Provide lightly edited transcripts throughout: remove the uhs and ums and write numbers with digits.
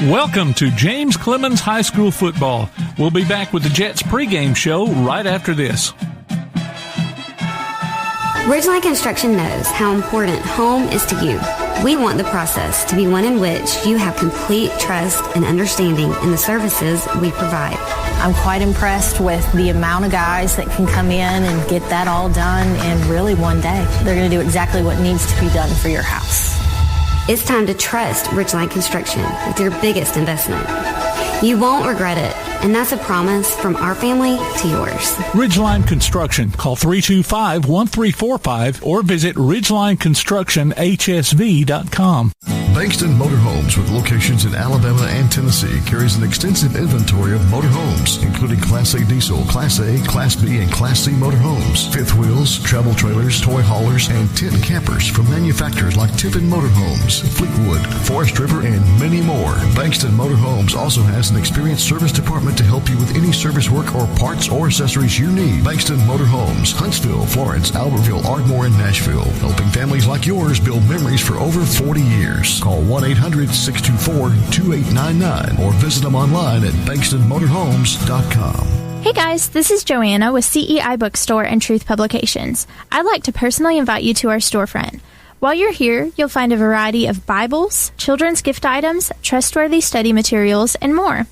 Welcome to James Clemens High School football. We'll be back with the Jets pregame show right after this. Ridgeline Construction knows how important home is to you. We want the process to be one in which you have complete trust and understanding in the services we provide. I'm quite impressed with the amount of guys that can come in and get that all done in really one day. They're going to do exactly what needs to be done for your house. It's time to trust Ridgeline Construction with your biggest investment. You won't regret it, and that's a promise from our family to yours. Ridgeline Construction. Call 325-1345 or visit ridgelineconstructionhsv.com. Bankston Motorhomes, with locations in Alabama and Tennessee, carries an extensive inventory of motorhomes, including Class A diesel, Class A, Class B, and Class C motorhomes, fifth wheels, travel trailers, toy haulers, and tent campers from manufacturers like Tiffin Motorhomes, Fleetwood, Forest River, and many more. Bankston Motorhomes also has an experienced service department to help you with any service work or parts or accessories you need. Bankston Motorhomes, Huntsville, Florence, Albertville, Ardmore, and Nashville, helping families like yours build memories for over 40 years. Call 1-800-624-2899 or visit them online at bankstonmotorhomes.com. Hey guys, this is Joanna with CEI Bookstore and Truth Publications. I'd like to personally invite you to our storefront. While you're here, you'll find a variety of Bibles, children's gift items, trustworthy study materials, and more.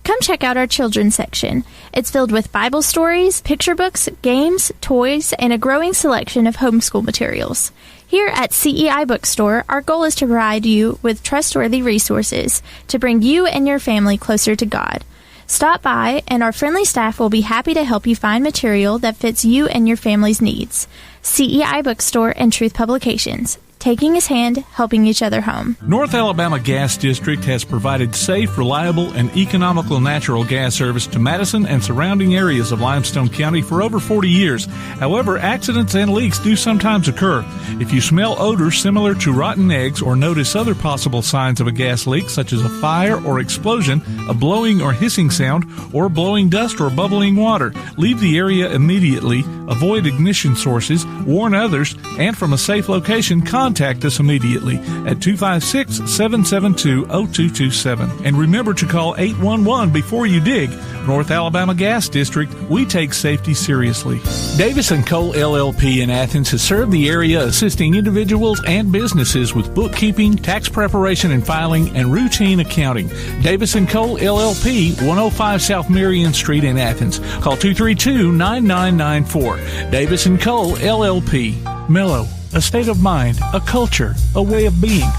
Come check out our children's section. It's filled with Bible stories, picture books, games, toys, and a growing selection of homeschool materials. Here at CEI Bookstore, our goal is to provide you with trustworthy resources to bring you and your family closer to God. Stop by, and our friendly staff will be happy to help you find material that fits you and your family's needs. CEI Bookstore and Truth Publications. Taking his hand, helping each other home. North Alabama Gas District has provided safe, reliable, and economical natural gas service to Madison and surrounding areas of Limestone County for over 40 years. However, accidents and leaks do sometimes occur. If you smell odors similar to rotten eggs or notice other possible signs of a gas leak, such as a fire or explosion, a blowing or hissing sound, or blowing dust or bubbling water, leave the area immediately, avoid ignition sources, warn others, and from a safe location, contact us immediately at 256-772-0227. And remember to call 811 before you dig. North Alabama Gas District, we take safety seriously. Davis & Cole LLP in Athens has served the area assisting individuals and businesses with bookkeeping, tax preparation and filing, and routine accounting. Davis & Cole LLP, 105 South Marion Street in Athens. Call 232-9994. Davis & Cole LLP. Mellow, a state of mind, a culture, a way of being,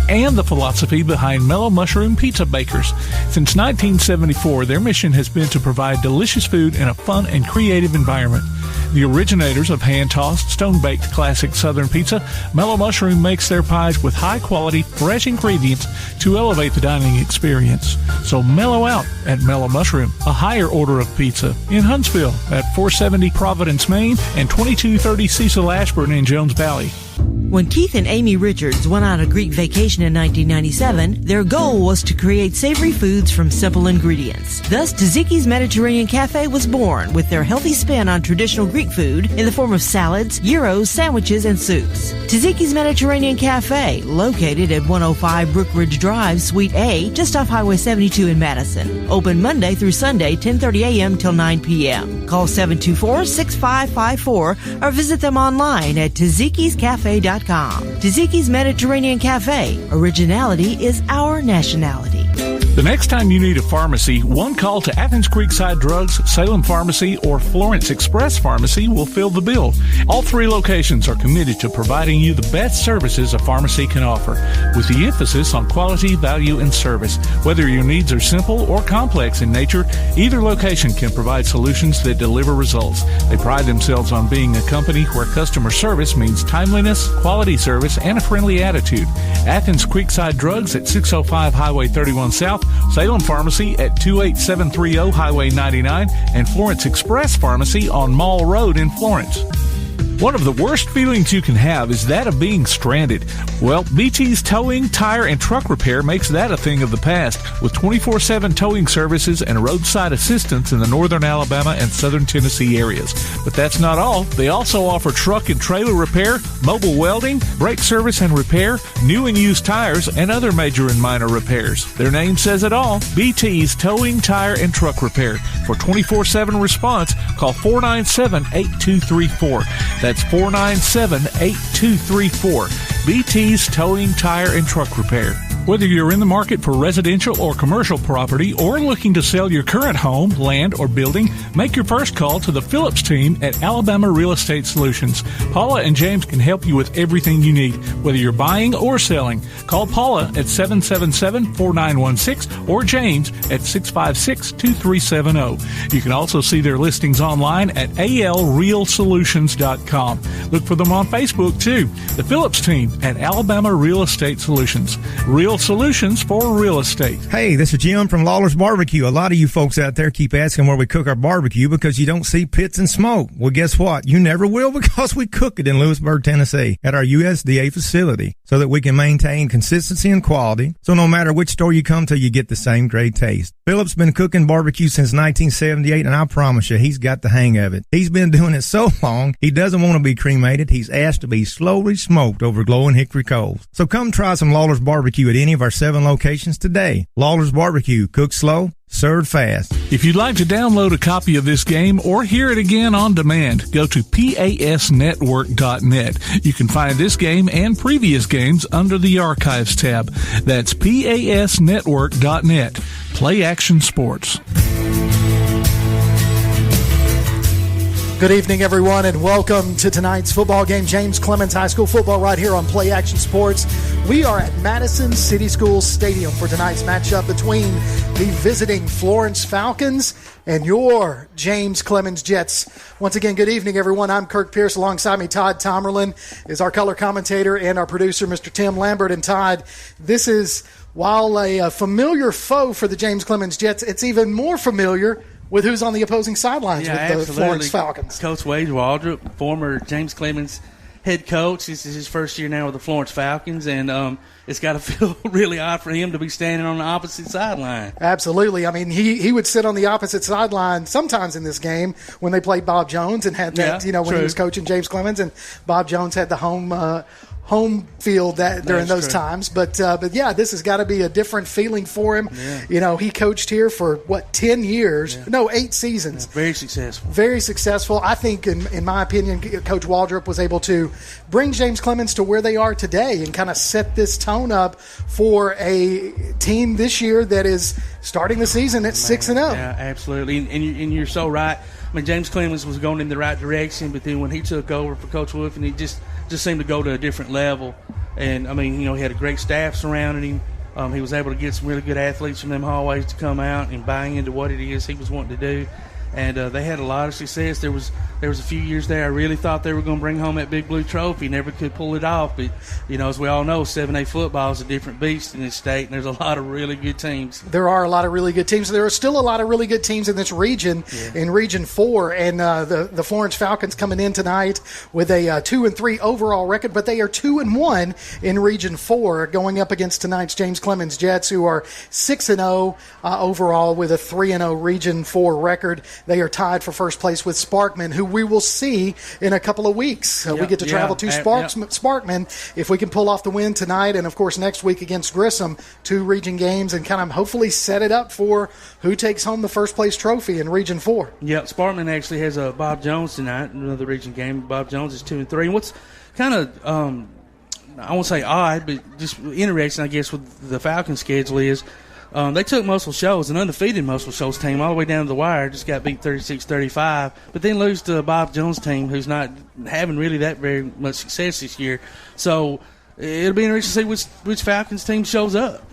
and the philosophy behind Mellow Mushroom Pizza Bakers. Since 1974, their mission has been to provide delicious food in a fun and creative environment. The originators of hand-tossed, stone-baked classic Southern pizza, Mellow Mushroom makes their pies with high-quality, fresh ingredients to elevate the dining experience. So mellow out at Mellow Mushroom, a higher order of pizza in Huntsville at 470 Providence, Maine, and 2230 Cecil Ashburn in Jones Valley. When Keith and Amy Richards went on a Greek vacation in 1997, their goal was to create savory foods from simple ingredients. Thus, Tzatziki's Mediterranean Cafe was born with their healthy spin on traditional Greek food in the form of salads, gyros, sandwiches, and soups. Tzatziki's Mediterranean Cafe, located at 105 Brookridge Drive, Suite A, just off Highway 72 in Madison. Open Monday through Sunday, 10:30 a.m. till 9 p.m. Call 724-6554 or visit them online at tzatziki'scafe.com. Tzatziki's Mediterranean Cafe. Originality is our nationality. The next time you need a pharmacy, one call to Athens Creekside Drugs, Salem Pharmacy, or Florence Express Pharmacy will fill the bill. All three locations are committed to providing you the best services a pharmacy can offer, with the emphasis on quality, value, and service. Whether your needs are simple or complex in nature, either location can provide solutions that deliver results. They pride themselves on being a company where customer service means timeliness, quality service, and a friendly attitude. Athens Creekside Drugs at 605 Highway 31 South, Salem Pharmacy at 28730 Highway 99, and Florence Express Pharmacy on Mall Road in Florence. One of the worst feelings you can have is that of being stranded. Well, BT's Towing, Tire, and Truck Repair makes that a thing of the past, with 24/7 towing services and roadside assistance in the northern Alabama and southern Tennessee areas. But that's not all. They also offer truck and trailer repair, mobile welding, brake service and repair, new and used tires, and other major and minor repairs. Their name says it all. BT's Towing, Tire, and Truck Repair. For 24/7 response, call 497-8234. That's 497-8234. BT's Towing, Tire, and Truck Repair. Whether you're in the market for residential or commercial property or looking to sell your current home, land, or building, make your first call to the Phillips team at Alabama Real Estate Solutions. Paula and James can help you with everything you need, whether you're buying or selling. Call Paula at 777-4916 or James at 656-2370. You can also see their listings online at alrealsolutions.com. Look for them on Facebook, too. The Phillips team at Alabama Real Estate Solutions. Real solutions for real estate. Hey, this is Jim from Lawler's Barbecue. A lot of you folks out there keep asking where we cook our barbecue because you don't see pits and smoke. Well, guess what? You never will because we cook it in Lewisburg, Tennessee at our USDA facility so that we can maintain consistency and quality. So no matter which store you come to, you get the same great taste. Philip's been cooking barbecue since 1978, and I promise you, he's got the hang of it. He's been doing it so long, he doesn't want to be cremated. He's asked to be slowly smoked over glowing hickory coals. So come try some Lawler's Barbecue at any of our 7 locations today. Lawler's Barbecue, cook slow, served fast. If you'd like to download a copy of this game or hear it again on demand, go to pasnetwork.net. You can find this game and previous games under the Archives tab. That's pasnetwork.net. Play action sports. Good evening, everyone, and welcome to tonight's football game. James Clemens High School football right here on Play Action Sports. We are at Madison City Schools Stadium for tonight's matchup between the visiting Florence Falcons and your James Clemens Jets. Once again, good evening, everyone. I'm Kirk Pierce. Alongside me, Todd Tomerlin is our color commentator and our producer, Mr. Tim Lambert. And Todd, this is, while a familiar foe for the James Clemens Jets, it's even more familiar with who's on the opposing sidelines with the Florence Falcons. Coach Wade Waldrop, former James Clemens head coach. This is his first year now with the Florence Falcons, and it's got to feel really odd for him to be standing on the opposite sideline. Absolutely. I mean, he would sit on the opposite sideline sometimes in this game when they played Bob Jones and had that, when he was coaching James Clemens, and Bob Jones had the home field during those times. But yeah, this has got to be a different feeling for him. Yeah. He coached here for 10 years? Yeah. No, 8 seasons. Yeah, very successful. Very successful. I think, in my opinion, Coach Waldrop was able to bring James Clemens to where they are today and kind of set this tone up for a team this year that is starting the season at 6-0. Yeah, absolutely. And you're so right. I mean, James Clemens was going in the right direction, but then when he took over for Coach Wolf, and he just seemed to go to a different level. And, I mean, he had a great staff surrounding him. He was able to get some really good athletes from them hallways to come out and buy into what it is he was wanting to do. And they had a lot of success. There was a few years there I really thought they were going to bring home that Big Blue Trophy. Never could pull it off. But, as we all know, 7A football is a different beast in this state, and there's a lot of really good teams. There are a lot of really good teams. There are still a lot of really good teams in this region, in Region 4. And the Florence Falcons coming in tonight with a 2-3 overall record, but they are 2-1 in Region 4 going up against tonight's James Clemens Jets, who are 6-0 overall with a 3-0 Region 4 record. They are tied for first place with Sparkman, who we will see in a couple of weeks. We get to travel to Sparkman if we can pull off the win tonight, and of course next week against Grissom, 2 region games, and kind of hopefully set it up for who takes home the first place trophy in Region 4. Yeah, Sparkman actually has a Bob Jones tonight, another region game. Bob Jones is 2-3. And what's kind of I won't say odd, but just interesting, I guess, with the Falcons schedule is they took Muscle Shoals, an undefeated Muscle Shoals team, all the way down to the wire, just got beat 36-35, but then lose to Bob Jones' team, who's not having really that very much success this year. So it'll be interesting to see which Falcons team shows up.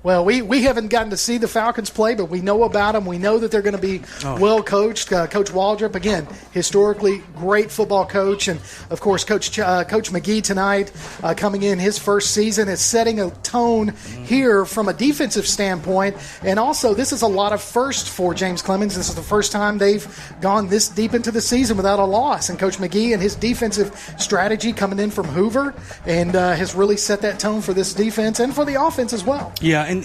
Well, we haven't gotten to see the Falcons play, but we know about them. We know that they're going to be well coached. Coach Waldrop, again, historically great football coach. And, of course, Coach McGee tonight coming in his first season is setting a tone here from a defensive standpoint. And also, this is a lot of firsts for James Clemens. This is the first time they've gone this deep into the season without a loss. And Coach McGee and his defensive strategy coming in from Hoover and has really set that tone for this defense and for the offense as well. Yeah, and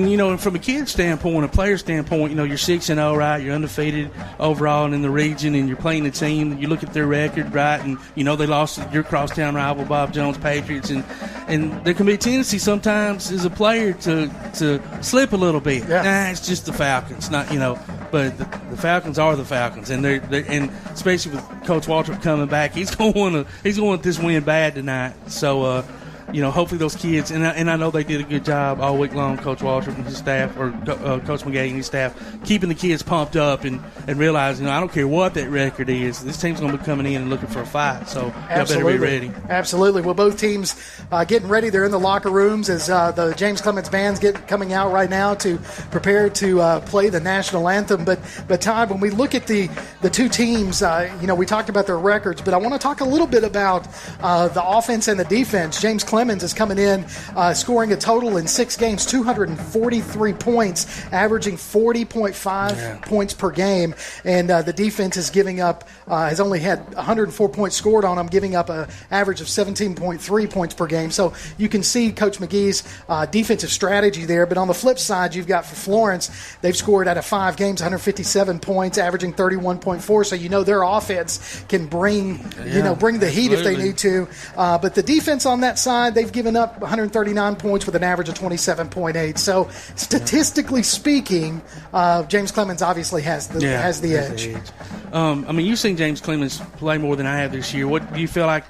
you know, from a kid standpoint, a player standpoint, you know, you're 6-0, right? You're undefeated overall in the region, and you're playing a team. You look at their record, right? And you know they lost to your crosstown rival, Bob Jones Patriots, and there can be a tendency sometimes as a player to slip a little bit. Yeah. It's just the Falcons, not But the Falcons are the Falcons, and they're and especially with Coach Waltrip coming back, he's going to want this win bad tonight. So. Hopefully those kids, and I know they did a good job all week long, Coach Waltrip and his staff, or Coach McGee and his staff, keeping the kids pumped up and realizing, I don't care what that record is, this team's going to be coming in and looking for a fight, so y'all better be ready. Absolutely. Well, both teams getting ready. They're in the locker rooms as the James Clemens band's coming out right now to prepare to play the national anthem. But Todd, when we look at the two teams, we talked about their records, but I want to talk a little bit about the offense and the defense. James Clemens is coming in, scoring a total in 6 games, 243 points, averaging 40.5 points per game. And the defense is giving up, has only had 104 points scored on them, giving up an average of 17.3 points per game. So you can see Coach McGee's defensive strategy there. But on the flip side, you've got for Florence, they've scored out of 5 games, 157 points, averaging 31.4. So their offense can bring the heat if they need to. But the defense on that side, they've given up 139 points with an average of 27.8. So statistically speaking, James Clemens obviously has the edge. You've seen James Clemens play more than I have this year. What do you feel like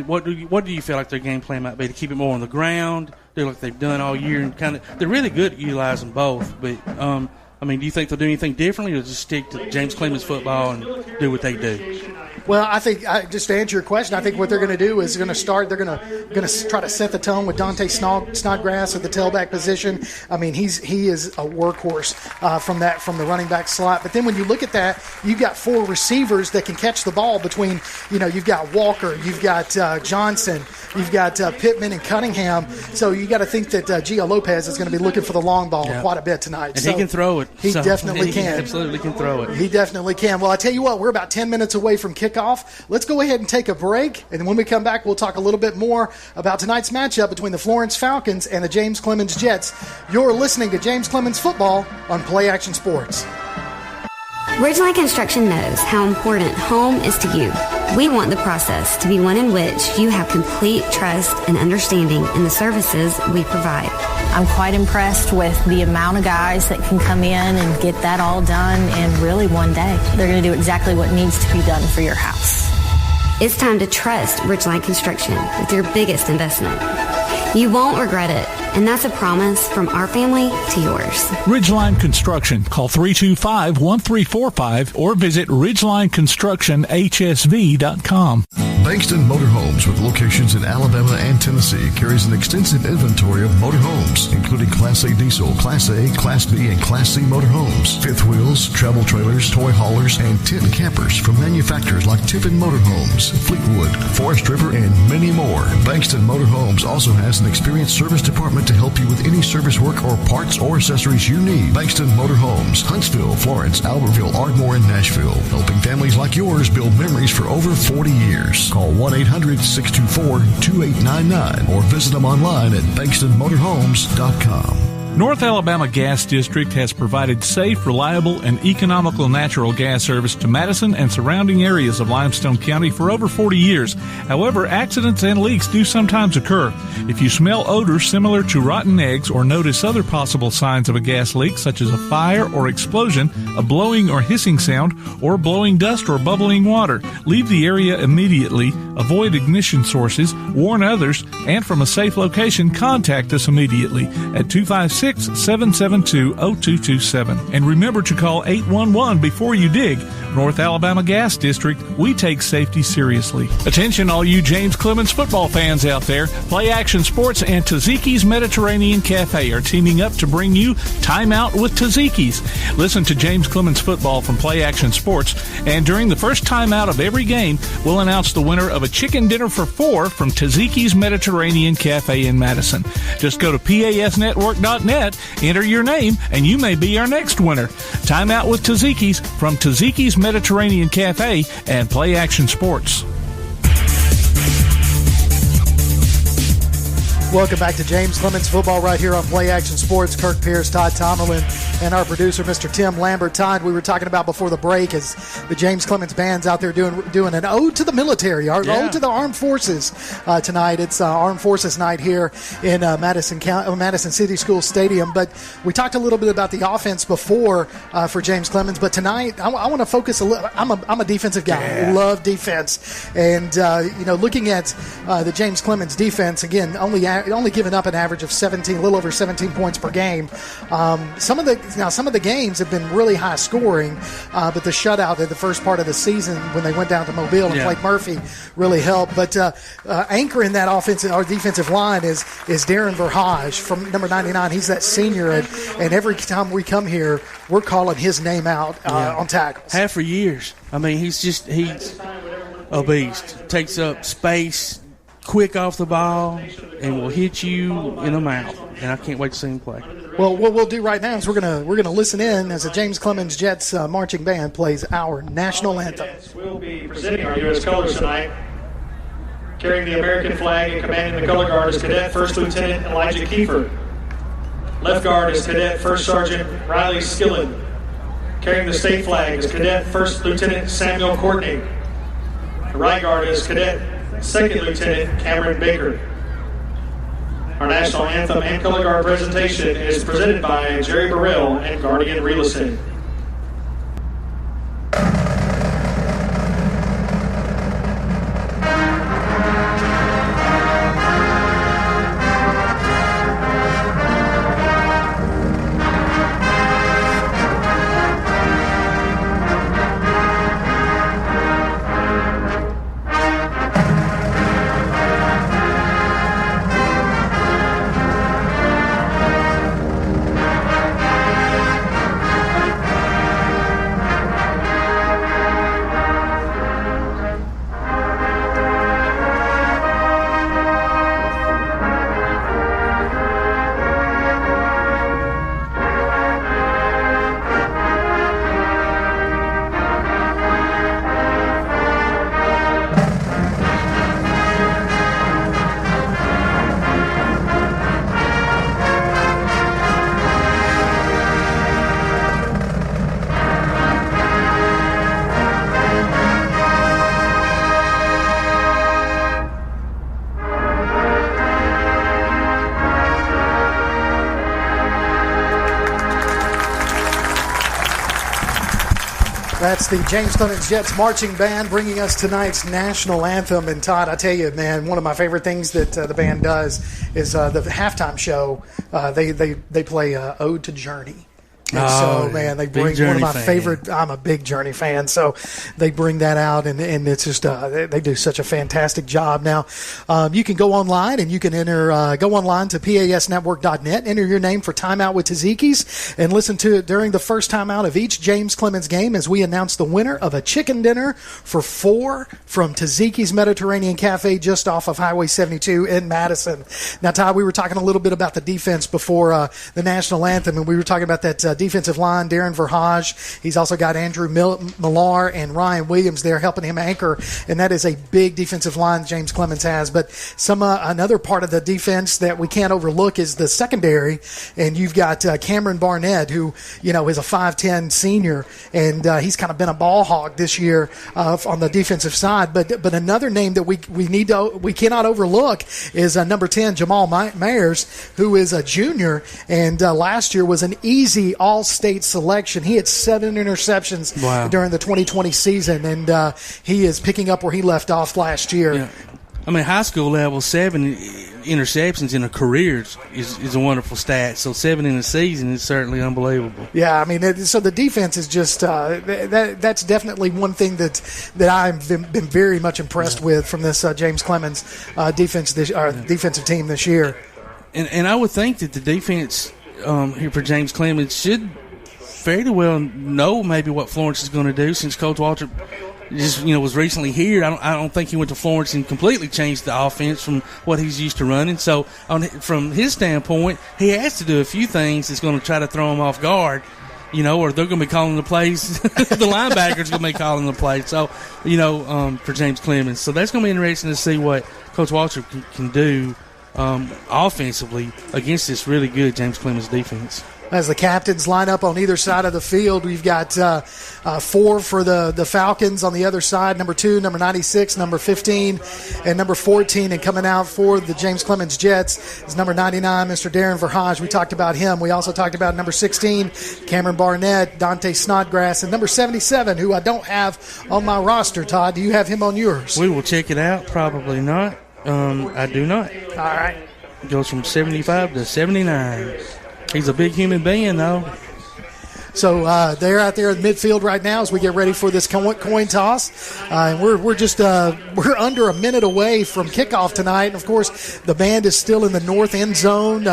what do you feel like their game plan might be, to keep it more on the ground, do like they've done all year, and they're really good at utilizing both. But do you think they'll do anything differently, or just stick to James Clemens football and do what they do? Well, I think, just to answer your question, I think what they're going to do is they're going to try to set the tone with Dante Snodgrass at the tailback position. He is a workhorse from the running back slot. But then when you look at that, you've got 4 receivers that can catch the ball between, you've got Walker, you've got Johnson, you've got Pittman and Cunningham. So you got to think that Gio Lopez is going to be looking for the long ball quite a bit tonight. And he can throw it. He definitely can. He absolutely can throw it. He definitely can. Well, I tell you what, we're about 10 minutes away from kickoff. Let's go ahead and take a break, and when we come back, we'll talk a little bit more about tonight's matchup between the Florence Falcons and the James Clemens Jets. You're listening to James Clemens Football on Play Action Sports. Ridgeline Construction knows how important home is to you. We want the process to be one in which you have complete trust and understanding in the services we provide. I'm quite impressed with the amount of guys that can come in and get that all done in really one day. They're going to do exactly what needs to be done for your house. It's time to trust Ridgeline Construction with your biggest investment. You won't regret it, and that's a promise from our family to yours. Ridgeline Construction. Call 325-1345 or visit ridgelineconstructionhsv.com. Bankston Motorhomes, with locations in Alabama and Tennessee, carries an extensive inventory of motorhomes, including Class A diesel, Class A, Class B, and Class C motorhomes, fifth wheels, travel trailers, toy haulers, and tent campers from manufacturers like Tiffin Motorhomes, Fleetwood, Forest River, and many more. Bankston Motorhomes also has an experienced service department to help you with any service work or parts or accessories you need. Bankston Motorhomes, Huntsville, Florence, Albertville, Ardmore, and Nashville, helping families like yours build memories for over 40 years. Call 1-800-624-2899 or visit them online at bankstonmotorhomes.com. North Alabama Gas District has provided safe, reliable, and economical natural gas service to Madison and surrounding areas of Limestone County for over 40 years. However, accidents and leaks do sometimes occur. If you smell odors similar to rotten eggs or notice other possible signs of a gas leak, such as a fire or explosion, a blowing or hissing sound, or blowing dust or bubbling water, leave the area immediately, avoid ignition sources, warn others, and from a safe location, contact us immediately at 256 866-772-0227. And remember to call 811 before you dig. North Alabama Gas District, we take safety seriously. Attention all you James Clemens football fans out there. Play Action Sports and Taziki's Mediterranean Cafe are teaming up to bring you Time Out with Taziki's. Listen to James Clemens football from Play Action Sports, and during the first time out of every game, we'll announce the winner of a chicken dinner for 4 from Taziki's Mediterranean Cafe in Madison. Just go to pasnetwork.net, enter your name, and you may be our next winner. Time Out with Taziki's from Taziki's Mediterranean Cafe and Play Action Sports. Welcome back to James Clemens Football right here on Play Action Sports. Kirk Pierce, Todd Tomerlin, and our producer, Mr. Tim Lambert. Todd, we were talking about before the break is the James Clemens band's out there doing an ode to the military, ode to the armed forces tonight. It's Armed Forces Night here in Madison City School Stadium. But we talked a little bit about the offense before for James Clemens. But tonight, I want to focus a little. I'm a defensive guy. Love defense. And, looking at the James Clemens defense, again, only giving up an average of a little over 17 points per game. Some of the games have been really high scoring, but the shutout in the first part of the season when they went down to Mobile and played Murphy really helped. But anchoring that defensive line is Darren Verhage from number 99. He's that senior, and every time we come here, we're calling his name out on tackles. Have for years. I mean, he's a beast. Takes up space, quick off the ball, and will hit you in the mouth. And I can't wait to see him play. Well, what we'll do right now is we're gonna listen in as the James Clemens Jets marching band plays our national anthem. We'll be presenting our U.S. colors tonight. Carrying the American flag and commanding the color guard is Cadet First Lieutenant Elijah Kiefer. Left guard is Cadet First Sergeant Riley Skillen. Carrying the state flag is Cadet First Lieutenant Samuel Courtney. The right guard is Cadet Second Lieutenant Cameron Baker. Our national anthem and color guard presentation is presented by Jerry Burrell and Guardian Real Estate. That's the James Clemens Jets marching band bringing us tonight's national anthem. And Todd, I tell you, man, one of my favorite things that the band does is the halftime show. They play Ode to Journey. And so, man, they bring one of my favorite. I'm a big Journey fan, so they bring that out, and it's just they do such a fantastic job. Now, you can go online and you can go online to pasnetwork.net, enter your name for Timeout with Taziki's, and listen to it during the first timeout of each James Clemens game as we announce the winner of a chicken dinner for 4 from Taziki's Mediterranean Cafe just off of Highway 72 in Madison. Now, Todd, we were talking a little bit about the defense before the national anthem, and we were talking about that defensive line, Darren Verhage. He's also got Andrew Millar and Ryan Williams there helping him anchor, and that is a big defensive line James Clemens has. But another part of the defense that we can't overlook is the secondary, and you've got Cameron Barnett, who is a 5'10 senior, and he's kind of been a ball hog this year on the defensive side. But another name that we cannot overlook is number 10 Jamal Mayers, who is a junior, and last year was an easy all-state selection. He had 7 interceptions during the 2020 season, and he is picking up where he left off last year. Yeah. I mean, high school level, 7 interceptions in a career is a wonderful stat. So 7 in a season is certainly unbelievable. Yeah, I mean, so the defense is just that's definitely one thing that I've been very much impressed with from this James Clemens defensive team this year. And I would think that the defense here for James Clemens should fairly well know maybe what Florence is going to do, since Coach Waltrip just was recently here. I don't think he went to Florence and completely changed the offense from what he's used to running. So from his standpoint, he has to do a few things that's going to try to throw him off guard, or they're going to be calling the plays. The linebacker's going to be calling the plays. So, for James Clemens. So that's going to be interesting to see what Coach Waltrip can do offensively against this really good James Clemens defense. As the captains line up on either side of the field, we've got 4 for the Falcons on the other side, number 2, number 96, number 15, and number 14. And coming out for the James Clemens Jets is number 99, Mr. Darren Verhage. We talked about him. We also talked about number 16, Cameron Barnett, Dante Snodgrass, and number 77, who I don't have on my roster. Todd, do you have him on yours? We will check it out. Probably not. I do not. All right. It goes from 75 to 79. He's a big human being, though. So they're out there in midfield right now as we get ready for this coin toss. And we're under a minute away from kickoff tonight. And of course, the band is still in the north end zone.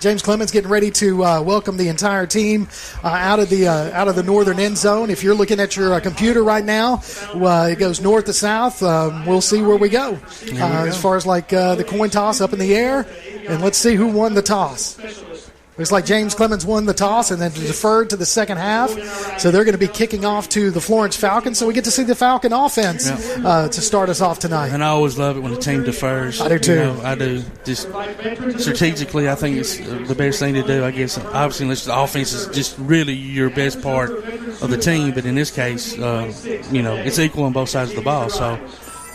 James Clemens getting ready to welcome the entire team out of the northern end zone. If you're looking at your computer right now, it goes north to south. We'll see where we go as far as the coin toss up in the air. And let's see who won the toss. Looks like James Clemens won the toss and then deferred to the second half. So they're going to be kicking off to the Florence Falcons. So we get to see the Falcon offense to start us off tonight. And I always love it when the team defers. I do too. I do. Just strategically, I think it's the best thing to do. I guess obviously unless the offense is just really your best part of the team. But in this case, it's equal on both sides of the ball. So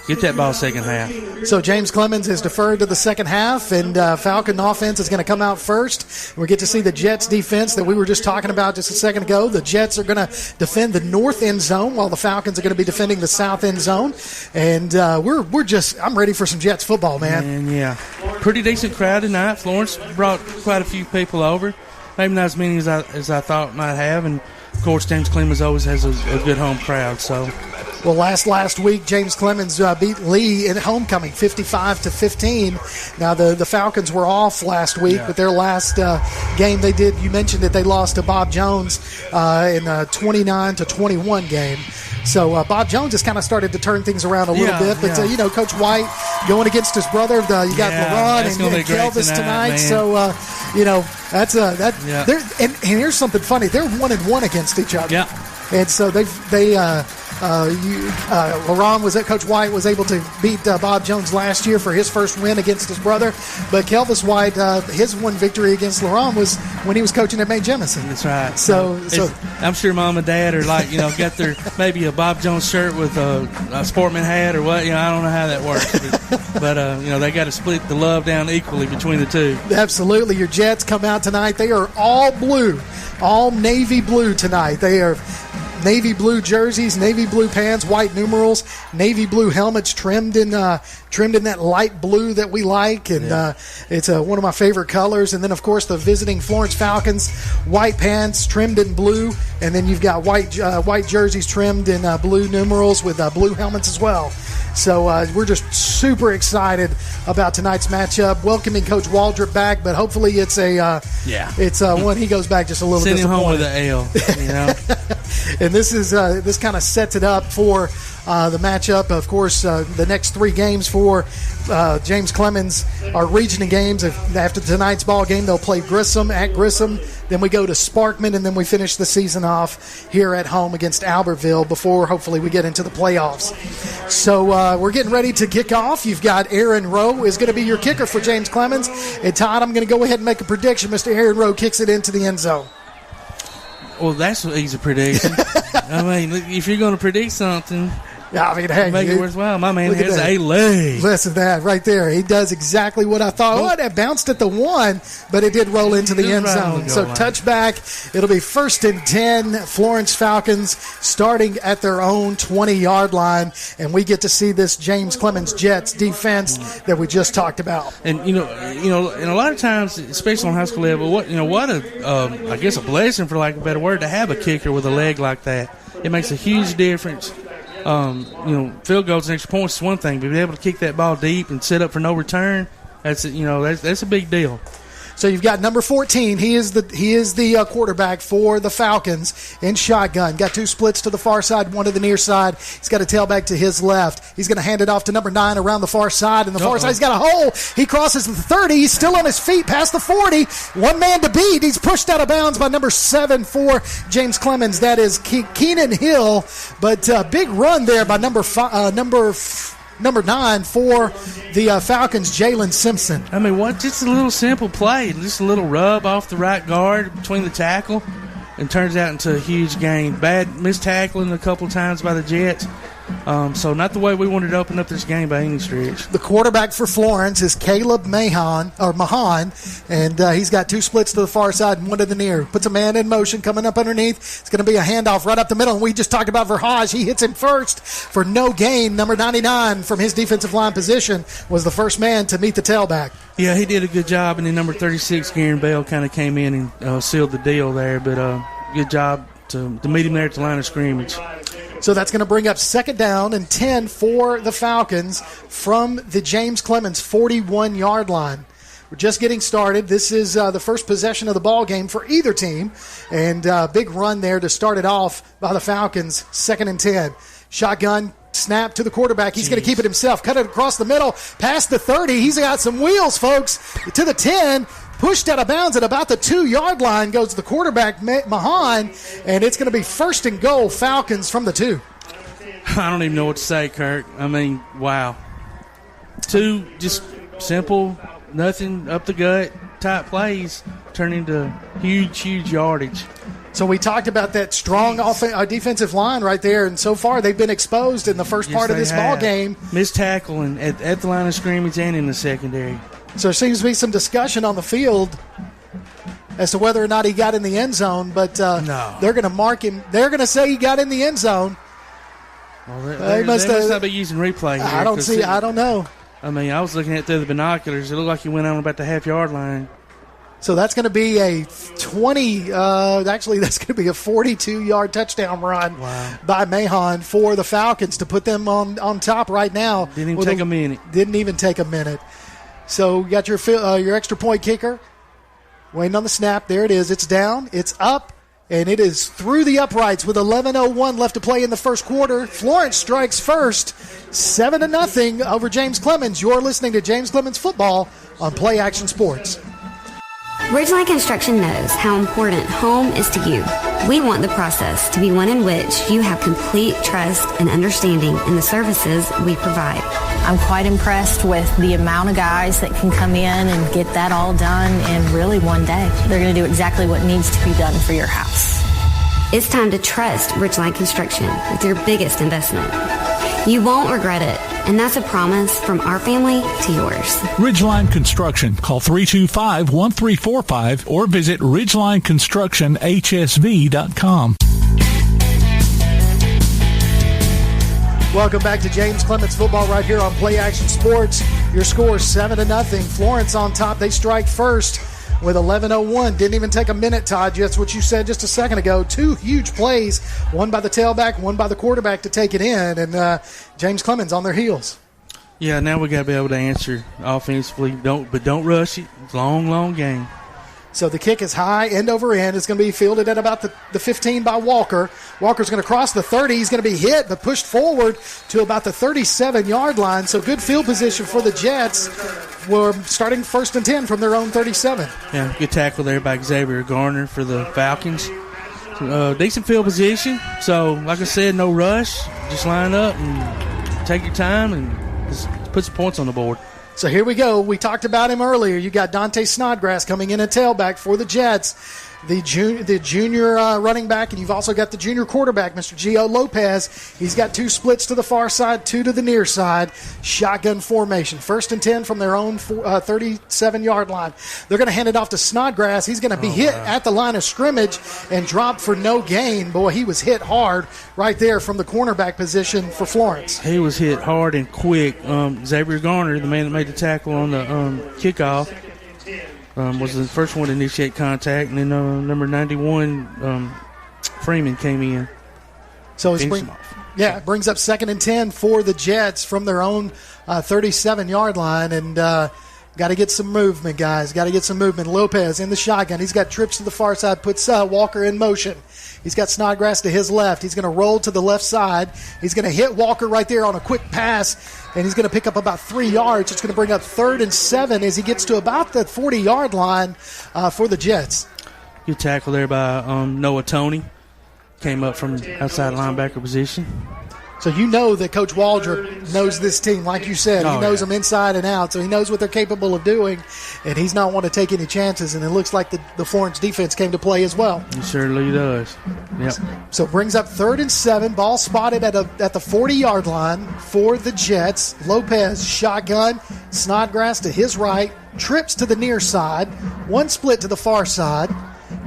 get that ball second half. So James Clemens is deferred to the second half, and Falcon offense is going to come out first. We get to see the Jets defense that we were just talking about just a second ago. The Jets are going to defend the north end zone, while the Falcons are going to be defending the south end zone. And I'm ready for some Jets football, man. And yeah, pretty decent crowd tonight. Florence brought quite a few people over. Maybe not as many as I thought might have. And of course, James Clemens always has a good home crowd. So. Well, last week, James Clemens beat Lee in homecoming, 55-15. Now, the Falcons were off last week, but their last game they did, you mentioned that they lost to Bob Jones in a 29-21 game. So Bob Jones has kind of started to turn things around a little bit. But, Coach White going against his brother. You got LeRon and Kelvis tonight. Man. So, and here's something funny. They're 1-1 against each other. Yeah. And so Coach White was able to beat Bob Jones last year for his first win against his brother. But Kelvis White, his one victory against LeRon was when he was coaching at May Jemison. That's right. So I'm sure Mom and Dad are got their maybe a Bob Jones shirt with a Sportman hat or what. I don't know how that works, but they got to split the love down equally between the two. Absolutely. Your Jets come out tonight. They are all blue, all navy blue tonight. They are navy blue jerseys, navy blue pants, white numerals, navy blue helmets trimmed in that light blue that we like, and it's one of my favorite colors. And then, of course, the visiting Florence Falcons, white pants trimmed in blue, and then you've got white jerseys trimmed in blue numerals with blue helmets as well. So we're just super excited about tonight's matchup. Welcoming Coach Waldrop back, but hopefully it's one he goes back just a little Send him home with disappointed. an L. And this kind of sets it up for the matchup. Of course, the next 3 games for James Clemens are regional games. After tonight's ball game, they'll play Grissom at Grissom. Then we go to Sparkman, and then we finish the season off here at home against Albertville before hopefully we get into the playoffs. So we're getting ready to kick off. You've got Aaron Rowe is going to be your kicker for James Clemens. And Todd, I'm going to go ahead and make a prediction. Mr. Aaron Rowe kicks it into the end zone. Well, that's an easy prediction. I mean, if you're going to predict something, Yeah, I mean, hey, make it worthwhile. My man has a leg. Listen to that right there. He does exactly what I thought. Oh, it bounced at the 1, but it did roll into the end zone. So touchback. It'll be 1st and 10. Florence Falcons starting at their own 20-yard line, and we get to see this James Clemens Jets defense that we just talked about. And and a lot of times, especially on high school level, what I guess a blessing, for lack of a better word, to have a kicker with a leg like that. It makes a huge difference. Field goals and extra points is one thing, but being able to kick that ball deep and set up for no return, that's a big deal. So you've got number 14. He is the quarterback for the Falcons in shotgun. Got 2 splits to the far side, 1 to the near side. He's got a tailback to his left. He's going to hand it off to number 9 around the far side. And the far side, he's got a hole. He crosses the 30. He's still on his feet past the 40. One man to beat. He's pushed out of bounds by number 7 for James Clemens. That is Keenan Hill. But big run there by number 9 for the Falcons, Jalen Simpson. I mean, just a little simple play, just a little rub off the right guard between the tackle, and turns out into a huge gain. Bad mistackling a couple times by the Jets. So not the way we wanted to open up this game by any stretch. The quarterback for Florence is Caleb Mahan, and he's got 2 splits to the far side and 1 to the near. Puts a man in motion coming up underneath. It's going to be a handoff right up the middle, and we just talked about Verhage. He hits him first for no gain. Number 99 from his defensive line position was the first man to meet the tailback. Yeah, he did a good job, and then number 36, Garen Bell, kind of came in and sealed the deal there, but good job to meet him there at the line of scrimmage. So that's going to bring up 2nd down and 10 for the Falcons from the James Clemens 41-yard line. We're just getting started. This is the first possession of the ball game for either team, and big run there to start it off by the Falcons. 2nd and 10. Shotgun snap to the quarterback. He's going to keep it himself. Cut it across the middle, past the 30. He's got some wheels, folks, to the 10. Pushed out of bounds at about the 2-yard line goes the quarterback, Mahan, and it's going to be 1st and goal, Falcons from the 2. I don't even know what to say, Kirk. I mean, wow. 2 just simple, nothing up the gut type plays turn into huge yardage. So we talked about that strong defensive line right there, and so far they've been exposed in the first part of this ball game. Missed tackling at the line of scrimmage and in the secondary. So there seems to be some discussion on the field as to whether or not he got in the end zone, but no. They're going to mark him. They're going to say he got in the end zone. Well, they must not be using replay here. I don't know. I mean, I was looking at it through the binoculars. It looked like he went on about the half-yard line. So that's going to be a 20. Actually, that's going to be a 42-yard touchdown run by Mahan for the Falcons to put them on top right now. Didn't even take a minute. Didn't even take a minute. So you got your extra point kicker waiting on the snap. There it is. It's down. It's up. And it is through the uprights with 11:01 left to play in the first quarter. Florence strikes first, 7-0 over James Clemens. You're listening to James Clemens Football on Play Action Sports. Ridgeline Construction knows how important home is to you. We want the process to be one in which you have complete trust and understanding in the services we provide. I'm quite impressed with the amount of guys that can come in and get that all done in really one day. They're going to do exactly what needs to be done for your house. It's time to trust Ridgeline Construction with your biggest investment. You won't regret it, and that's a promise from our family to yours. Ridgeline Construction. Call 325-1345 or visit ridgelineconstructionhsv.com. Welcome back to James Clemens Football right here on Play Action Sports. Your score is 7-0. Florence on top. They strike first with 11:01. Didn't even take a minute, Todd. That's what you said just a second ago. 2 huge plays, one by the tailback, one by the quarterback to take it in, and James Clemens on their heels. Yeah, now we got to be able to answer offensively. Don't rush it. It's a long game. So the kick is high, end over end. It's going to be fielded at about the 15 by Walker. Walker's going to cross the 30. He's going to be hit, but pushed forward to about the 37-yard line. So good field position for the Jets. We're starting 1st and 10 from their own 37. Yeah, good tackle there by Xavier Garner for the Falcons. Decent field position. So, like I said, no rush. Just line up and take your time and just put some points on the board. So here we go. We talked about him earlier. You got Dante Snodgrass coming in at tailback for the Jets. the junior running back, and you've also got the junior quarterback, Mr. Gio Lopez. He's got 2 splits to the far side, 2 to the near side. Shotgun formation. 1st and 10 from their own 37-yard line. They're going to hand it off to Snodgrass. He's going to be hit at the line of scrimmage and dropped for no gain. Boy, he was hit hard right there from the cornerback position for Florence. He was hit hard and quick. Xavier Garner, the man that made the tackle on the kickoff, was the first one to initiate contact, and then number 91, Freeman, came in. So it brings up 2nd and 10 for the Jets from their own 37-yard line, and got to get some movement, guys. Got to get some movement. Lopez in the shotgun. He's got trips to the far side, puts Walker in motion. He's got Snodgrass to his left. He's going to roll to the left side. He's going to hit Walker right there on a quick pass, and he's going to pick up about 3 yards. It's going to bring up 3rd and 7 as he gets to about the 40-yard line for the Jets. Good tackle there by Noah Toney. Came up from outside linebacker position. So you know that Coach Waldrop knows this team. Like you said, he knows them inside and out, so he knows what they're capable of doing, and he's not want to take any chances, and it looks like the Florence defense came to play as well. He certainly does. Yep. So brings up 3rd and 7, ball spotted at the 40-yard line for the Jets. Lopez shotgun, Snodgrass to his right, trips to the near side, 1 split to the far side,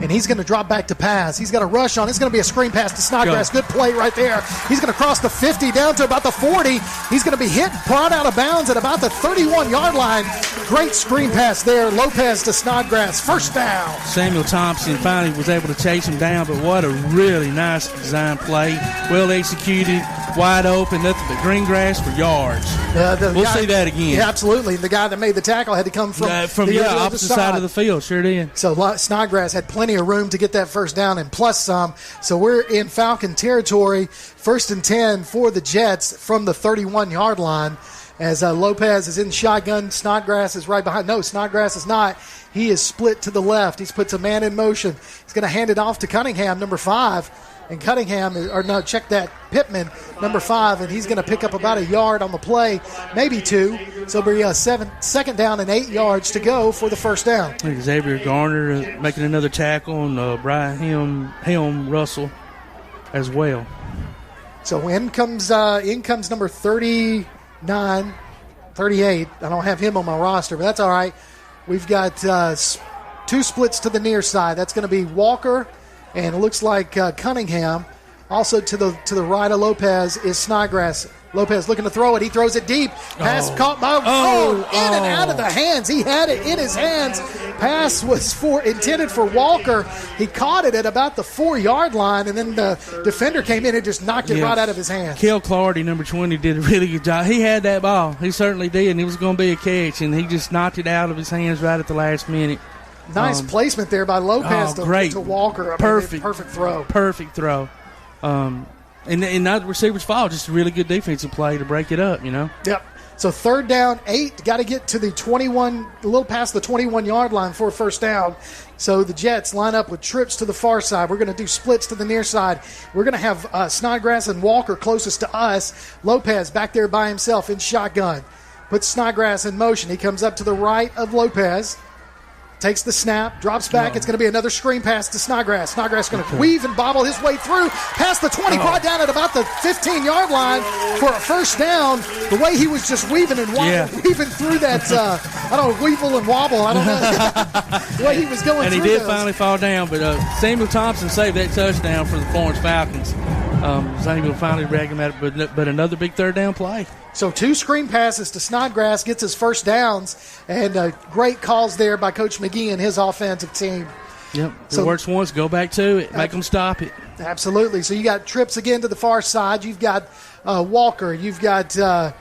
and he's going to drop back to pass. He's got a rush on. It's going to be a screen pass to Snodgrass. Good play right there. He's going to cross the 50 down to about the 40. He's going to be hit, brought out of bounds at about the 31-yard line. Great screen pass there. Lopez to Snodgrass. First down. Samuel Thompson finally was able to chase him down, but what a really nice design play. Well executed, wide open, nothing but green grass for yards. We'll see that again. Yeah, absolutely. The guy that made the tackle had to come from the opposite side of the field. Sure did. So Snodgrass had plenty of room to get that first down and plus some. So we're in Falcon territory. 1st and 10 for the Jets from the 31-yard line as Lopez is in shotgun. Snodgrass is right behind. No, Snodgrass is not. He is split to the left. He's puts a man in motion. He's going to hand it off to Cunningham, number 5. And Pittman, number 5, and he's going to pick up about 1 yard on the play, maybe 2. So it'll be 2nd down and 8 yards to go for the first down. Xavier Garner making another tackle on Brian Helm Russell as well. So in comes number 38. I don't have him on my roster, but that's all right. We've got 2 splits to the near side. That's going to be Walker. And it looks like Cunningham. Also to the right of Lopez is Snodgrass. Lopez looking to throw it. He throws it deep. Pass caught by in and out of the hands. He had it in his hands. Pass was intended for Walker. He caught it at about the 4-yard line, and then the defender came in and just knocked it right out of his hands. Kel Clardy, number 20, did a really good job. He had that ball. He certainly did, and it was going to be a catch, and he just knocked it out of his hands right at the last minute. Nice placement there by Lopez to Walker. Perfect throw. Perfect throw. And not the receiver's fault, just a really good defensive play to break it up, Yep. So 3rd down, 8. Got to get to the 21, a little past the 21-yard line for a first down. So the Jets line up with trips to the far side. We're going to do splits to the near side. We're going to have Snodgrass and Walker closest to us. Lopez back there by himself in shotgun. Puts Snodgrass in motion. He comes up to the right of Lopez. Takes the snap, drops back. It's going to be another screen pass to Snodgrass. Snodgrass going to weave and bobble his way through, past the 20, brought down at about the 15-yard line for a first down. The way he was just weaving and weaving through that, weevil and wobble. I don't know. The way he was going and through he did those. Finally fall down, but Samuel Thompson saved that touchdown for the Florence Falcons. Samuel finally dragged him out, but another big 3rd down play. So 2 screen passes to Snodgrass, gets his first downs, and great calls there by Coach McGee and his offensive team. Yep, it works once, go back to it, make them stop it. Absolutely. So you got trips again to the far side. You've got Walker. You've got, you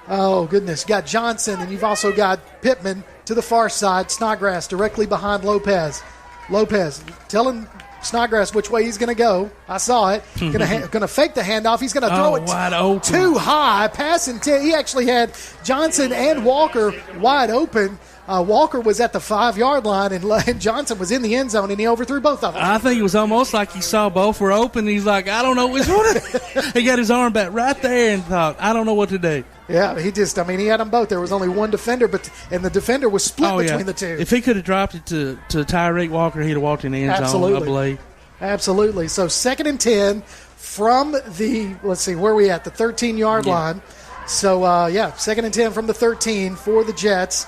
got Johnson, and you've also got Pittman to the far side. Snodgrass directly behind Lopez. Lopez telling Snodgrass which way he's going to go. I saw it. Going to fake the handoff. He's going to throw it wide open. Too high. Pass intent. He actually had Johnson and Walker wide open. Walker was at the 5-yard line, and Johnson was in the end zone, and he overthrew both of them. I think it was almost like he saw both were open. And he's like, I don't know which one. He got his arm back right there and thought, I don't know what to do. Yeah, he had them both. There was only one defender, and the defender was split between the two. If he could have dropped it to Tyreek Walker, he'd have walked in the end zone, I believe. Absolutely. So 2nd and 10 from the, let's see, where are we at? The 13-yard line. So, 2nd and 10 from the 13 for the Jets.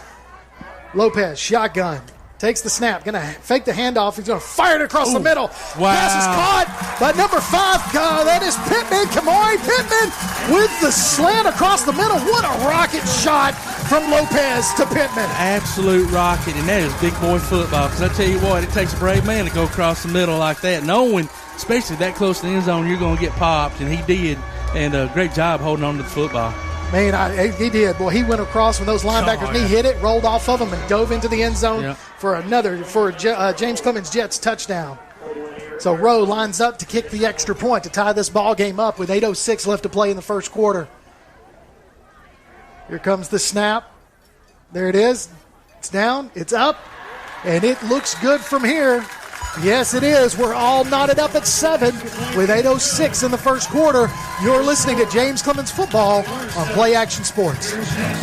Lopez, shotgun. Takes the snap, going to fake the handoff. He's going to fire it across the middle. Wow. Pass is caught by number 5. That is Pittman. Kamari Pittman with the slant across the middle. What a rocket shot from Lopez to Pittman. Absolute rocket, and that is big boy football. Because I tell you what, it takes a brave man to go across the middle like that. Knowing, especially that close to the end zone, you're going to get popped, and he did. And great job holding on to the football. Man, he did. Boy, he went across when those linebackers knee hit it, rolled off of him, and dove into the end zone for James Clemens Jets touchdown. So Rowe lines up to kick the extra point to tie this ball game up with 8:06 left to play in the first quarter. Here comes the snap. There it is. It's down. It's up. And it looks good from here. Yes, it is. We're all knotted up at 7 with 8:06 in the first quarter. You're listening to James Clemens Football on Play Action Sports.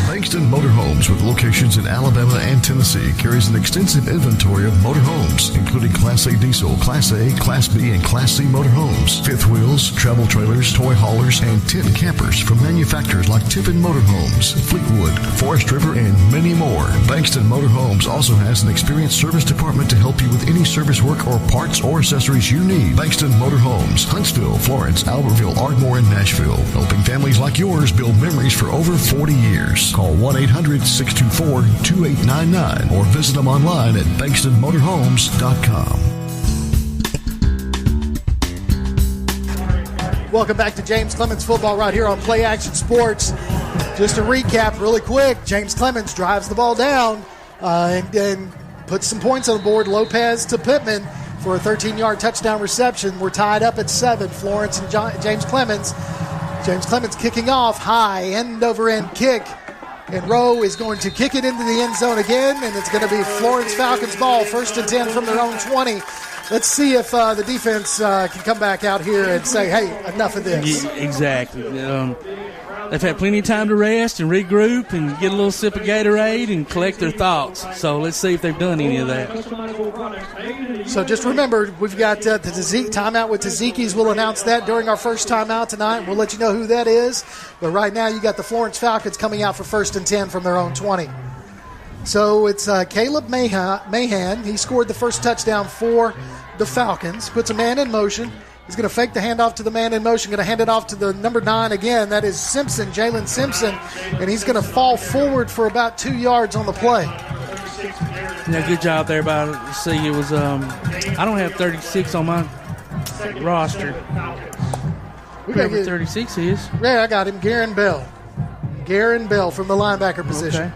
Bankston Motorhomes, with locations in Alabama and Tennessee, carries an extensive inventory of motorhomes, including Class A diesel, Class A, Class B, and Class C motorhomes, fifth wheels, travel trailers, toy haulers, and tent campers from manufacturers like Tiffin Motorhomes, Fleetwood, Forest River, and many more. Bankston Motorhomes also has an experienced service department to help you with any service work or parts or accessories you need. Bankston Motorhomes, Huntsville, Florence, Albertville, Ardmore, and Nashville. Helping families like yours build memories for over 40 years. Call 1-800-624-2899 or visit them online at bankstonmotorhomes.com. Welcome back to James Clemens Football right here on Play Action Sports. Just to recap really quick, James Clemens drives the ball down and then puts some points on the board. Lopez to Pittman for a 13-yard touchdown reception. We're tied up at 7. Florence and James Clemens. James Clemens kicking off high, end-over-end kick. And Rowe is going to kick it into the end zone again, and it's going to be Florence Falcons ball, 1st and 10 from their own 20. Let's see if the defense can come back out here and say, hey, enough of this. Yeah, exactly. They've had plenty of time to rest and regroup and get a little sip of Gatorade and collect their thoughts. So let's see if they've done any of that. So just remember, we've got the timeout with Taziki's. We'll announce that during our first timeout tonight. We'll let you know who that is. But right now you got the Florence Falcons coming out for 1st and 10 from their own 20. So it's Caleb Mahan. He scored the first touchdown for the Falcons. Puts a man in motion. He's going to fake the handoff to the man in motion. Going to hand it off to the number 9 again. That is Simpson, Jalen Simpson. And he's going to fall forward for about 2 yards on the play. Yeah, good job there by it. See, it was I don't have 36 on my roster. Whoever 36 is. Yeah, I got him. Garen Bell. Garen Bell from the linebacker position. Okay.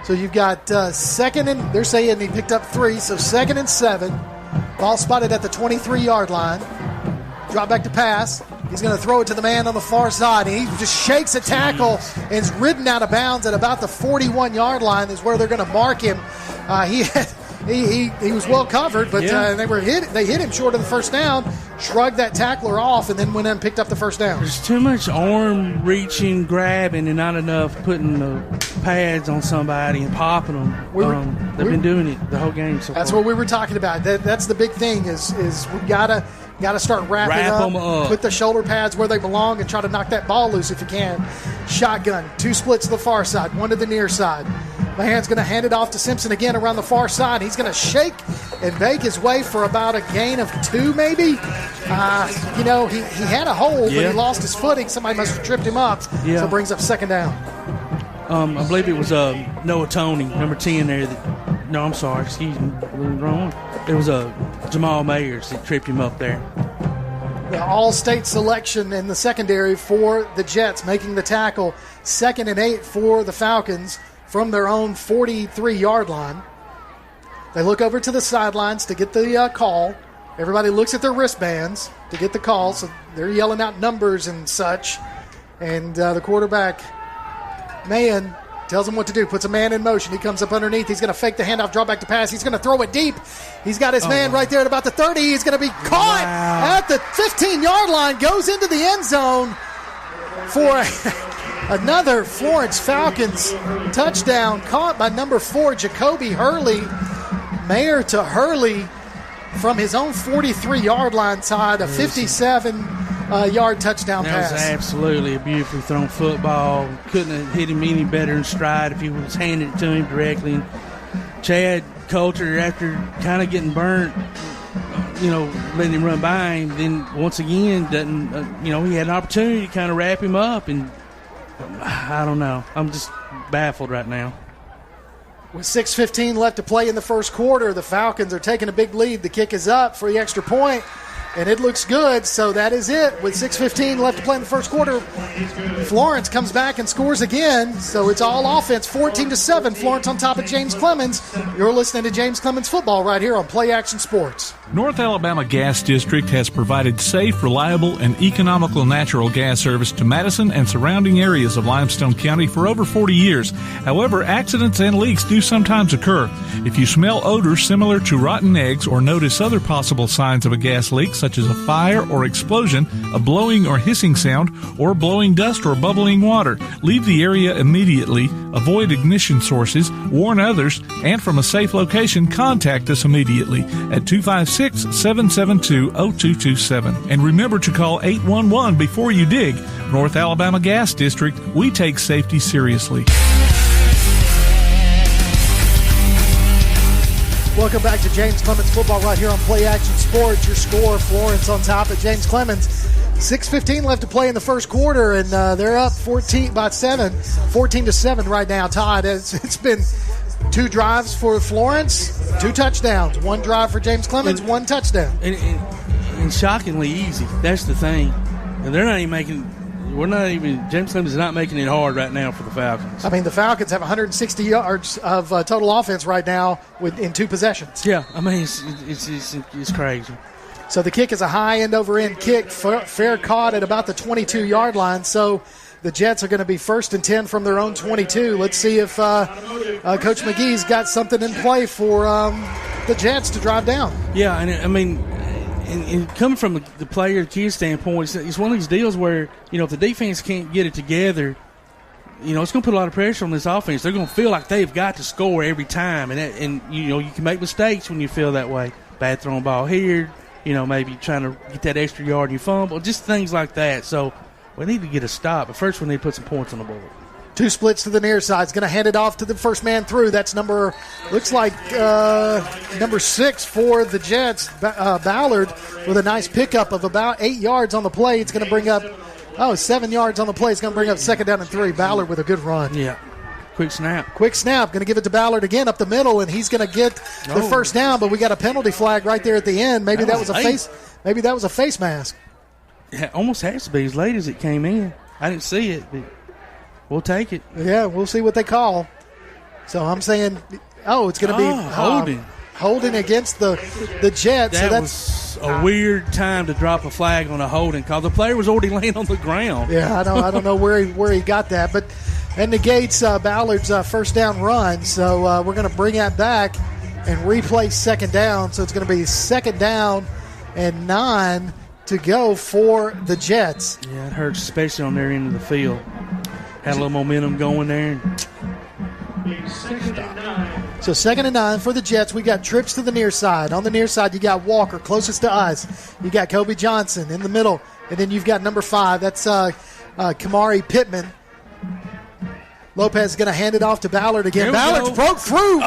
So you've got 2nd and, they're saying he picked up 3, so 2nd and 7. Ball spotted at the 23-yard line. Drop back to pass. He's going to throw it to the man on the far side. He just shakes a tackle and is ridden out of bounds at about the 41-yard line is where they're going to mark him. He was well covered, but they hit him short of the first down, shrugged that tackler off, and then went in and picked up the first down. There's too much arm reaching, grabbing, and not enough putting the pads on somebody and popping them. They've been doing it the whole game so far. That's what we were talking about. That's the big thing is we gotta start wrapping them up. Put the shoulder pads where they belong and try to knock that ball loose if you can. Shotgun, 2 splits to the far side, 1 to the near side. Mahan's going to hand it off to Simpson again around the far side. He's going to shake and bake his way for about a gain of 2 maybe. He had a hole, but he lost his footing. Somebody must have tripped him up, so it brings up 2nd down. I believe it was Noah Toney, number 10 there. No, I'm sorry. Excuse me. Wrong one. It was Jamal Mayers that tripped him up there. The all-state selection in the secondary for the Jets, making the tackle. 2nd and 8 for the Falcons from their own 43-yard line. They look over to the sidelines to get the call. Everybody looks at their wristbands to get the call, so they're yelling out numbers and such. And the quarterback, Mahan, tells him what to do, puts a man in motion. He comes up underneath. He's going to fake the handoff, draw back to pass. He's going to throw it deep. He's got his man right there at about the 30. He's going to be caught at the 15-yard line, goes into the end zone. for another Florence Falcons touchdown caught by number 4, Jacoby Hurley. Mayer to Hurley from his own 43-yard line, Todd, a 57-yard touchdown pass. That was absolutely a beautifully thrown football. Couldn't have hit him any better in stride if he was handing it to him directly. And Chad Coulter, after kind of getting burnt, letting him run by him, then once again, he had an opportunity to kind of wrap him up, and I don't know. I'm just baffled right now. With 6:15 left to play in the first quarter, the Falcons are taking a big lead. The kick is up for the extra point, and it looks good, so that is it. With 6:15 left to play in the first quarter, Florence comes back and scores again, so it's all offense, 14-7. Florence on top of James Clemens. You're listening to James Clemens Football right here on Play Action Sports. North Alabama Gas District has provided safe, reliable, and economical natural gas service to Madison and surrounding areas of Limestone County for over 40 years. However, accidents and leaks do sometimes occur. If you smell odors similar to rotten eggs or notice other possible signs of a gas leak, such as a fire or explosion, a blowing or hissing sound, or blowing dust or bubbling water, leave the area immediately, avoid ignition sources, warn others, and from a safe location, contact us immediately at 256-772-0227. And remember to call 811 before you dig. North Alabama Gas District, we take safety seriously. Welcome back to James Clemens Football right here on Play Action Sports. Your score, Florence on top of James Clemens. 6:15 left to play in the first quarter, and they're up 14-7 right now, Todd. It's been 2 drives for Florence, 2 touchdowns. 1 drive for James Clemens, 1 touchdown. And shockingly easy. That's the thing. And James Clemens is not making it hard right now for the Falcons. I mean, the Falcons have 160 yards of total offense right now in 2 possessions. Yeah, I mean, it's crazy. So the kick is a high end-over-end kick, fair caught at about the 22-yard line. So the Jets are going to be 1st and 10 from their own 22. Let's see if Coach McGee's got something in play for the Jets to drive down. Yeah, and I mean, and coming from the player, the kid standpoint, it's one of these deals where, if the defense can't get it together, it's going to put a lot of pressure on this offense. They're going to feel like they've got to score every time, and you can make mistakes when you feel that way. Bad thrown ball here, maybe trying to get that extra yard you fumble, just things like that. So we need to get a stop, but first we need to put some points on the board. 2 splits to the near side. It's going to hand it off to the first man through. That's number 6 for the Jets, Ballard, with a nice pickup of about 8 yards on the play. It's going to bring up, 7 yards on the play. It's going to bring up 2nd down and 3. Ballard with a good run. Yeah. Quick snap. Going to give it to Ballard again up the middle, and he's going to get the first down, but we got a penalty flag right there at the end. Maybe that was a face. Maybe that was a face mask. It almost has to be as late as it came in. I didn't see it, but we'll take it. Yeah, we'll see what they call. So I'm saying, it's going to be holding against the Jets. That was a weird time to drop a flag on a holding call. The player was already laying on the ground. Yeah, I don't know where he got that, but that negates Ballard's first down run. So we're going to bring that back and replay 2nd down. So it's going to be 2nd down and 9 to go for the Jets. Yeah, it hurts, especially on their end of the field. Had a little momentum going there. So 2nd and 9 for the Jets. We got trips to the near side. On the near side, you got Walker closest to us. You got Kobe Johnson in the middle. And then you've got number 5. That's Kamari Pittman. Lopez is going to hand it off to Ballard again. Ballard broke through.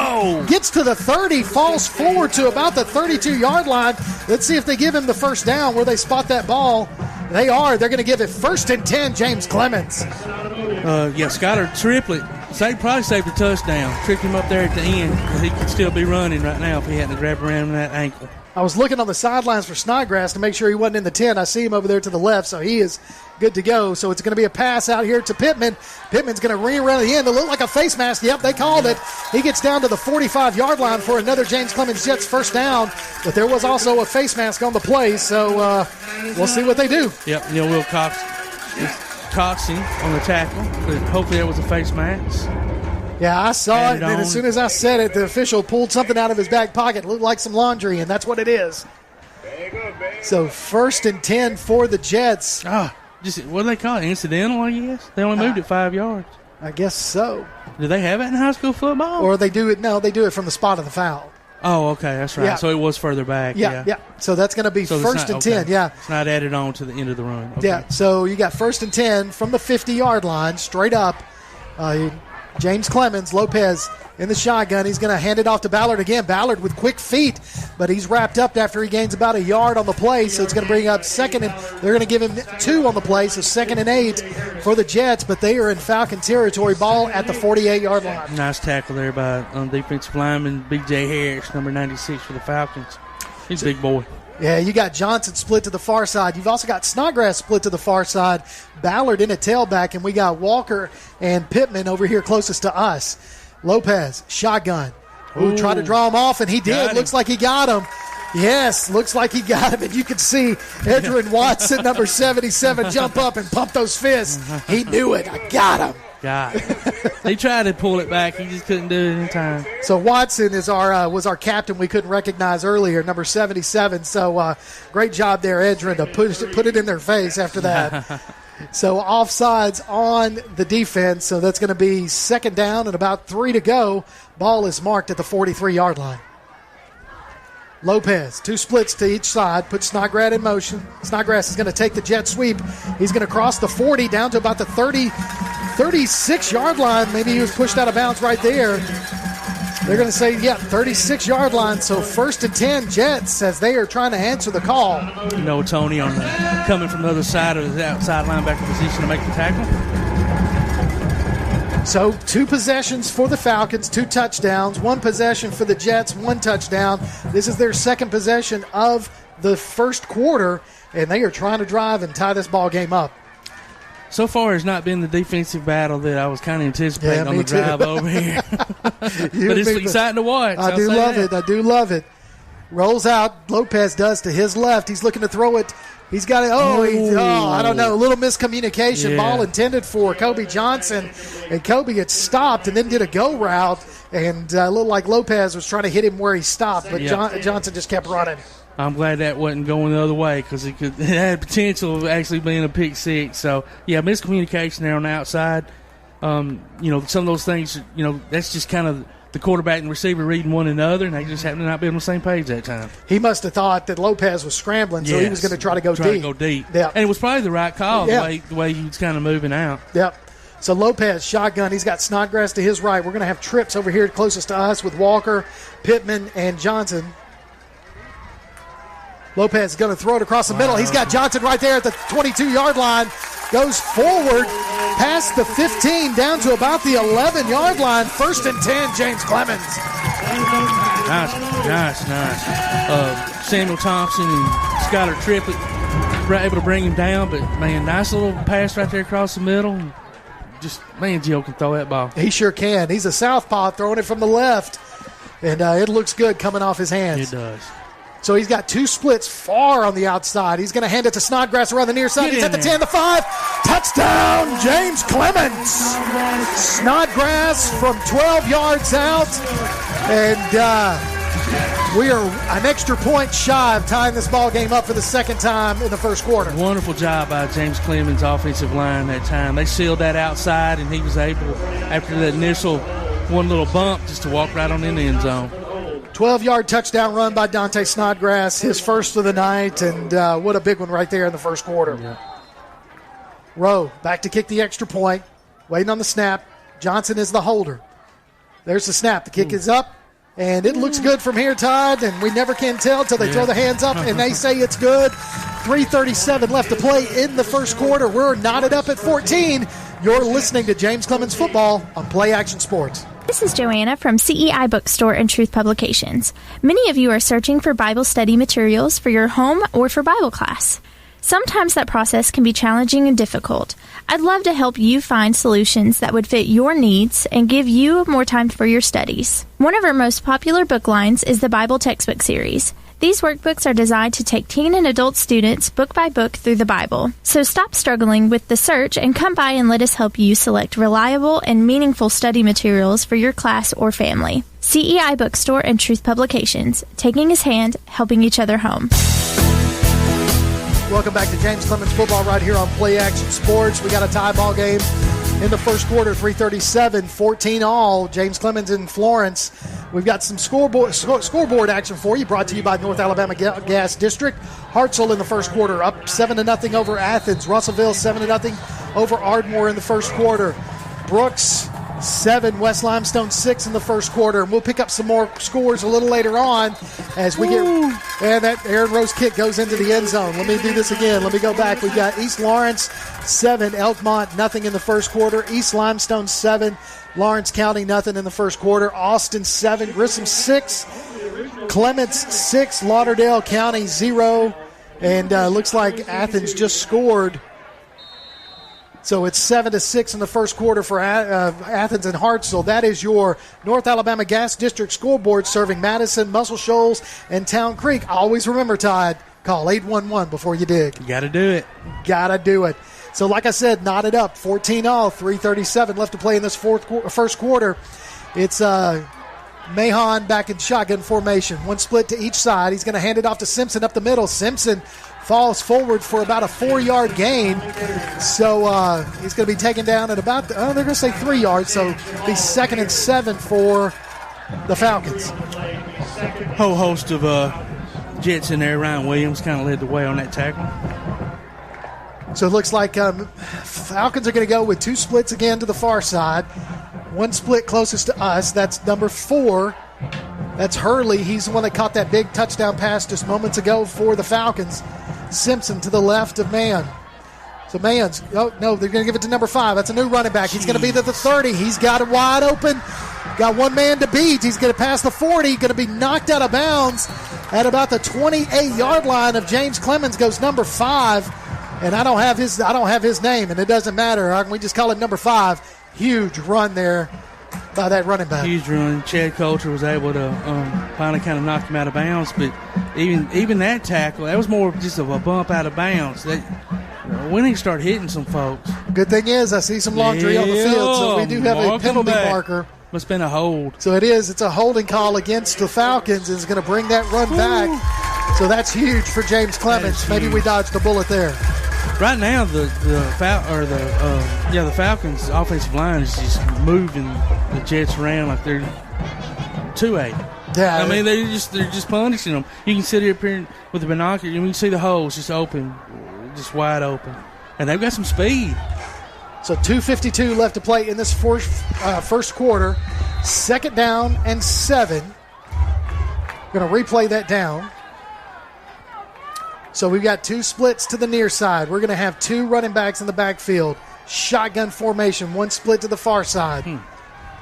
Gets to the 30, falls forward to about the 32-yard line. Let's see if they give him the first down where they spot that ball. They are. They're going to give it 1st and 10, James Clemens. Skyler triplet. Probably saved a touchdown. Tricked him up there at the end. He could still be running right now if he hadn't grabbed around that ankle. I was looking on the sidelines for Snodgrass to make sure he wasn't in the 10. I see him over there to the left, so he is good to go. So it's going to be a pass out here to Pittman. Pittman's going to ring around the end. It looked like a face mask. Yep, they called it. He gets down to the 45-yard line for another James Clemens Jets first down. But there was also a face mask on the play, so we'll see what they do. Yep, Will Coxing on the tackle. But hopefully there was a face mask. Yeah, I saw it, and as soon as I said it, the official pulled something out of his back pocket. It looked like some laundry, and that's what it is. So 1st and 10 for the Jets. just, what do they call it, incidental, I guess? They only moved it 5 yards. I guess so. Do they have it in high school football? Or they do it, no, they do it from the spot of the foul. Oh, okay, that's right. Yeah. So it was further back. Yeah. So that's going to be first and 10, yeah. It's not added on to the end of the run. Okay. Yeah, so you got first and 10 from the 50-yard line, straight up. James Clemens, Lopez in the shotgun. He's going to hand it off to Ballard again. Ballard with quick feet, but he's wrapped up after he gains about a yard on the play, so it's going to bring up second, and they're going to give him 2 on the play, so 2nd and 8 for the Jets, but they are in Falcon territory. Ball at the 48-yard line. Nice tackle there by defensive lineman B.J. Harris, number 96 for the Falcons. He's a big boy. Yeah, you got Johnson split to the far side. You've also got Snodgrass split to the far side. Ballard in a tailback, and we got Walker and Pittman over here closest to us. Lopez, shotgun. Ooh, try to draw him off, and he did. Looks like he got him. Yes, looks like he got him. And you can see Edgerrin Watson, number 77, jump up and pump those fists. He knew it. I got him. Got it. He tried to pull it back. He just couldn't do it in time. So Watson is was our captain we couldn't recognize earlier, number 77. So great job there, Edgerrin, to put it in their face after that. So offsides on the defense. So that's going to be 2nd down and about 3 to go. Ball is marked at the 43-yard line. Lopez, 2 splits to each side, puts Snodgrass in motion. Snodgrass is going to take the jet sweep. He's going to cross the 40 down to about the 36-yard line. Maybe he was pushed out of bounds right there. They're going to say, 36-yard line. So 1st and 10 Jets as they are trying to answer the call. Tony coming from the other side of the outside linebacker position to make the tackle. So 2 possessions for the Falcons, 2 touchdowns, 1 possession for the Jets, 1 touchdown. This is their 2nd possession of the first quarter, and they are trying to drive and tie this ball game up. So far, it's not been the defensive battle that I was kind of anticipating on the drive over here. But it's exciting to watch. I do love it. Rolls out. Lopez does to his left. He's looking to throw it. He's got it. I don't know. A little miscommunication. Yeah. Ball intended for Kobe Johnson. And Kobe gets stopped and then did a go route. And it looked like Lopez was trying to hit him where he stopped. But Johnson just kept running. I'm glad that wasn't going the other way because it had potential of actually being a pick six. So, miscommunication there on the outside. Some of those things, that's just kind of the quarterback and receiver reading one another, and they just happen to not be on the same page that time. He must have thought that Lopez was scrambling, so he was going to try to go deep. Yeah. And it was probably the right call, the way he was kind of moving out. Yep. So Lopez, shotgun. He's got Snodgrass to his right. We're going to have trips over here closest to us with Walker, Pittman, and Johnson. Lopez is going to throw it across the middle. He's got Johnson right there at the 22-yard line. Goes forward past the 15 down to about the 11-yard line. 1st and 10, James Clemens. Nice. Samuel Thompson and Skylar Triplett were able to bring him down, but, man, nice little pass right there across the middle. Gio can throw that ball. He sure can. He's a southpaw throwing it from the left, and it looks good coming off his hands. It does. So he's got 2 splits far on the outside. He's going to hand it to Snodgrass around the near side. He's at the 10, the 5. Touchdown, James Clemens. Snodgrass from 12 yards out. And we are an extra point shy of tying this ball game up for the 2nd time in the first quarter. Wonderful job by James Clemens' offensive line that time. They sealed that outside, and he was able, after that initial one little bump, just to walk right on in the end zone. 12-yard touchdown run by Dante Snodgrass, his first of the night, and what a big one right there in the first quarter. Yeah. Rowe back to kick the extra point, waiting on the snap. Johnson is the holder. There's the snap. The kick is up, and it looks good from here, Todd, and we never can tell until they throw the hands up, and they say it's good. 3:37 left to play in the first quarter. We're knotted up at 14. You're listening to James Clemens Football on Play Action Sports. This is Joanna from CEI Bookstore and Truth Publications. Many of you are searching for Bible study materials for your home or for Bible class. Sometimes that process can be challenging and difficult. I'd love to help you find solutions that would fit your needs and give you more time for your studies. One of our most popular book lines is the Bible Textbook Series. These workbooks are designed to take teen and adult students book by book through the Bible. So stop struggling with the search and come by and let us help you select reliable and meaningful study materials for your class or family. CEI Bookstore and Truth Publications, taking his hand, helping each other home. Welcome back to James Clemens football right here on Play Action Sports. We got a tie ball game in the first quarter, 3:37, 14 all. James Clemens and Florence. We've got some scoreboard action for you, brought to you by North Alabama Gas District. Hartselle in the first quarter, up 7-0 over Athens. Russellville 7-0 over Ardmore in the first quarter. Brooks 7, West Limestone 6 in the first quarter. And we'll pick up some more scores a little later on as we get. And that Aaron Rose kick goes into the end zone. Let me do this again. Let me go back. We've got East Lawrence 7, Elkmont nothing in the first quarter. East Limestone 7, Lawrence County nothing in the first quarter. Austin 7, Grissom 6, Clements 6, Lauderdale County 0. And looks like Athens just scored. So it's 7-6 in the first quarter for Athens and Hartselle. That is your North Alabama Gas District scoreboard serving Madison, Muscle Shoals, and Town Creek. Always remember, Todd, call 811 before you dig. You got to do it. Got to do it. So like I said, knotted up, 14 all, 3:37 left to play in this first quarter. It's Mahon back in shotgun formation. One split to each side. He's going to hand it off to Simpson up the middle. Simpson falls forward for about a 4-yard gain. So he's going to be taken down at about, they're going to say 3 yards. So it'll be 2nd and 7 for the Falcons. Whole host of Jets in there. Ryan Williams kind of led the way on that tackle. So it looks like Falcons are going to go with 2 splits again to the far side. 1 split closest to us. That's number 4. That's Hurley. He's the one that caught that big touchdown pass just moments ago for the Falcons. Simpson to the left of Mann. So Mann's, oh, no, they're going to give it to number 5. That's a new running back. He's going to be to the 30. He's got it wide open. Got one man to beat. He's going to pass the 40. Going to be knocked out of bounds at about the 28-yard line of James Clemens. Goes number 5. And I don't have his name, and it doesn't matter. We just call him number 5. Huge run there by that running back. Huge run. Chad Coulter was able to finally kind of knock him out of bounds, but even that tackle, that was more just of a bump out of bounds. We need to start hitting some folks. Good thing is I see some laundry on the field, so we do have a penalty marker. Must have been a hold. So it is. It's a holding call against the Falcons, and it's going to bring that run back. So that's huge for James Clemens. Maybe we dodged a bullet there. Right now, the Falcons' offensive line is just moving the Jets around like they're 2-8. Yeah, I mean they're just punishing them. You can sit here with the binocular, and you can see the holes just open, just wide open, and they've got some speed. So 2:52 left to play in this first quarter. 2nd down and 7. Going to replay that down. So we've got 2 splits to the near side. We're going to have 2 running backs in the backfield. Shotgun formation, 1 split to the far side.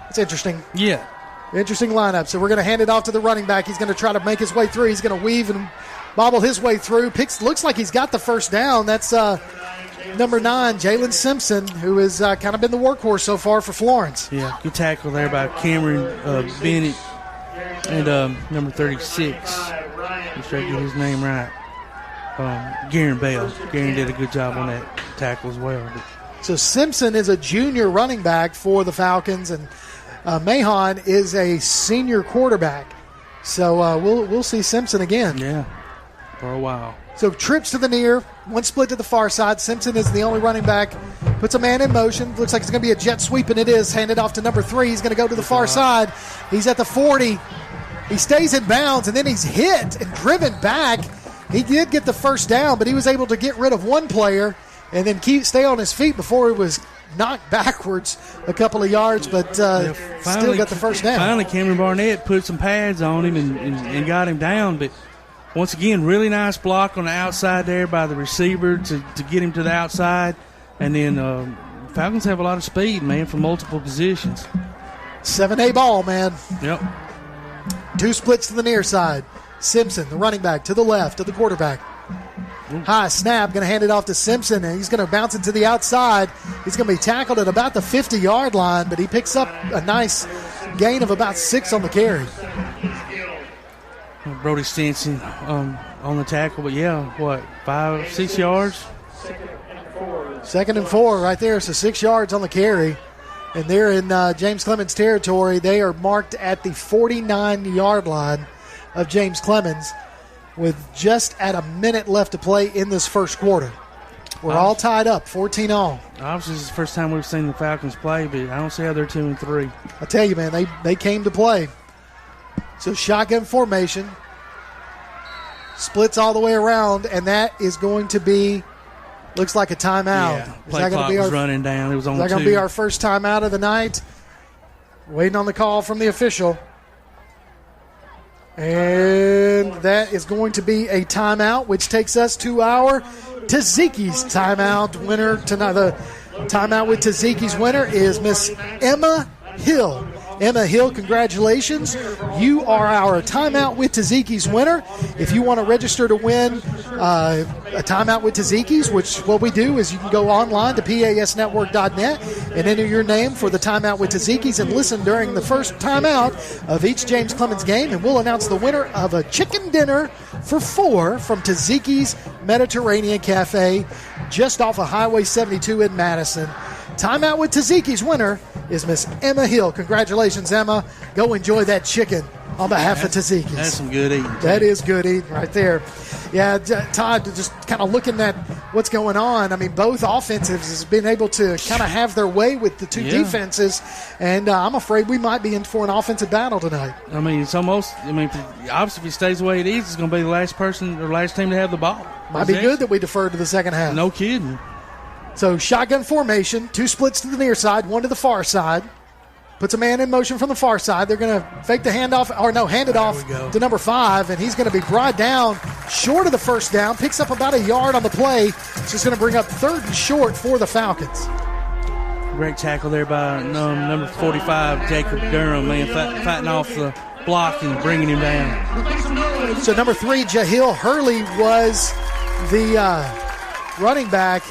It's interesting. Yeah. Interesting lineup. So we're going to hand it off to the running back. He's going to try to make his way through. He's going to weave and bobble his way through. Looks like he's got the first down. That's number 9, Jalen Simpson, who has kind of been the workhorse so far for Florence. Yeah, good tackle there by Cameron Bennett and number 36. Let's try to get his name right. Garen Bell. Garen did a good job on that tackle as well. So Simpson is a junior running back for the Falcons, and Mahon is a senior quarterback. So we'll see Simpson again. Yeah, for a while. So trips to the near, 1 split to the far side. Simpson is the only running back. Puts a man in motion. Looks like it's going to be a jet sweep, and it is. Handed off to number 3. He's going to go to the far side. He's at the 40. He stays in bounds, and then he's hit and driven back. He did get the first down, but he was able to get rid of one player and then stay on his feet before he was knocked backwards a couple of yards, but still got the first down. Finally, Cameron Barnett put some pads on him and got him down, but once again, really nice block on the outside there by the receiver to get him to the outside. And then Falcons have a lot of speed, man, from multiple positions. 7A ball, man. Yep. 2 splits to the near side. Simpson, the running back, to the left of the quarterback. High snap, going to hand it off to Simpson, and he's going to bounce it to the outside. He's going to be tackled at about the 50-yard line, but he picks up a nice gain of about 6 on the carry. Brody Stinson on the tackle, but 5-6 yards? 2nd and 4 right there, so 6 yards on the carry. And they're in James Clemens territory. They are marked at the 49-yard line of James Clemens. with just at a minute left to play in this first quarter. We're all tied up, 14 all. Obviously, this is the first time we've seen the Falcons play, but I don't see how they're 2-3. I tell you, man, they came to play. So shotgun formation, splits all the way around, and that is going to be, looks like a timeout. Yeah, play clock was running down. It was on 2. Is that going to be our first timeout of the night? Waiting on the call from the official. And that is going to be a timeout, which takes us to our Taziki's timeout winner tonight. The timeout with Taziki's winner is Miss Emma Hill. Emma Hill, congratulations. You are our timeout with Taziki's winner. If you want to register to win a timeout with Taziki's, which what we do is you can go online to pasnetwork.net and enter your name for the timeout with Taziki's and listen during the first timeout of each James Clemens game, and we'll announce the winner of a chicken dinner for 4 from Taziki's Mediterranean Cafe just off of Highway 72 in Madison. Timeout with Taziki's winner is Miss Emma Hill. Congratulations, Emma. Go enjoy that chicken on behalf of Taziki's. That's some good eating. That is good eating right there. Yeah, Todd, just kind of looking at what's going on. I mean, both offenses has been able to kind of have their way with the two defenses, and I'm afraid we might be in for an offensive battle tonight. I mean, it's almost, obviously if it stays the way it is, it's going to be the last person or last team to have the ball. Might be good that we deferred to the second half. No kidding. So shotgun formation, 2 splits to the near side, 1 to the far side. Puts a man in motion from the far side. They're going to fake the handoff, hand it off to number 5, and he's going to be brought down short of the first down. Picks up about a yard on the play. It's just going to bring up 3rd and short for the Falcons. Great tackle there by number 45, Jacob Durham, man, fighting off the block and bringing him down. So number 3, Jahil Hurley was the running back.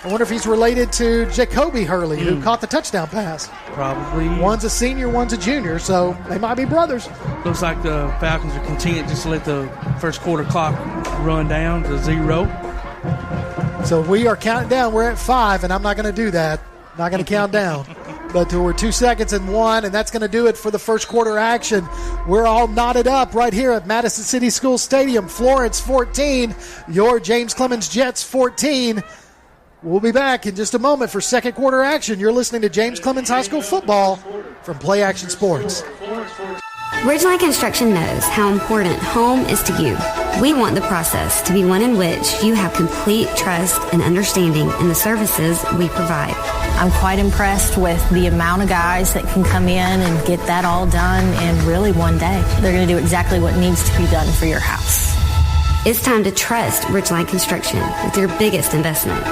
I wonder if he's related to Jacoby Hurley, who caught the touchdown pass. Probably. One's a senior, one's a junior, so they might be brothers. Looks like the Falcons are content just to let the first quarter clock run down to 0. So we are counting down. We're at 5, and I'm not going to do that. Not going to count down. But we're 2 seconds and 1, and that's going to do it for the first quarter action. We're all knotted up right here at Madison City School Stadium. Florence 14, your James Clemens Jets 14. We'll be back in just a moment for second quarter action. You're listening to James Clemens High School football from Play Action Sports. Ridgeline Construction knows how important home is to you. We want the process to be one in which you have complete trust and understanding in the services we provide. I'm quite impressed with the amount of guys that can come in and get that all done in really one day. They're going to do exactly what needs to be done for your house. It's time to trust Ridgeline Construction with your biggest investment.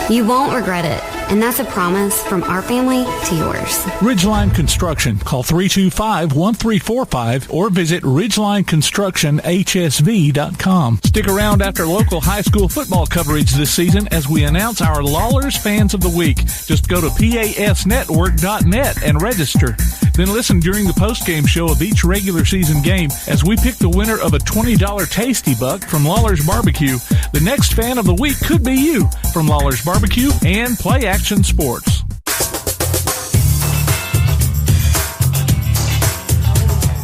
You won't regret it, and that's a promise from our family to yours. Ridgeline Construction. Call 325-1345 or visit ridgelineconstructionhsv.com. Stick around after local high school football coverage this season as we announce our Lawlers Fans of the Week. Just go to pasnetwork.net and register. Then listen during the postgame show of each regular season game as we pick the winner of a $20 Tasty Buck from Lawler's Barbecue. The next fan of the week could be you from Lawler's Barbecue and Play Action Sports.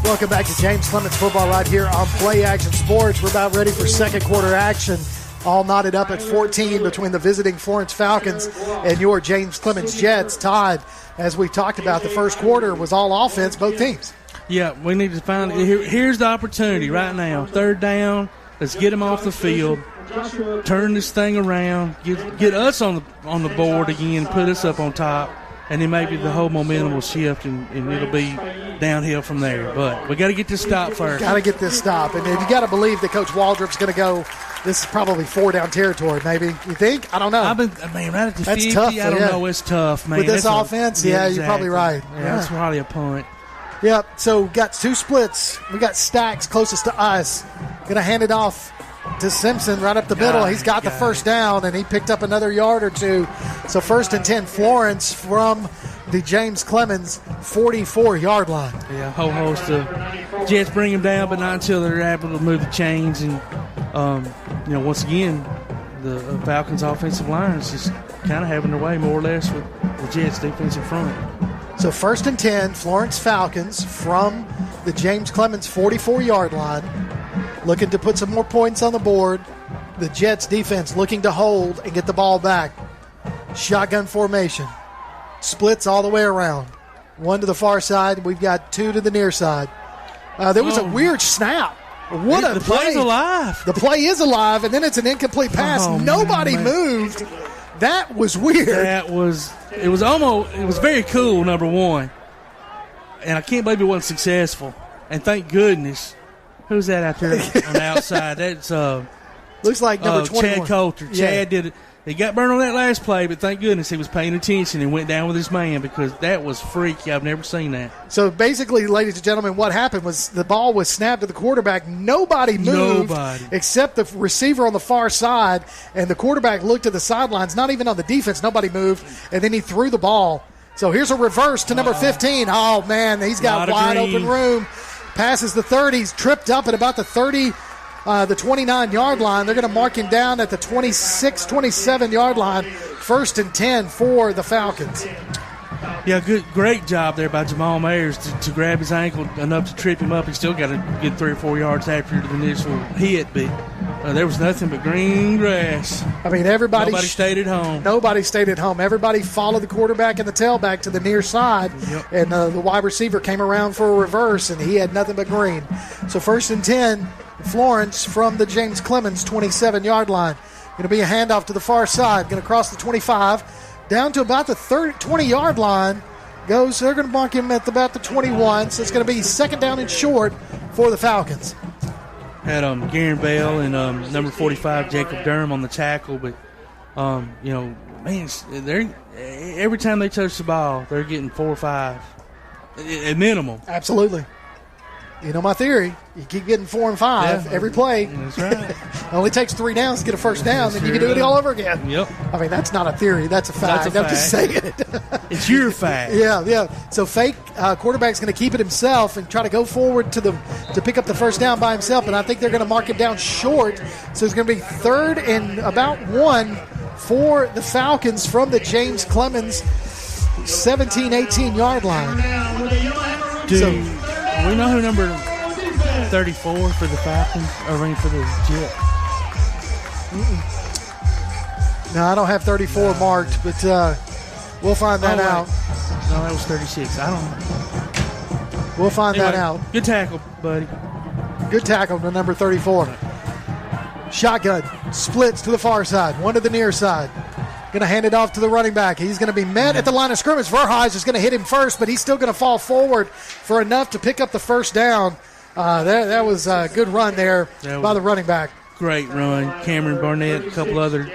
Welcome back to James Clemens football right here on Play Action Sports. We're about ready for second quarter action. All knotted up at 14 between the visiting Florence Falcons and your James Clemens Jets. Todd, as we talked about, the first quarter was all offense, both teams. Yeah, we need to find here's the opportunity right now. 3rd down. Let's get them off the field. Turn this thing around. Get us on the board again. Put us up on top. And then maybe the whole momentum will shift and it'll be downhill from there. But we got to get this stop first. Got to get this stop. And you got to believe that Coach Waldrop's going to go. This is probably 4-down territory, maybe. You think? I don't know. Right at the That's 50, tough, I don't know. It's tough, man. With this offense, exactly. You're probably right. Yeah, that's probably a punt. Yep, so got 2 splits. We got Stacks closest to us. Going to hand it off to Simpson right up the middle. He's got the first down, and he picked up another yard or 2. So 1st and 10, Florence from the James Clemens 44-yard line. Yeah, a whole host of Jets bring him down, but not until they're able to move the chains. And, once again, the Falcons' offensive line is just kind of having their way more or less with the Jets' defensive front. So 1st and 10, Florence Falcons from the James Clemens 44-yard line. looking to put some more points on the board. The Jets defense looking to hold and get the ball back. Shotgun formation. Splits all the way around. One to the far side. We've got two to the near side. There was a weird snap. What a the play's alive. The play is alive, and then it's an incomplete pass. Nobody moved. That was weird. It was very cool, number one. And I can't believe it wasn't successful. And thank goodness. Who's that out there on the outside? That's looks like number 21. Chad Coulter. Yeah. Chad did it. He got burned on that last play, but thank goodness he was paying attention and went down with his man, because that was freaky. I've never seen that. So basically, ladies and gentlemen, what happened was the ball was snapped to the quarterback. Nobody moved except the receiver on the far side, and the quarterback looked at the sidelines, not even on the defense. Nobody moved, and then he threw the ball. So here's a reverse to number 15. Oh, man, he's got wide open room. Passes the 30. He's tripped up at about the 30. The 29-yard line. They're going to mark him down at the 26, 27-yard line. 1st and 10 for the Falcons. Yeah, great job there by Jamal Mayers to grab his ankle enough to trip him up. He still got a good 3 or 4 yards after the initial hit, but there was nothing but green grass. I mean, nobody stayed at home. Nobody stayed at home. Everybody followed the quarterback and the tailback to the near side, and the wide receiver came around for a reverse, and he had nothing but green. So 1st and 10. Florence from the James Clemens 27-yard line. Going to be a handoff to the far side. Going to cross the 25 down to about the 20-yard line. They're going to mark him at about the 21. So it's going to be 2nd down and short for the Falcons. Had Garen Bell and number 45 Jacob Durham on the tackle, but man, every time they touch the ball, they're getting 4 or 5 at minimum. Absolutely. You know my theory. You keep getting 4 and 5 every play. That's right. It only takes 3 downs to get a first down, then you can do it all over again. Yep. I mean, that's not a theory. That's a fact. I'm just saying it. It's your fact. Yeah. So fake quarterback's going to keep it himself and try to go forward to pick up the first down by himself, and I think they're going to mark it down short. So it's going to be 3rd and about 1 for the Falcons from the James Clemens 17, 18-yard line. We know who number 34 for the Falcons, or for the Jets. No, I don't have 34 marked, but we'll find that out. No, that was 36. I don't know. We'll find that out. Good tackle, buddy. Good tackle to number 34. Shotgun splits to the far side, one to the near side. Going to hand it off to the running back. He's going to be met at the line of scrimmage. Verheij is going to hit him first, but he's still going to fall forward for enough to pick up the first down. That was a good run there by the running back. Great run. Cameron Barnett, a couple other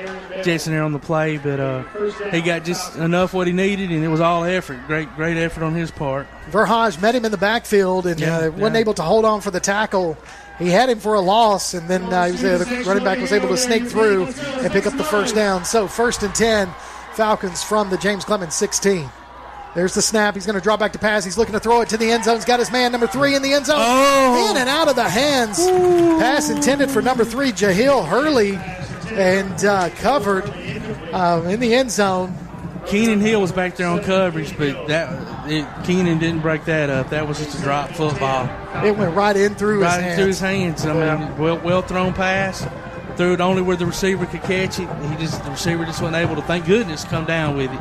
Jets in there on the play, but he got just enough what he needed, and it was all effort. Great effort on his part. Verheij met him in the backfield and wasn't able to hold on for the tackle. He had him for a loss, and then the running back was able to snake through and pick up the first down. So 1st and 10, Falcons from the James Clemens 16. There's the snap. He's going to draw back to pass. He's looking to throw it to the end zone. He's got his man, number 3, in the end zone. In and out of the hands. Ooh. Pass intended for number 3, Jahil Hurley, and covered in the end zone. Keenan Hill was back there on coverage, but Keenan didn't break that up. That was just a drop football. It went right in through his hands. I mean, well thrown pass. Threw it only where the receiver could catch it. The receiver just wasn't able to, thank goodness, come down with it.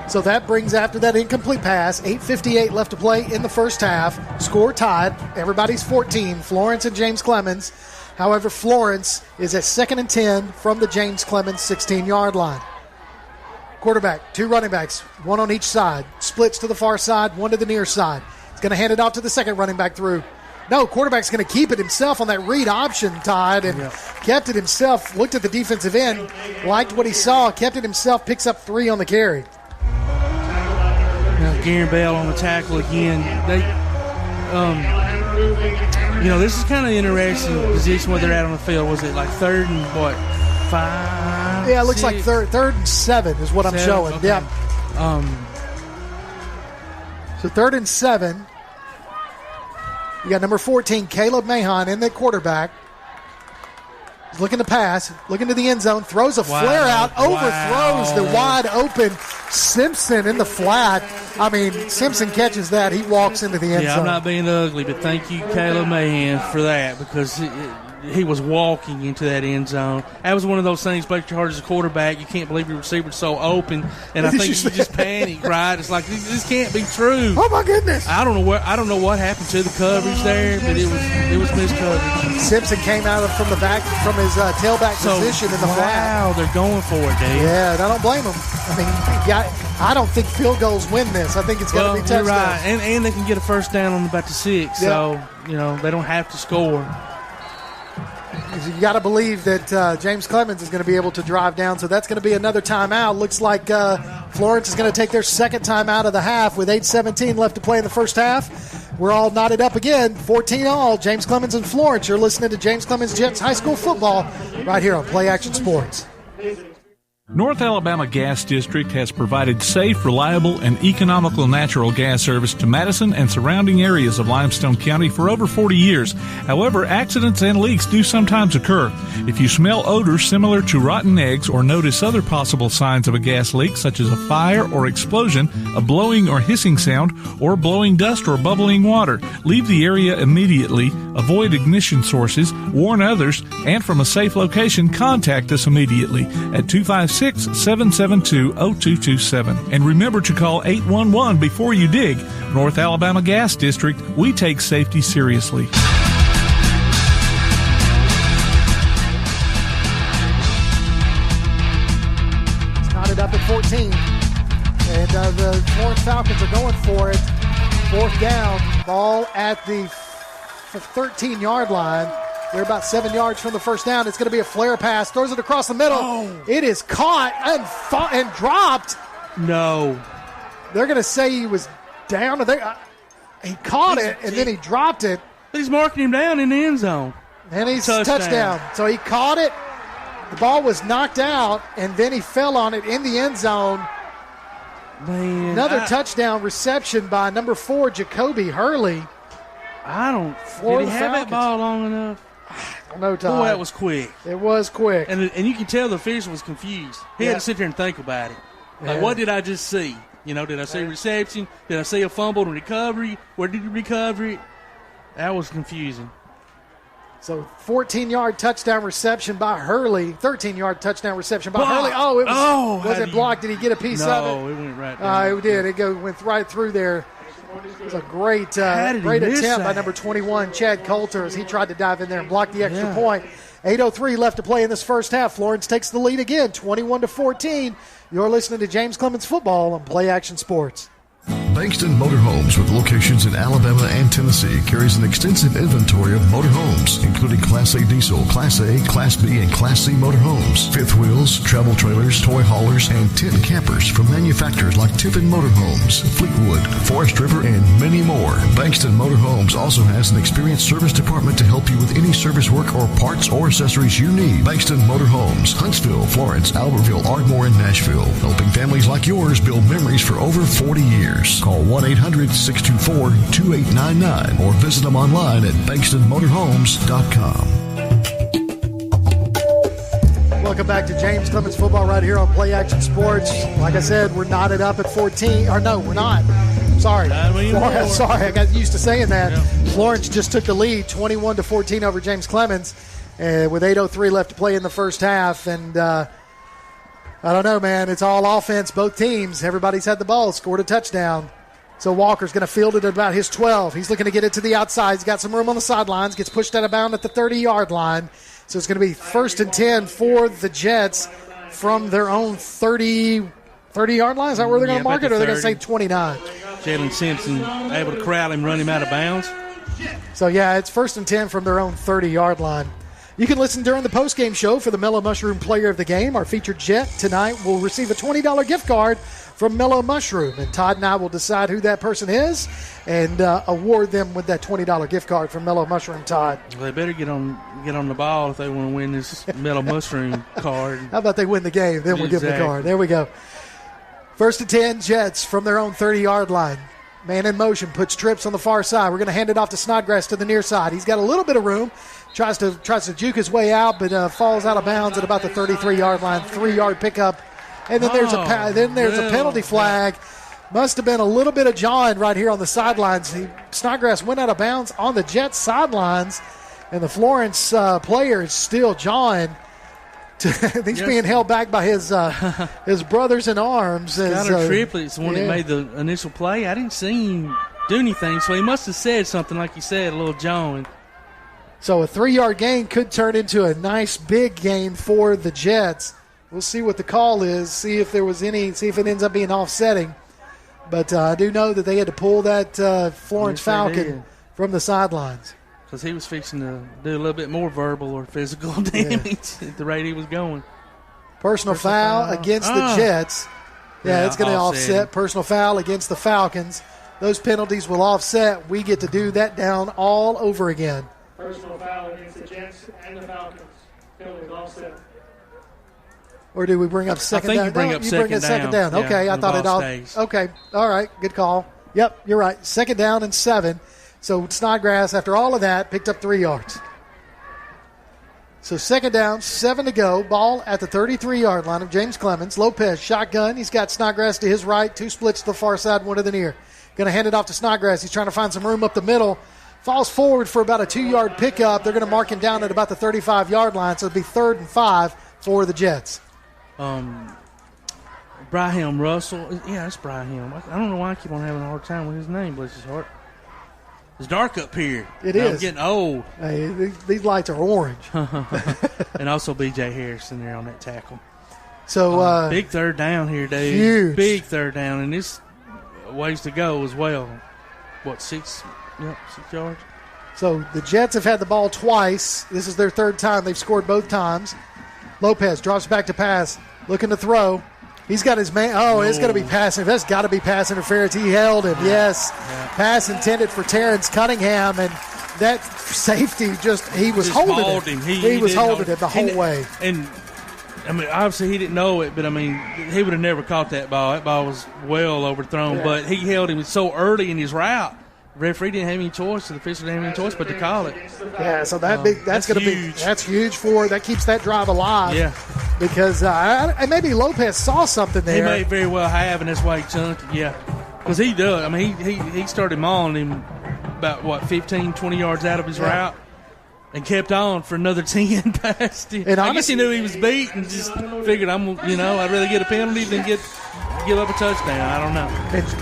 So that brings, after that incomplete pass, 8:58 left to play in the first half. Score tied. Everybody's 14. Florence and James Clemens. However, Florence is at 2nd and 10 from the James Clemens 16-yard line. Quarterback, 2 running backs, 1 on each side. Splits to the far side, 1 to the near side. He's going to hand it off to the second running back through. No, quarterback's going to keep it himself on that read option, Todd, and kept it himself. Looked at the defensive end, liked what he saw, kept it himself, picks up 3 on the carry. Now, Garen Bell on the tackle again. This is kind of an interesting position where they're at on the field. Was it like 3rd and 5? Yeah, it looks like 3rd and 7 is what I'm showing. Okay. Yeah. So 3rd and 7. You got number 14, Caleb Mahon, in the quarterback. He's looking to pass, looking to the end zone, throws a flare out, overthrows the wide open Simpson in the flat. I mean, Simpson catches that. He walks into the end zone. I'm not being ugly, but thank you, Caleb Mahon, for that, because he was walking into that end zone. That was one of those things, Blake Hart as a quarterback, you can't believe your receiver's so open, and I think you just panic, right? It's like, this can't be true. Oh my goodness! I don't know what happened to the coverage there, but it was missed coverage. Simpson came out from the back from his tailback position in the flat. Wow, they're going for it, Dave. Yeah, and I don't blame them. I mean, I don't think field goals win this. I think it's going to be touchdowns. You're right, and they can get a first down on about the 6, so they don't have to score. You got to believe that James Clemens is going to be able to drive down, so that's going to be another timeout. Looks like Florence is going to take their second timeout of the half with 8:17 left to play in the first half. We're all knotted up again, 14-all. James Clemens and Florence. You're listening to James Clemens Jets High School Football right here on Play Action Sports. North Alabama Gas District has provided safe, reliable, and economical natural gas service to Madison and surrounding areas of Limestone County for over 40 years. However, accidents and leaks do sometimes occur. If you smell odors similar to rotten eggs or notice other possible signs of a gas leak, such as a fire or explosion, a blowing or hissing sound, or blowing dust or bubbling water, leave the area immediately, avoid ignition sources, warn others, and from a safe location, contact us immediately at 256-772-0227. And remember to call 811 before you dig. North Alabama Gas District, we take safety seriously. It's knotted up at 14. And the Florence Falcons are going for it. Fourth down, ball at the 13-yard line. They're about 7 yards from the first down. It's going to be a flare pass. Throws it across the middle. Oh. It is caught and dropped. No. They're going to say he was down. He caught it, and then he dropped it. But he's marking him down in the end zone. And he's touchdown. So he caught it. The ball was knocked out, and then he fell on it in the end zone. Man, Another touchdown reception by number 4, Jacoby Hurley. Did he have that ball long enough? No, Todd. Boy, that was quick. It was quick. And you can tell the official was confused. He had to sit there and think about it. Like, what did I just see? Did I see reception? Did I see a fumble and recovery? Where did he recover it? That was confusing. So 14-yard touchdown reception by Hurley. 13-yard touchdown reception by Hurley. Oh, was it blocked? Did he get a piece of it? No, it went right there. It did. It went right through there. It was a great attempt by number 21, Chad Coulter, as he tried to dive in there and block the extra point. 8:03 left to play in this first half. Florence takes the lead again, 21-14. You're listening to James Clemens Football on Play Action Sports. Bankston Motorhomes, with locations in Alabama and Tennessee, carries an extensive inventory of motorhomes, including Class A diesel, Class A, Class B, and Class C motorhomes, fifth wheels, travel trailers, toy haulers, and tent campers from manufacturers like Tiffin Motorhomes, Fleetwood, Forest River, and many more. Bankston Motorhomes also has an experienced service department to help you with any service work or parts or accessories you need. Bankston Motorhomes, Huntsville, Florence, Albertville, Ardmore, and Nashville, helping families like yours build memories for over 40 years. Call 1-800-624-2899 or visit them online at bankstonmotorhomes.com. Welcome back to James Clemens Football right here on Play Action Sports. Like I said, we're knotted up at 14. Or no, we're not. Sorry. Sorry, I got used to saying that. Yeah. Florence just took the lead, 21-14 over James Clemens, with 8:03 left to play in the first half. And I don't know, man. It's all offense, both teams. Everybody's had the ball, scored a touchdown. So Walker's going to field it at about his 12. He's looking to get it to the outside. He's got some room on the sidelines. Gets pushed out of bounds at the 30-yard line. So it's going to be 1st and 10 for the Jets from their own 30-yard line. Is that where they're going to mark it, or are they going to say 29? Jalen Simpson able to corral him, run him out of bounds. So, yeah, it's 1st and 10 from their own 30-yard line. You can listen during the postgame show for the Mellow Mushroom Player of the Game. Our featured Jet tonight will receive a $20 gift card from Mellow Mushroom, and Todd and I will decide who that person is and award them with that $20 gift card from Mellow Mushroom. Todd, well, they better get on the ball if they want to win this Mellow Mushroom card. How about they win the game? Then we'll give them the card. There we go. 1st and 10, Jets from their own 30-yard line. Man in motion, puts trips on the far side. We're going to hand it off to Snodgrass to the near side. He's got a little bit of room. Tries to juke his way out, but falls out of bounds at about the 33-yard line. 3-yard pickup, and then there's a penalty flag. Must have been a little bit of jawing right here on the sidelines. Snodgrass went out of bounds on the Jets sidelines, And the Florence player is still jawing. He's being held back by his brothers in arms. Skylar Triplett, the one that made the initial play. I didn't see him do anything, so he must have said something, like you said, a little jawing. So a 3-yard gain could turn into a nice big gain for the Jets. We'll see what the call is, see if it ends up being offsetting. But I do know that they had to pull that Florence Falcon from the sidelines. Because he was fixing to do a little bit more verbal or physical damage at the rate he was going. Personal foul against the Jets. Yeah, it's going to offset. Personal foul against the Falcons. Those penalties will offset. We get to do that down all over again. Personal foul against the Jets and the Falcons. Penalties offset. Or do we bring up second down? You bring up second down. Yeah, okay, I thought it all. Okay, all right, good call. Yep, you're right. 2nd down and 7. So Snodgrass, after all of that, picked up 3 yards. So 2nd down, 7 to go. Ball at the 33-yard line of James Clemens. Lopez, shotgun. He's got Snodgrass to his right. 2 splits to the far side, 1 to the near. Going to hand it off to Snodgrass. He's trying to find some room up the middle. Falls forward for about a 2-yard pickup. They're going to mark him down at about the 35-yard line, so it'll be 3rd and 5 for the Jets. Brahim Russell. Yeah, that's Brahim. I don't know why I keep on having a hard time with his name, bless his heart. It's dark up here. It is. I'm getting old. Hey, these lights are orange. And also B.J. Harrison there on that tackle. So big 3rd down here, Dave. Huge. Big 3rd down, and this ways to go as well. 6 yards? So the Jets have had the ball twice. This is their 3rd time. They've scored both times. Lopez drops back to pass, looking to throw. He's got his man. Oh, it's going to be pass. That's got to be pass interference. He held him. Yes. Yeah. Pass intended for Terrence Cunningham, and that safety he was holding him. He was holding him the whole way. And, I mean, obviously he didn't know it, but, I mean, he would have never caught that ball. That ball was well overthrown, but he held him so early in his route. The referee didn't have any choice, the official didn't have any choice but to call it. Yeah, so that's going to be huge that keeps that drive alive. Yeah. Because maybe Lopez saw something there. He may very well have, and that's why he chunked it, yeah. Because he does. I mean, he started mauling him about, 15, 20 yards out of his route and kept on for another 10 past him. And I guess he knew he was beat and just figured, I'd rather get a penalty than give up a touchdown. I don't know.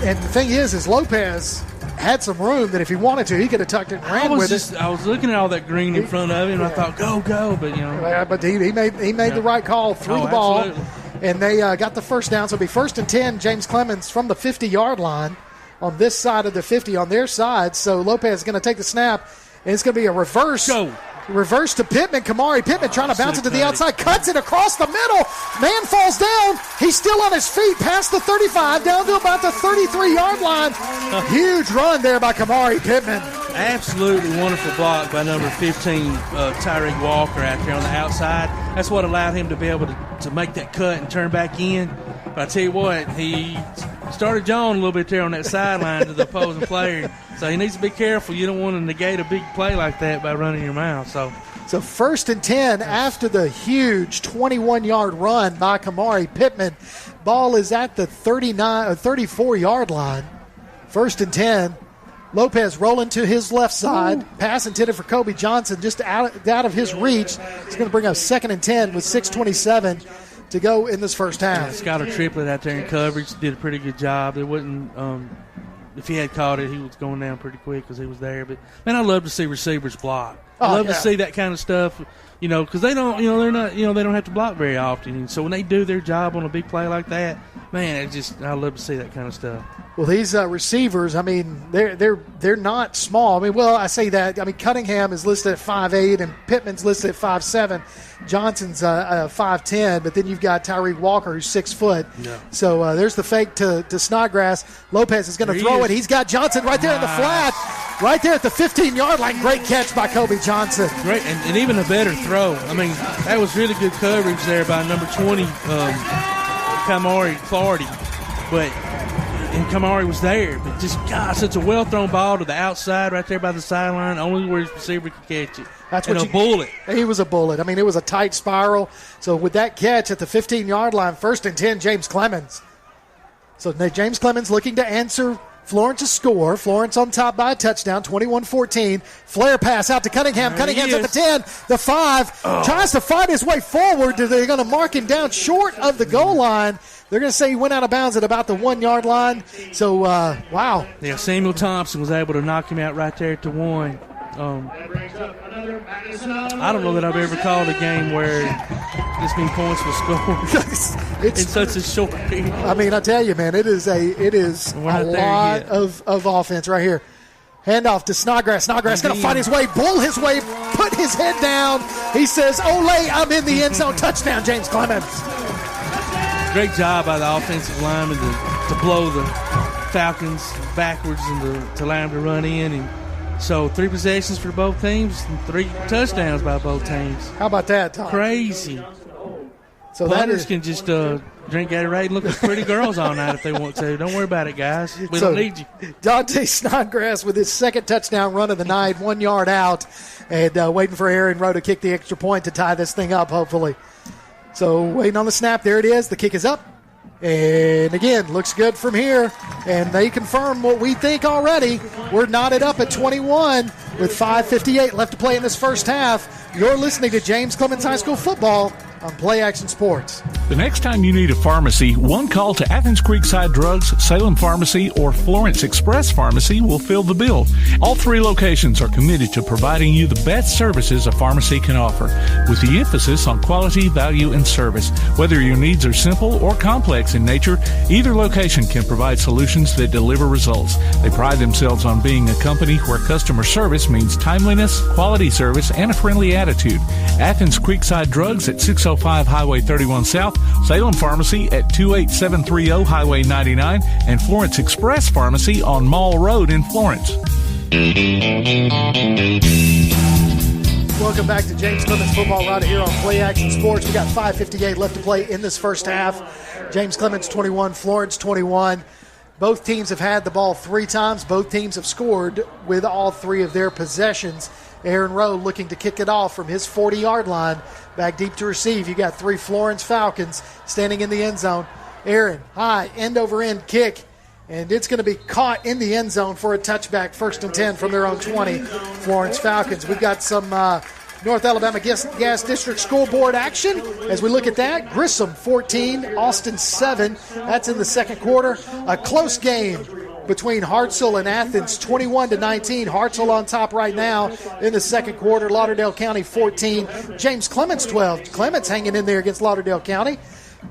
And the thing is Lopez had some room that if he wanted to, he could have tucked it and ran with it. I was looking at all that green in front of him, and I thought, go, but But he made the right call, threw the ball, absolutely. And they got the 1st down. So it'll be 1st and 10. James Clemens from the 50-yard line on this side of the 50 on their side. So Lopez is going to take the snap, and it's going to be a reverse. Go. Reverse to Pittman. Kamari Pittman trying to bounce it to the outside. Cuts it across the middle. Man falls down. He's still on his feet past the 35 down to about the 33-yard line. Huge run there by Kamari Pittman. Absolutely wonderful block by number 15, Tyreek Walker out there on the outside. That's what allowed him to be able to make that cut and turn back in. But I tell you what, he started jawing a little bit there on that sideline to the opposing player. So he needs to be careful. You don't want to negate a big play like that by running your mouth. So 1st and 10 after the huge 21-yard run by Kamari Pittman. Ball is at the 34-yard line. 1st and 10. Lopez rolling to his left side. Ooh. Pass intended for Kobe Johnson just out of his reach. It's going to bring up 2nd and 10 with 6:27 to go in this first half. Skylar Triplett out there in coverage did a pretty good job. It wasn't if he had caught it, he was going down pretty quick because he was there. But man, I love to see receivers block. I love to see that kind of stuff, because they don't, they're not, they don't have to block very often. And so when they do their job on a big play like that, man, I love to see that kind of stuff. Well, these receivers, I mean, they're not small. I mean, I say that. I mean, Cunningham is listed at 5'8", and Pittman's listed at 5'7". Johnson's 5'10", but then you've got Tyreek Walker, who's 6 foot. Yeah. So there's the fake to Snodgrass. Lopez is going to throw it. He's got Johnson right there in the flat, right there at the 15-yard line. Great catch by Kobe Johnson. Great, and even a better throw. I mean, that was really good coverage there by number 20, Kamari Clardy. And Kamari was there, but just, such a well-thrown ball to the outside right there by the sideline, only where his receiver could catch it. That's a bullet. He was a bullet. I mean, it was a tight spiral. So with that catch at the 15-yard line, 1st and 10, James Clemens. So James Clemens looking to answer Florence to score. Florence on top by a touchdown, 21-14. Flare pass out to Cunningham. Cunningham's at the 10, the 5. Tries to find his way forward. They're going to mark him down short of the goal line. They're going to say he went out of bounds at about the 1-yard line. So, wow. Yeah, Samuel Thompson was able to knock him out right there at the 1. I don't know that I've ever called a game where this many points was scored in such a short period. I mean, I tell you, man, it is a lot of offense right here. Handoff to Snodgrass. Snodgrass going to find his way, bull his way, put his head down. He says, "Olé, I'm in the end zone." Touchdown, James Clemens. Great job by the offensive lineman to blow the Falcons backwards and to allow them to run in. And so 3 possessions for both teams and 3 touchdowns by both teams. How about that, Tom? Crazy. So punters can just drink Gatorade and look at pretty girls all night if they want to. Don't worry about it, guys. We don't need you. Dante Snodgrass with his second touchdown run of the night, 1 yard out, and waiting for Aaron Rowe to kick the extra point to tie this thing up, hopefully. So waiting on the snap. There it is. The kick is up. And again, looks good from here. And they confirm what we think already. We're knotted up at 21 with 5:58 left to play in this first half. You're listening to James Clemens High School football on Play Action Sports. The next time you need a pharmacy, one call to Athens Creekside Drugs, Salem Pharmacy, or Florence Express Pharmacy will fill the bill. All 3 locations are committed to providing you the best services a pharmacy can offer, with the emphasis on quality, value, and service. Whether your needs are simple or complex in nature, either location can provide solutions that deliver results. They pride themselves on being a company where customer service means timeliness, quality service, and a friendly attitude. Athens Creekside Drugs at 605 Highway 31 South, Salem Pharmacy at 28730 Highway 99, and Florence Express Pharmacy on Mall Road in Florence. Welcome back to James Clemens Football right here on Play Action Sports. We got 5:58 left to play in this first half. James Clemens 21, Florence 21. Both teams have had the ball 3 times. Both teams have scored with all 3 of their possessions. Aaron Rowe looking to kick it off from his 40-yard line. Back deep to receive. You got 3 Florence Falcons standing in the end zone. Aaron, high, end-over-end kick. And it's going to be caught in the end zone for a touchback, 1st and 10 from their own 20. Florence Falcons. We've got some North Alabama Gas District scoreboard action as we look at that. Grissom 14, Austin 7. That's in the second quarter. A close game between Hartselle and Athens, 21-19. Hartselle on top right now in the second quarter. Lauderdale County 14, James Clemens 12. Clemens hanging in there against Lauderdale County.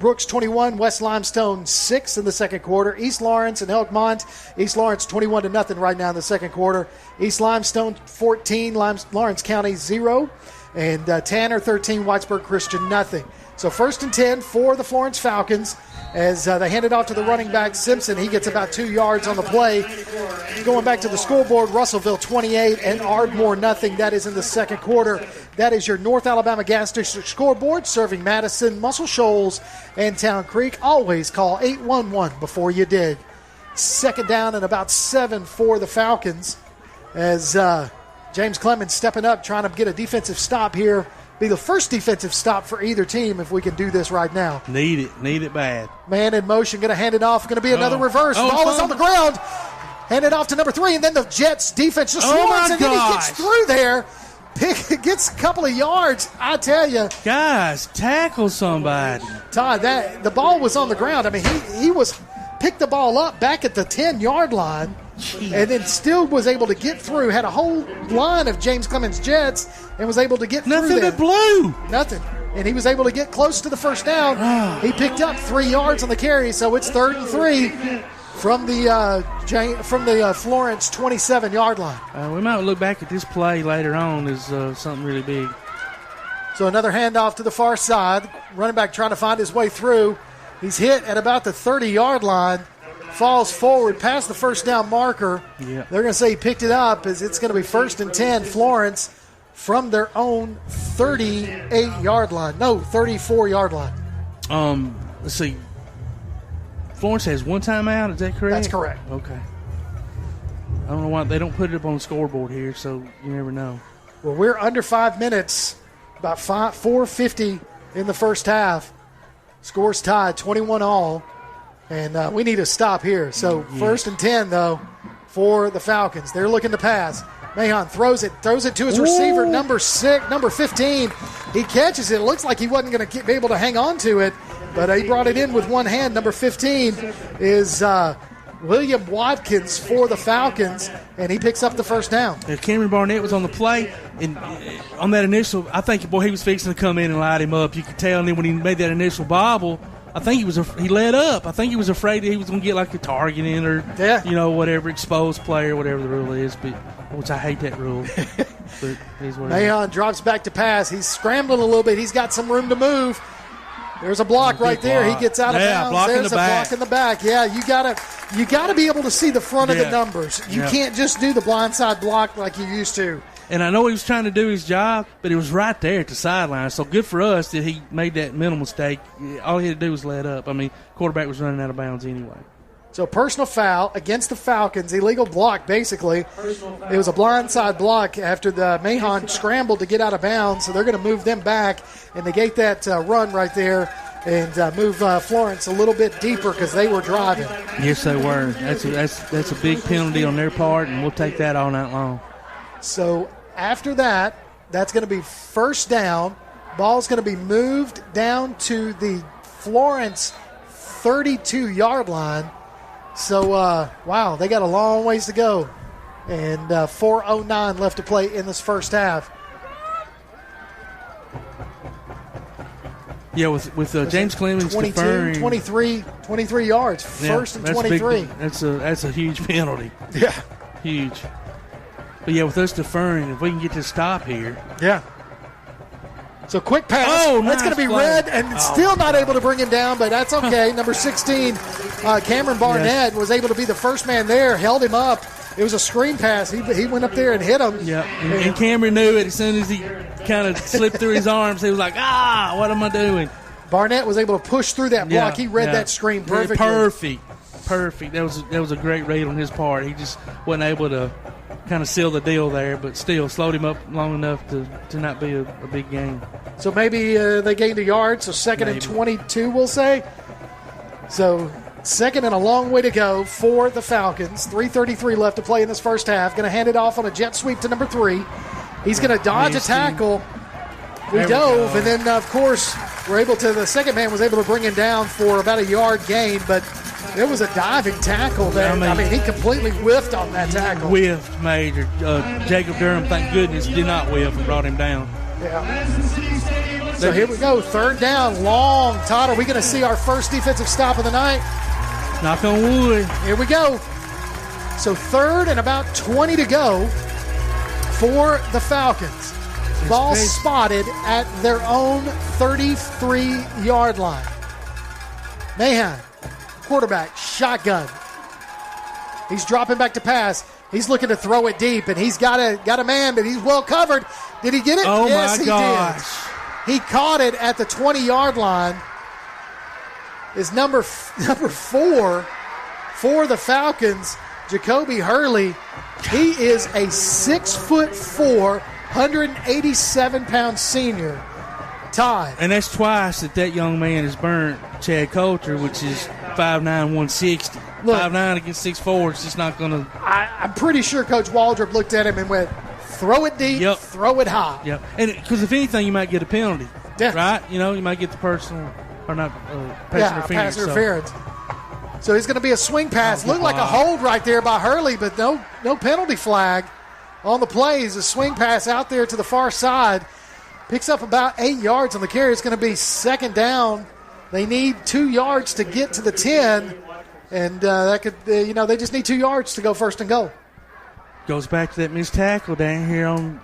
Brooks 21, West Limestone 6 in the second quarter. East Lawrence and Elkmont. East Lawrence 21-0 right now in the second quarter. East Limestone 14, Lawrence County 0. And Tanner 13, Whitesburg Christian nothing. So 1st and 10 for the Florence Falcons as they hand it off to the running back, Simpson. He gets about 2 yards on the play. Going back to the scoreboard, Russellville 28 and Ardmore nothing. That is in the second quarter. That is your North Alabama Gas District scoreboard, serving Madison, Muscle Shoals, and Town Creek. Always call 811 before you dig. Second down and about 7 for the Falcons as James Clemens stepping up, trying to get a defensive stop here. Be the first defensive stop for either team if we can do this right now. Need it bad. Man in motion, going to hand it off. Going to be another reverse. Ball is on the ground. Hand it off to number 3, and then the Jets defense just swarms, and then he gets through there. Gets a couple of yards, I tell you. Guys, tackle somebody. Todd, the ball was on the ground. I mean, he picked the ball up back at the 10-yard line. Jeez. And then still was able to get through, had a whole line of James Clemens Jets, and was able to get through there. Nothing but blue. Nothing. And he was able to get close to the first down. He picked up 3 yards on the carry, so it's 3rd and 3 from the Florence 27-yard line. We might look back at this play later on as something really big. So another handoff to the far side. Running back trying to find his way through. He's hit at about the 30-yard line. Falls forward past the first down marker. Yeah. They're going to say he picked it up as it's going to be 1st and 10 Florence from their own 38-yard line. No, 34-yard line. Let's see. Florence has 1 timeout. Is that correct? That's correct. Okay. I don't know why they don't put it up on the scoreboard here, so you never know. Well, we're under 5 minutes, about 4:50 in the first half. Scores tied, 21 all. And we need to stop here. So first and 10, though, for the Falcons. They're looking to pass. Mahon throws it to his receiver, number 15. He catches it. It looks like he wasn't going to be able to hang on to it, but he brought it in with one hand. Number 15 is William Watkins for the Falcons, and he picks up the first down. And Cameron Barnett was on the play, and on that initial, I think, he was fixing to come in and light him up. You could tell, and then when he made that initial bobble, I think he let up. I think he was afraid that he was going to get like a target in or, whatever, exposed play or whatever the rule is, which I hate that rule. But Mahon drops back to pass. He's scrambling a little bit. He's got some room to move. There's a block right there. He gets out of bounds. There's a block in the back. Yeah, you gotta be able to see the front of the numbers. You can't just do the blindside block like you used to. And I know he was trying to do his job, but it was right there at the sideline. So good for us that he made that mental mistake. All he had to do was let up. I mean, quarterback was running out of bounds anyway. So personal foul against the Falcons, illegal block basically. It was a blindside block after the Mahon scrambled to get out of bounds, so they're going to move them back and negate that run right there and move Florence a little bit deeper because they were driving. Yes, they were. That's a big penalty on their part, and we'll take that all night long. So after that, that's going to be first down. Ball's going to be moved down to the Florence 32-yard line. So, wow, they got a long ways to go. And 4:09 left to play in this first half. Yeah, with James Clemens 22, deferring. 23 yards, first and 23. That's a huge penalty. Yeah. Huge. But, yeah, with us deferring, if we can get to stop here. Yeah. So quick pass. Oh, that's going to be red, and still not able to bring him down, but that's okay. Number 16, Cameron Barnett was able to be the first man there, held him up. It was a screen pass. He went up there and hit him. Yeah, and Cameron knew it as soon as he kind of slipped through his arms. He was like, what am I doing? Barnett was able to push through that block. He read that screen perfectly. Perfect. That was a great read on his part. He just wasn't able to kind of seal the deal there, but still slowed him up long enough to not be a big game. So maybe they gained a yard, so second and 22, we'll say. So second and a long way to go for the Falcons. 3:33 left to play in this first half. Going to hand it off on a jet sweep to number 3. He's going to dodge a tackle. We dove, and then, of course, the second man was able to bring him down for about a yard gain, but it was a diving tackle there. I mean, he completely whiffed on that tackle. Whiffed, major. Jacob Durham, thank goodness, did not whiff and brought him down. Yeah. So here we go. Third down, long. Todd, are we going to see our first defensive stop of the night? Knock on wood. Here we go. So third and about 20 to go for the Falcons. Ball spotted at their own 33-yard line. Mahon, quarterback, shotgun. He's dropping back to pass. He's looking to throw it deep, and he's got a man, but he's well covered. Did he get it? Oh, yes, my gosh. Did. He caught it at the 20-yard line. Is number 4 for the Falcons, Jacoby Hurley. He is a 6'4", 187-pound senior. Todd. And that's twice that young man has burnt Chad Coulter, which is 5'9", 160. 5'9" against 6'4", it's just not going to. I'm pretty sure Coach Waldrop looked at him and went, throw it deep, throw it high. Yep. And because if anything, you might get a penalty. Yeah. Right? You might get the personal, or not, pass interference. So it's going to be a swing pass. Looked like a hold right there by Hurley, but no penalty flag on the plays. A swing pass out there to the far side. Picks up about 8 yards on the carry. It's going to be second down. They need 2 yards to get to the 10. And that could, they just need 2 yards to go first and goal. Goes back to that missed tackle down here on,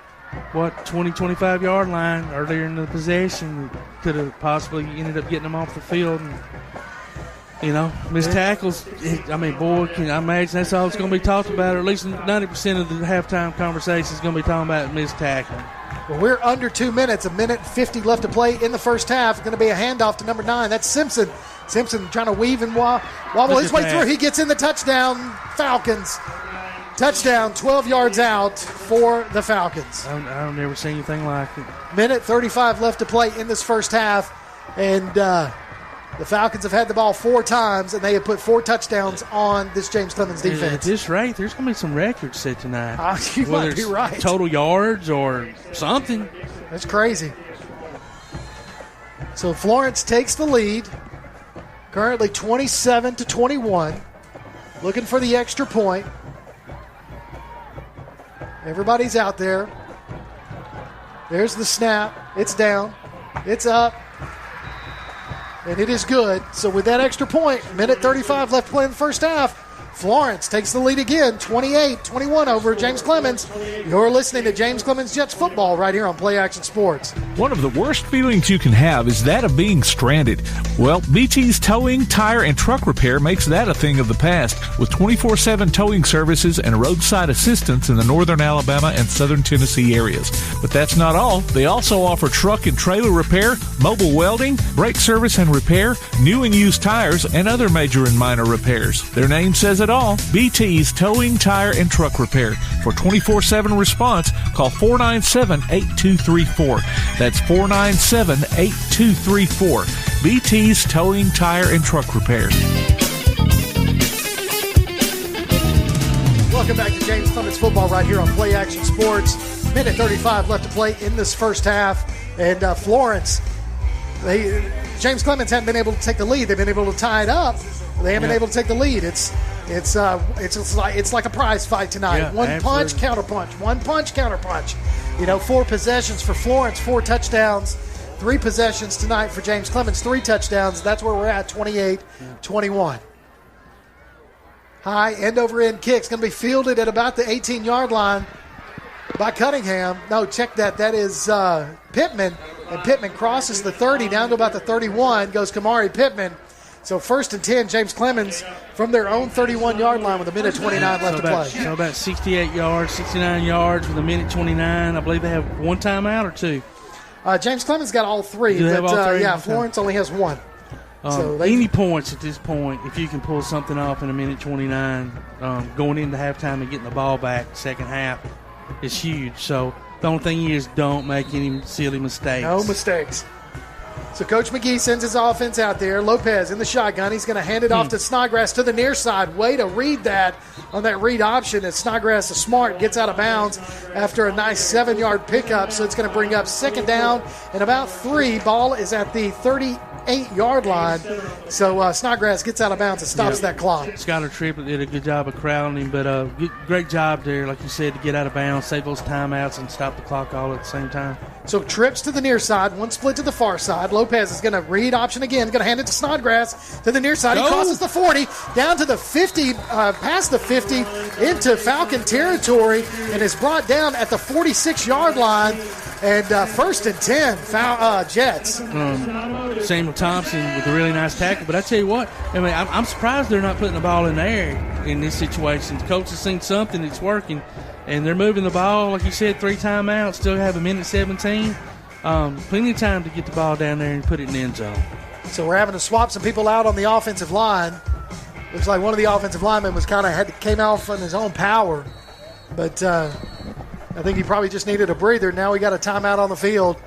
25-yard line earlier in the possession. Could have possibly ended up getting them off the field. And, missed tackles. I imagine that's all it's going to be talked about, or at least 90% of the halftime conversation is going to be talking about missed tackling. Well, we're under 2 minutes, a minute 50 left to play in the first half. It's going to be a handoff to number 9. That's Simpson. Simpson trying to weave and wobble his way through. He gets in the touchdown. Falcons. Touchdown, 12 yards out for the Falcons. I've never seen anything like it. Minute 35 left to play in this first half. And The Falcons have had the ball 4 times, and they have put 4 touchdowns on this James Clemens defense. At this rate, there's going to be some records set tonight. You might be right. Total yards or something. That's crazy. So Florence takes the lead, currently 27-21, looking for the extra point. Everybody's out there. There's the snap. It's down. It's up. And it is good. So with that extra point, minute 35 left to play in the first half, Florence takes the lead again, 28-21 over James Clemens. You're listening to James Clemens Jets football right here on Play Action Sports. One of the worst feelings you can have is that of being stranded. Well, BT's Towing, Tire, and Truck Repair makes that a thing of the past with 24/7 towing services and roadside assistance in the northern Alabama and southern Tennessee areas. But that's not all. They also offer truck and trailer repair, mobile welding, brake service and repair, new and used tires, and other major and minor repairs. Their name says it all. BT's Towing, Tire, and Truck Repair. For 24/7 response, call 497-8234. That's 497-8234. BT's Towing, Tire, and Truck Repair. Welcome back to James Clemens football right here on Play Action Sports. Minute 35 left to play in this first half. And Florence, James Clemens hadn't been able to take the lead. They've been able to tie it up. They haven't been able to take the lead. It's like a prize fight tonight. Yeah, one punch, counterpunch. One punch, counterpunch. 4 possessions for Florence, 4 touchdowns. 3 possessions tonight for James Clemens, 3 touchdowns. That's where we're at, 28-21. High end-over-end kick's going to be fielded at about the 18-yard line by Cunningham. No, check that. That is Pittman. And Pittman crosses the 30 down to about the 31. Goes Kamari Pittman. So 1st and 10, James Clemens from their own 31-yard line with a minute 29 left to play. So about 68 yards, 69 yards with a minute 29. I believe they have 1 timeout or 2. James Clemens got all 3. Do they have all 3? Florence only has 1. So any points at this point, if you can pull something off in a minute 29, going into halftime and getting the ball back second half is huge. So the only thing is don't make any silly mistakes. No mistakes. So Coach McGee sends his offense out there. Lopez in the shotgun. He's going to hand it off to Snodgrass to the near side. Way to read that on that read option as Snodgrass is smart, gets out of bounds after a nice 7-yard pickup. So it's going to bring up 2nd down and about 3. Ball is at the 38-yard line. So Snodgrass gets out of bounds and stops that clock. Skylar Triplett did a good job of crowding him, but great job there, like you said, to get out of bounds, save those timeouts, and stop the clock all at the same time. So trips to the near side, 1 split to the far side. Lopez is going to read option again, going to hand it to Snodgrass to the near side. He crosses the 40, down to the 50, past the 50, into Falcon territory, and is brought down at the 46-yard line. And 1st and 10, Jets. Samuel Thompson with a really nice tackle. But I tell you what, I'm surprised they're not putting the ball in the air in this situation. The coach has seen something that's working, and they're moving the ball. Like you said, 3 timeouts, still have a minute 17. Plenty of time to get the ball down there and put it in the end zone. So we're having to swap some people out on the offensive line. Looks like one of the offensive linemen came off on his own power. But I think he probably just needed a breather. Now we got a timeout on the field.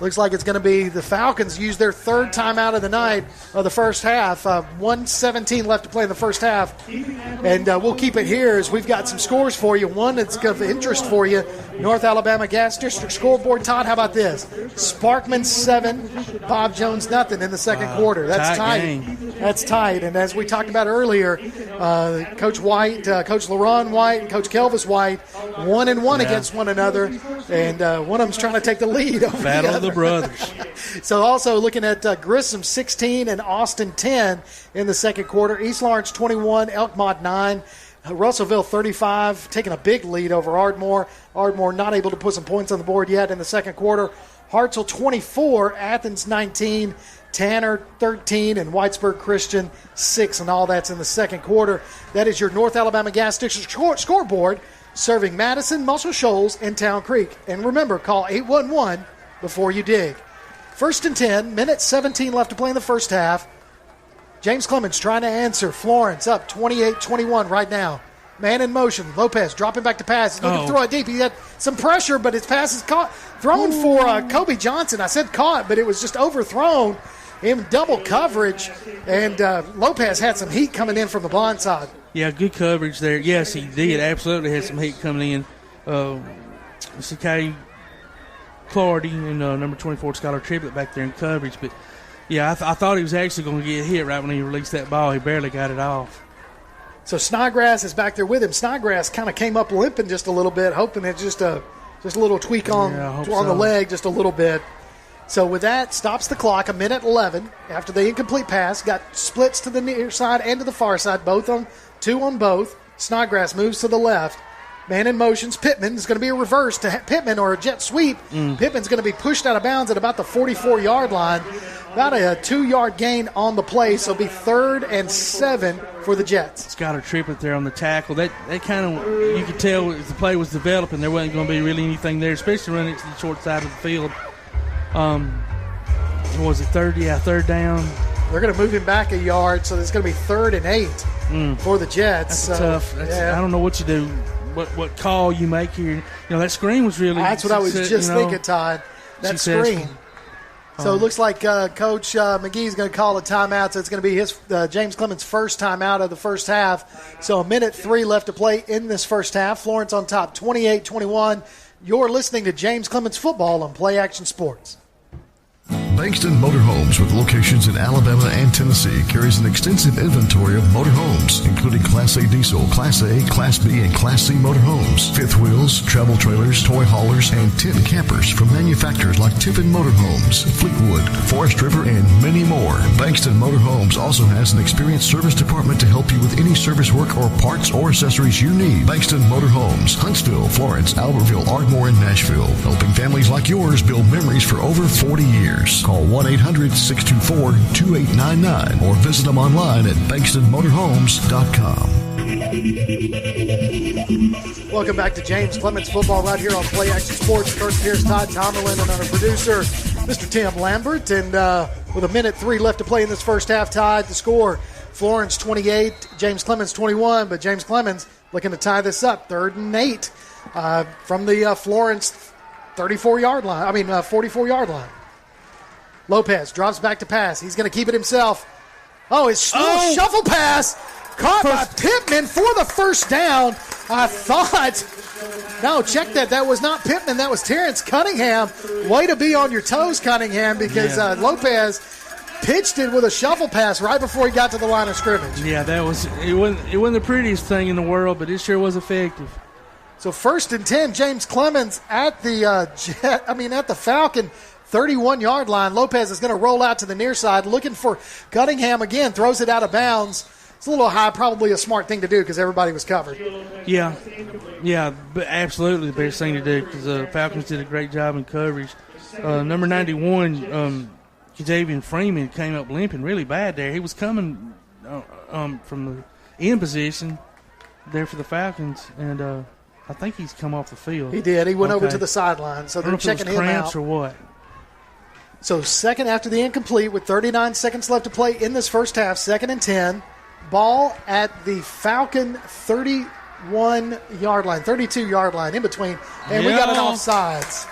Looks like it's going to be the Falcons use their 3rd timeout of the night of the first half. 1:17 left to play in the first half. And we'll keep it here as we've got some scores for you. One that's of interest for you. North Alabama Gas District scoreboard. Todd, how about this? Sparkman 7, Bob Jones nothing in the second quarter. That's tight. That's tight. And as we talked about earlier, Coach White, Coach LaRon White, and Coach Kelvis White, 1-1 against one another. And one of them's trying to take the lead over Battle the of the brothers. So also looking at Grissom 16 and Austin 10 in the second quarter. East Lawrence 21, Elkmont 9. Russellville 35, taking a big lead over Ardmore. Ardmore not able to put some points on the board yet in the second quarter. Hartselle 24, Athens 19, Tanner 13, and Whitesburg Christian 6, and all that's in the second quarter. That is your North Alabama Gas District scoreboard, serving Madison, Muscle Shoals, and Town Creek. And remember, call 811 before you dig. 1st and 10, minute 17 left to play in the first half. James Clemens trying to answer. Florence up 28-21 right now. Man in motion. Lopez dropping back to pass. He's looking to throw it deep. He had some pressure, but his pass is caught. Thrown for Kobe Johnson. I said caught, but it was just overthrown in double coverage, and Lopez had some heat coming in from the blind side. Yeah, good coverage there. Yes, he did. Absolutely had some heat coming in. Sakai Clardy and number 24, Skylar Triplett back there in coverage. But, yeah, I thought he was actually going to get hit right when he released that ball. He barely got it off. So Snodgrass is back there with him. Snodgrass kind of came up limping just a little bit, hoping it's just a little tweak on the leg, just a little bit. So with that, stops the clock, 1:11 after the incomplete pass. Got splits to the near side and to the far side, two on both. Snodgrass moves to the left. Man in motions. Pittman is going to be a reverse to Pittman or a jet sweep. Pittman's going to be pushed out of bounds at about the 44-yard line. About a 2-yard gain on the play, so it'll be 3rd and 7 for the Jets. Skylar Triplett there on the tackle. That kind of, you could tell as the play was developing, there wasn't going to be really anything there, especially running it to the short side of the field. What was it, third down? They're going to move him back a yard, so it's going to be 3rd and 8 for the Jets. That's tough. I don't know what you do, what call you make here. You know, that screen was really. That's what I was just thinking, Todd. That screen. So it looks like Coach McGee is going to call a timeout. So it's going to be his James Clemens' first timeout of the first half. So 1:03 left to play in this first half. Florence on top, 28-21. You're listening to James Clemens Football on Play Action Sports. Bankston Motorhomes, with locations in Alabama and Tennessee, carries an extensive inventory of motorhomes, including Class A diesel, Class A, Class B, and Class C motorhomes, fifth wheels, travel trailers, toy haulers, and tent campers from manufacturers like Tiffin Motorhomes, Fleetwood, Forest River, and many more. Bankston Motorhomes also has an experienced service department to help you with any service work or parts or accessories you need. Bankston Motorhomes, Huntsville, Florence, Albertville, Ardmore, and Nashville, helping families like yours build memories for over 40 years. Call 1-800-624-2899 or visit them online at bankstonmotorhomes.com. Welcome back to James Clemens Football right here on Play Action Sports. Kurt Pierce, Todd Tomerlin, and our producer, Mr. Tim Lambert. And with 1:03 left to play in this first half, tied the score. Florence 28, James Clemens 21, but James Clemens looking to tie this up. 3rd and 8 from the Florence 44-yard line. Lopez drops back to pass. He's going to keep it himself. His shuffle pass caught by Pittman for the first down. I thought, no, check that. That was not Pittman. That was Terrence Cunningham. Way to be on your toes, Cunningham, because Lopez pitched it with a shuffle pass right before he got to the line of scrimmage. Yeah, it wasn't the prettiest thing in the world, but it sure was effective. So 1st and 10, James Clemens at the Falcon 31-yard line. Lopez is going to roll out to the near side, looking for Cunningham again. Throws it out of bounds. It's a little high, probably a smart thing to do because everybody was covered. Yeah, but absolutely the best thing to do because the Falcons did a great job in coverage. Number 91, Jadavian Freeman, came up limping really bad there. He was coming from the end position there for the Falcons, and I think he's come off the field. He did. He went over to the sideline, so they're checking him out. Or what? So 2nd after the incomplete with 39 seconds left to play in this first half, 2nd and 10. Ball at the Falcon 31-yard line, 32-yard line in between. And we got an offsides.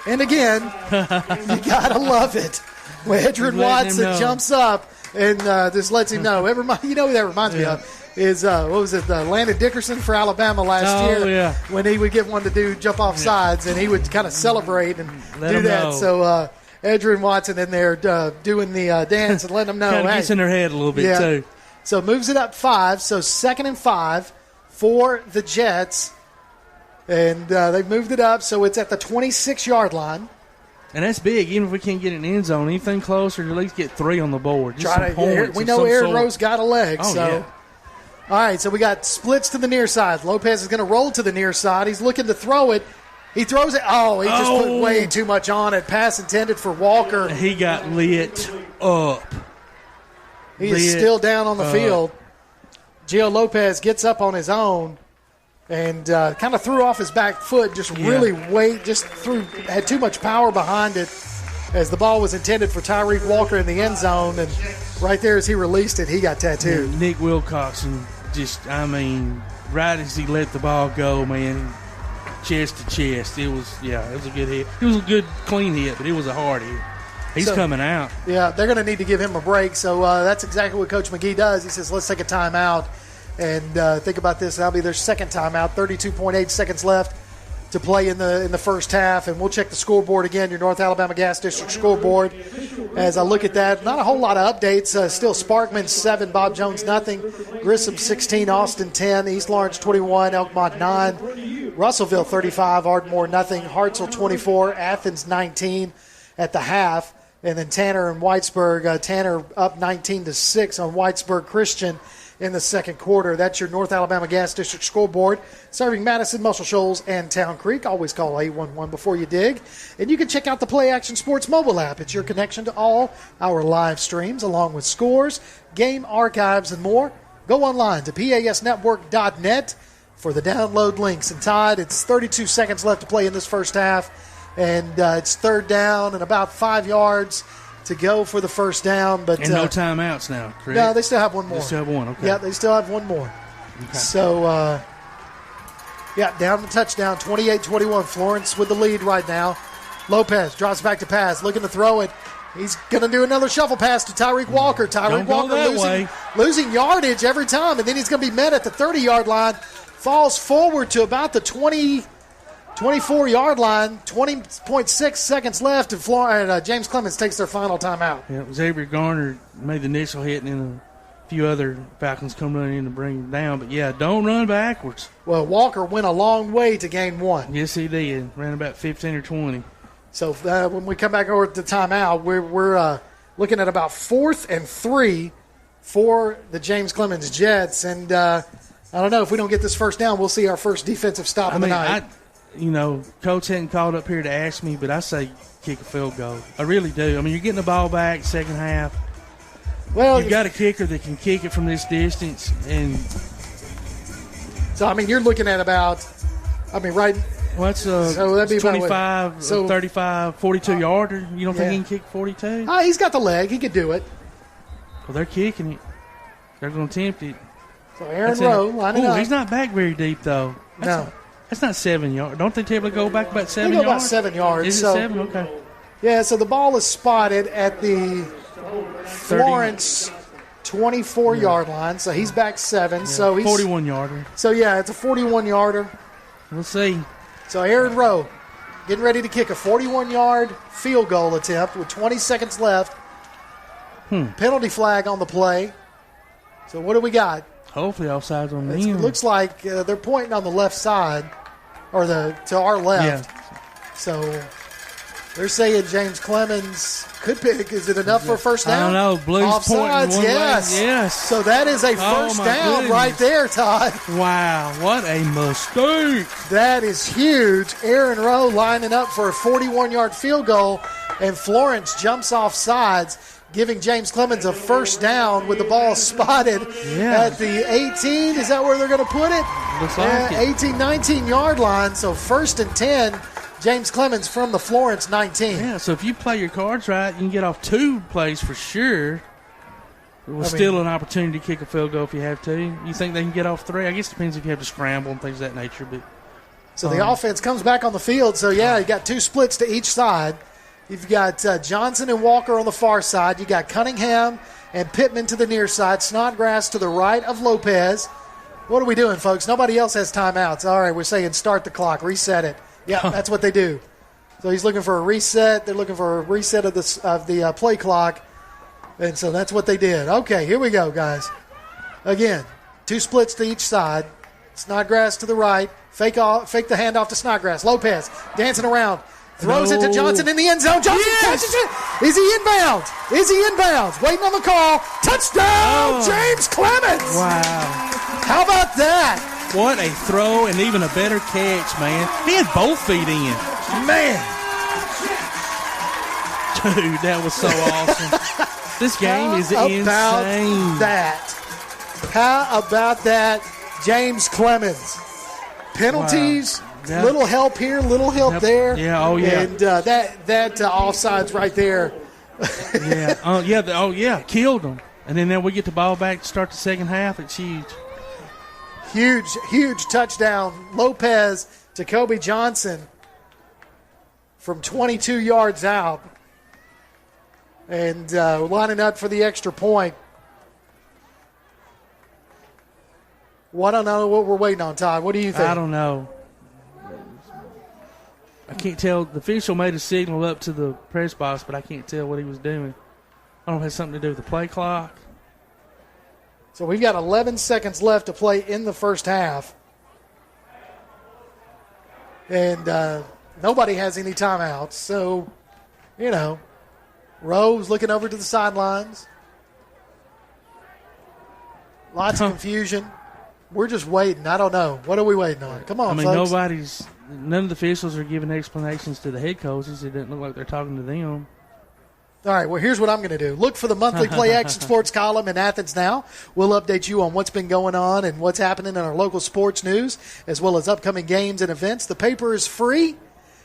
And again, you got to love it. When Edrin Watson jumps up and just lets him know. You know who that reminds me of? Is Landon Dickerson for Alabama last year when he would get one to do jump off sides and he would kind of celebrate and do that. Know. So Edrin Watson in there doing the dance and letting them know. Kind of gets in their head a little bit too. So moves it up 5. So 2nd and 5 for the Jets, and they've moved it up. So it's at the 26-yard line. And that's big. Even if we can't get an end zone, anything closer, to at least get 3 on the board. We know Aaron Rose got a leg. All right, so we got splits to the near side. Lopez is going to roll to the near side. He's looking to throw it. He throws it. He just put way too much on it. Pass intended for Walker. He got lit up. He is still down on the field. Gio Lopez gets up on his own and kind of threw off his back foot. Really had too much power behind it as the ball was intended for Tyreek Walker in the end zone. And right there as he released it, he got tattooed. Nick Wilcoxon right as he let the ball go, man, chest to chest. It was a good hit. It was a good, clean hit, but it was a hard hit. He's coming out. Yeah, they're going to need to give him a break. So that's exactly what Coach McGee does. He says, let's take a timeout. And think about this. That'll be their second timeout. 32.8 seconds left to play in the first half. And we'll check the scoreboard again, your North Alabama Gas District scoreboard. As I look at that, not a whole lot of updates. Still Sparkman 7, Bob Jones nothing. Grissom 16, Austin 10, East Lawrence 21, Elkmont 9, Russellville 35, Ardmore nothing, Hartselle 24, Athens 19 at the half. And then Tanner and Whitesburg, Tanner up 19-6 on Whitesburg Christian in the second quarter. That's your North Alabama Gas District scoreboard. Serving Madison, Muscle Shoals, and Town Creek. Always call 811 before you dig. And you can check out the Play Action Sports mobile app. It's your connection to all our live streams, along with scores, game archives, and more. Go online to pasnetwork.net for the download links. And Todd, it's 32 seconds left to play in this first half. And it's third down and about 5 yards to go for the first down. But and no timeouts now, correct? No, they still have one more. They still have one, okay. Yeah, they still have one more. Okay. So, down the touchdown, 28-21. Florence with the lead right now. Lopez drops back to pass, looking to throw it. He's going to do another shuffle pass to Tyreek Walker. Tyreek Walker losing yardage every time, and then he's going to be met at the 30-yard line. Falls forward to about the 24-yard line, 20.6 seconds left, and James Clemens takes their final timeout. Yeah, Xavier Garner made the initial hit, and then a few other Falcons come running in to bring him down. But, yeah, don't run backwards. Well, Walker went a long way to gain one. Yes, he did. Ran about 15 or 20. So when we come back over to the timeout, we're looking at about 4th and 3 for the James Clemens Jets. And I don't know, if we don't get this first down, we'll see our first defensive stop of the night. Coach hadn't called up here to ask me, but I say kick a field goal. I really do. I mean, you're getting the ball back second half. Well, you've got a kicker that can kick it from this distance. And so, I mean, you're looking at about, right. What's so that'd be 25, 35, 42-yarder. You don't think he can kick 42? He's got the leg. He could do it. Well, they're kicking it. They're going to attempt it. So Aaron Rowe lining up. He's not back very deep, though. That's not 7 yards. Don't they typically go back about 7 yards? They go yards? about 7 yards. Is it 7? Okay. Yeah, so the ball is spotted at the Florence 24-yard line. So he's back 7. Yeah, so he's 41-yarder. So, yeah, it's a 41-yarder. We'll see. So Aaron Rowe getting ready to kick a 41-yard field goal attempt with 20 seconds left. Penalty flag on the play. So what do we got? Hopefully offsides on me. It looks like they're pointing on the left side, or to our left. Yeah. So they're saying James Clemens could pick. Is it enough for a first down? I don't know. Blues offsides, pointing yes. Way. Yes. So that is a first down right there, Todd. Wow, what a mistake. That is huge. Aaron Rowe lining up for a 41-yard field goal, and Florence jumps off sides, giving James Clemens a first down with the ball spotted at the 18. Is that where they're going to put it? Looks like it. 18, 19-yard line. So 1st and 10, James Clemens from the Florence 19. Yeah, so if you play your cards right, you can get off 2 plays for sure. It was still an opportunity to kick a field goal if you have to. You think they can get off 3? I guess it depends if you have to scramble and things of that nature. But so the offense comes back on the field. So, you got 2 splits to each side. You've got Johnson and Walker on the far side. You got Cunningham and Pittman to the near side. Snodgrass to the right of Lopez. What are we doing, folks? Nobody else has timeouts. All right, we're saying start the clock, reset it. Yeah, that's what they do. So he's looking for a reset. They're looking for a reset of the play clock. And so that's what they did. Okay, here we go, guys. Again, 2 splits to each side. Snodgrass to the right. Fake the handoff to Snodgrass. Lopez dancing around. Throws it to Johnson in the end zone. Johnson catches it. Is he inbounds? Waiting on the call. Touchdown, James Clemens. Wow. How about that? What a throw and even a better catch, man. He had both feet in. Man. Dude, that was so awesome. This game is insane. How about that, James Clemens? Penalties. Wow. Yeah. Little help here, little help there. Yeah, oh yeah. And that offsides right there. Killed them. And then we get the ball back to start the second half. It's huge. Huge touchdown. Lopez to Kobe Johnson from 22 yards out. and lining up for the extra point. Well, I don't know what we're waiting on, Todd. What do you think? I don't know. I can't tell. The official made a signal up to the press box, but I can't tell what he was doing. I don't know if it has something to do with the play clock. So we've got 11 seconds left to play in the first half. And nobody has any timeouts. So, Rowe's looking over to the sidelines. Lots of confusion. We're just waiting. I don't know. What are we waiting on? Come on, folks. None of the officials are giving explanations to the head coaches. It doesn't look like they're talking to them. All right, well, here's what I'm going to do. Look for the monthly Play Action Sports column in Athens Now. We'll update you on what's been going on and what's happening in our local sports news, as well as upcoming games and events. The paper is free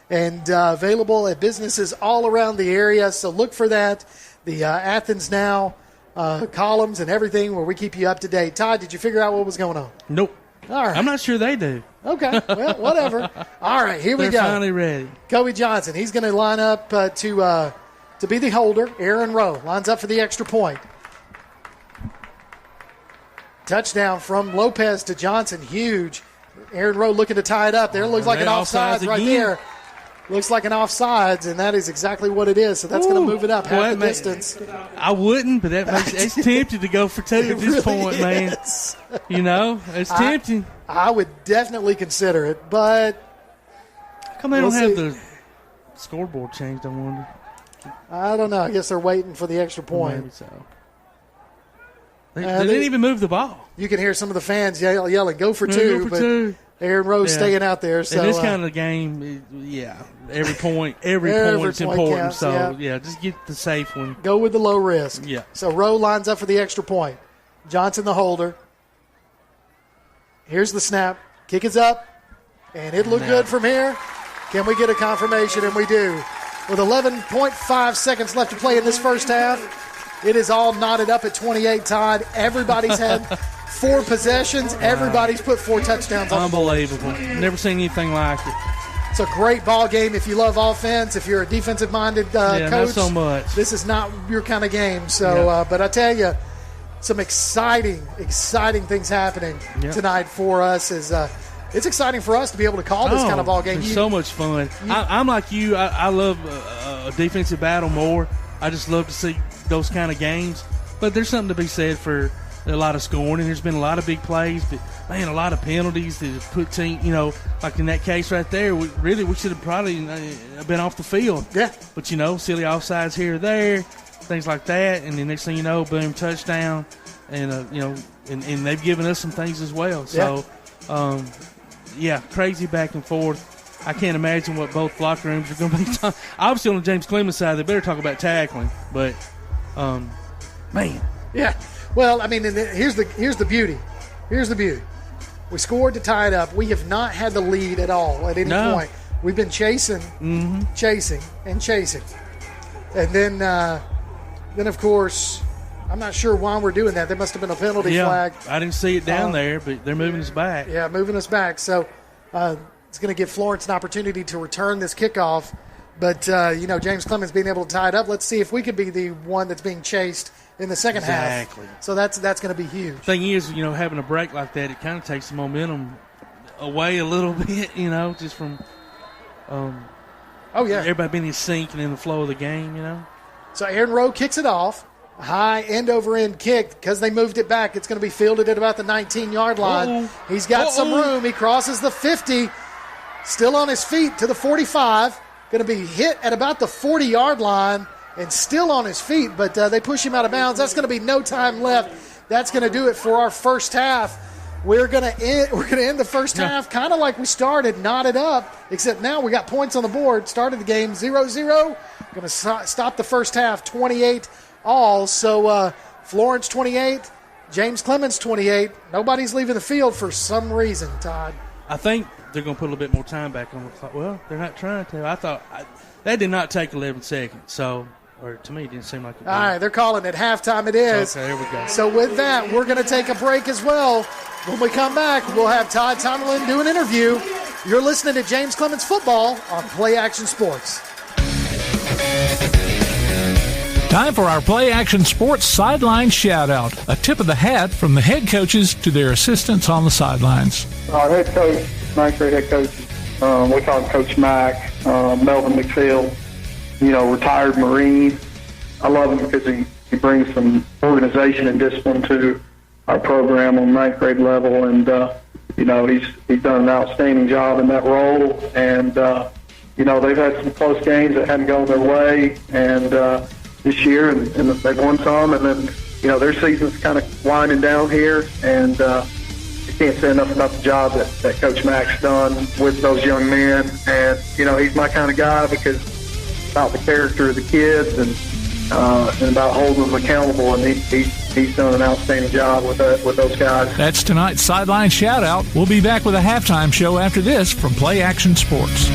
and available at businesses all around the area, so look for that. The Athens Now columns and everything where we keep you up to date. Todd, did you figure out what was going on? Nope. All right. I'm not sure they do. Okay, well, whatever. All right, here we go. They're finally ready. Kobe Johnson, he's going to line up to be the holder. Aaron Rowe lines up for the extra point. Touchdown from Lopez to Johnson, huge. Aaron Rowe looking to tie it up. There looks like an offsides right there. Looks like an offsides, and that is exactly what it is. So that's going to move it up half the distance. I wouldn't, but it's tempting to go for two at this point, man. It's tempting. I would definitely consider it, but how come they don't have the scoreboard changed, I wonder? I don't know. I guess they're waiting for the extra point. Maybe so. They didn't even move the ball. You can hear some of the fans yelling, go for two. But Aaron Rowe's staying out there. So in this kind of game, every point is important. Counts, so, just get the safe one. Go with the low risk. Yeah. So Rowe lines up for the extra point. Johnson the holder. Here's the snap. Kick is up, and it looked good from here. Can we get a confirmation? And we do. With 11.5 seconds left to play in this first half, it is all knotted up at 28, Todd. Everybody's had 4 possessions. Everybody's put 4 touchdowns on the board. Unbelievable. Never seen anything like it. It's a great ball game if you love offense. If you're a defensive-minded coach, not so much. This is not your kind of game. So, but I tell you, some exciting things happening tonight for us. It's exciting for us to be able to call this kind of ball game. It's so much fun. I'm like you. I love a defensive battle more. I just love to see those kind of games. But there's something to be said for a lot of scoring, and there's been a lot of big plays, but, man, a lot of penalties that put team, like in that case right there, we should have probably been off the field. Yeah. But, silly offsides here or there, things like that, and the next thing you know, boom, touchdown, and, and they've given us some things as well. So, crazy back and forth. I can't imagine what both locker rooms are going to be talking. Obviously, on the James Clemens side, they better talk about tackling. But, man. Yeah. Well, I mean, here's the beauty. Here's the beauty. We scored to tie it up. We have not had the lead at all at any point. We've been chasing, chasing. And then, of course, I'm not sure why we're doing that. There must have been a penalty flag. I didn't see it down there, but they're moving us back. Yeah, moving us back. So it's going to give Florence an opportunity to return this kickoff. But, James Clemens being able to tie it up, let's see if we could be the one that's being chased in the second half. So that's going to be huge. Thing is, having a break like that, it kind of takes the momentum away a little bit, just from everybody being in sync and in the flow of the game, So Aaron Rowe kicks it off. High end-over-end kick. Because they moved it back, it's going to be fielded at about the 19-yard line. Uh-oh. He's got some room. He crosses the 50. Still on his feet to the 45. Going to be hit at about the 40-yard line and still on his feet, but they push him out of bounds. That's going to be no time left. That's going to do it for our first half. We're going to end the first half kind of like we started, knotted up, except now we got points on the board. Started the game 0-0. Going to stop the first half 28 all. So Florence 28, James Clemens 28. Nobody's leaving the field for some reason, Todd. I think they're going to put a little bit more time back on the clock. Well, they're not trying to. I thought that did not take 11 seconds. So, or to me, it didn't seem like it did. All right, they're calling it halftime. It is. Okay, here we go. So with that, we're going to take a break as well. When we come back, we'll have Todd Tomlin do an interview. You're listening to James Clemens Football on Play Action Sports. Time for our Play Action Sports Sideline Shout-Out. A tip of the hat from the head coaches to their assistants on the sidelines. Our head coach, ninth grade head coach, we call him Coach Mack, Melvin McPhail, retired Marine. I love him because he brings some organization and discipline to our program on ninth grade level, and he's done an outstanding job in that role. And they've had some close games that hadn't gone their way, and this year, and they've won some, and then their season's kind of winding down here, and you can't say enough about the job that Coach Mack's done with those young men. And he's my kind of guy because it's about the character of the kids and about holding them accountable, and he's done an outstanding job with those guys. That's tonight's Sideline Shout-Out. We'll be back with a halftime show after this from Play Action Sports.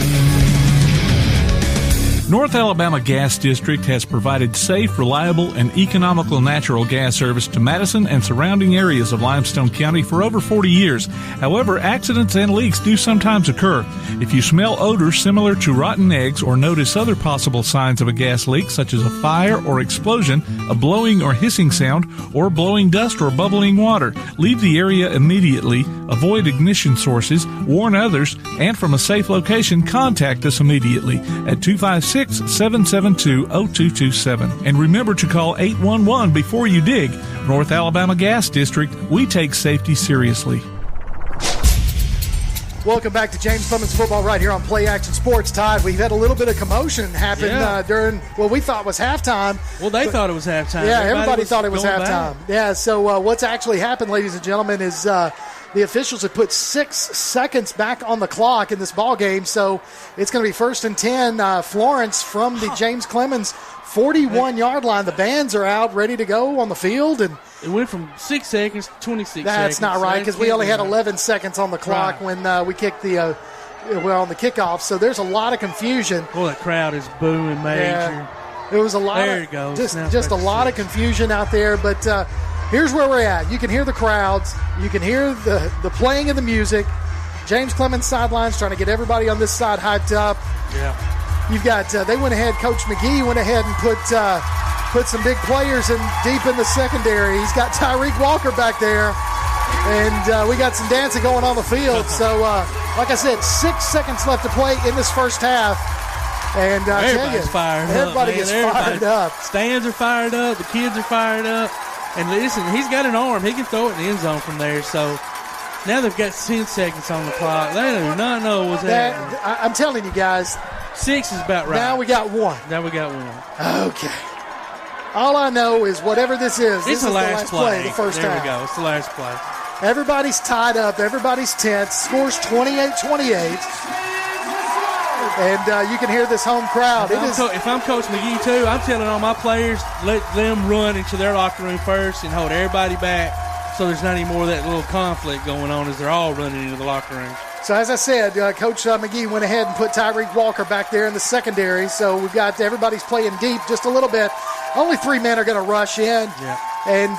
North Alabama Gas District has provided safe, reliable, and economical natural gas service to Madison and surrounding areas of Limestone County for over 40 years. However, accidents and leaks do sometimes occur. If you smell odors similar to rotten eggs or notice other possible signs of a gas leak, such as a fire or explosion, a blowing or hissing sound, or blowing dust or bubbling water, leave the area immediately, avoid ignition sources, warn others, and from a safe location, contact us immediately at 256-772-0227. And remember to call 811 before you dig. North Alabama Gas District, we take safety seriously. Welcome back to James Clemens Football right here on Play Action Sports. Todd, we've had a little bit of commotion happen during what we thought was halftime. Well, they thought it was halftime. Yeah, everybody thought it was halftime. Yeah, so what's actually happened, ladies and gentlemen, is the officials have put 6 seconds back on the clock in this ball game, so it's going to be 1st and 10. Florence from the James Clemens 41-yard line. The bands are out, ready to go on the field, and it went from 6 seconds to 26 seconds. That's not right, because we only had 11 seconds on the clock when we kicked on the kickoff. So there's a lot of confusion. Well, that crowd is booing major. Yeah, there was a lot. There it goes. Just a lot of confusion out there. But here's where we're at. You can hear the crowds. You can hear the playing of the music. James Clemens sidelines trying to get everybody on this side hyped up. Yeah. You've got they went ahead. Coach McGee went ahead and put some big players in deep in the secondary. He's got Tyreek Walker back there, and we got some dancing going on the field. So, like I said, 6 seconds left to play in this first half. And I tell you, everybody is fired up. Stands are fired up. The kids are fired up. And listen, he's got an arm. He can throw it in the end zone from there. So now they've got 10 seconds on the clock. They do not know what's happening. I'm telling you guys. 6 is about right. Now we got 1. Okay. All I know is whatever this is, this is the last play of the first half. There we go. It's the last play. Everybody's tied up. Everybody's tense. Scores 28-28. And you can hear this home crowd. If I'm Coach McGee, too, I'm telling all my players, let them run into their locker room first and hold everybody back so there's not any more of that little conflict going on as they're all running into the locker room. So, as I said, Coach McGee went ahead and put Tyreek Walker back there in the secondary. So, we've got everybody's playing deep just a little bit. Only 3 men are going to rush in. Yeah. And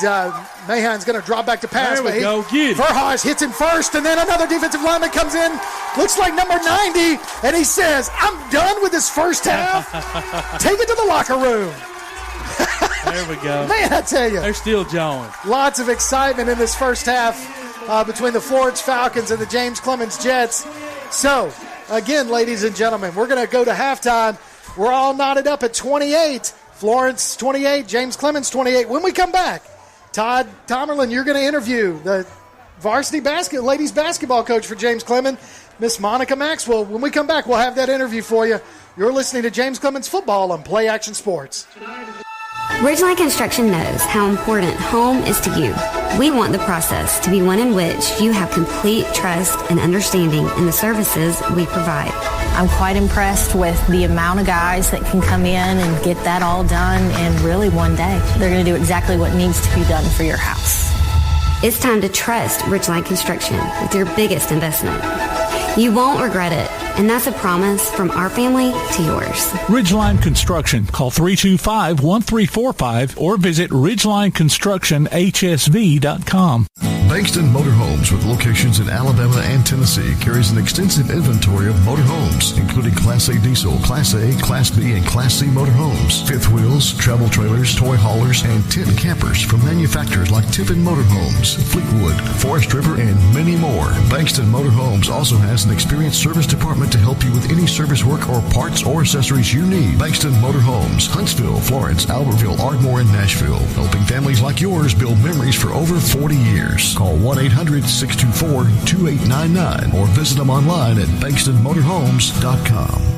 Mahan's going to drop back to pass. There we go. Get it. Verhaas hits him first, and then another defensive lineman comes in. Looks like number 90, and he says, I'm done with this first half. Take it to the locker room. There we go. Man, I tell you. They're still jawing. Lots of excitement in this first half between the Florence Falcons and the James Clemens Jets. So, again, ladies and gentlemen, we're going to go to halftime. We're all knotted up at 28. Florence 28, James Clemens 28. When we come back, Todd Tomerlin, you're going to interview the varsity ladies basketball coach for James Clemens, Miss Monica Maxwell. When we come back, we'll have that interview for you. You're listening to James Clemens Football on Play Action Sports. Ridgeline Construction knows how important home is to you. We want the process to be one in which you have complete trust and understanding in the services we provide. I'm quite impressed with the amount of guys that can come in and get that all done in really one day. They're going to do exactly what needs to be done for your house. It's time to trust Ridgeline Construction with your biggest investment. You won't regret it, and that's a promise from our family to yours. Ridgeline Construction. Call 325-1345 or visit ridgelineconstructionhsv.com. Bankston Motorhomes, with locations in Alabama and Tennessee, carries an extensive inventory of motorhomes, including Class A diesel, Class A, Class B, and Class C motorhomes, fifth wheels, travel trailers, toy haulers, and tent campers from manufacturers like Tiffin Motorhomes, Fleetwood, Forest River, and many more. Bankston Motorhomes also has an experienced service department to help you with any service work or parts or accessories you need. Bankston Motorhomes, Huntsville, Florence, Albertville, Ardmore, and Nashville, helping families like yours build memories for over 40 years. Call 1-800-624-2899 or visit them online at bankstonmotorhomes.com.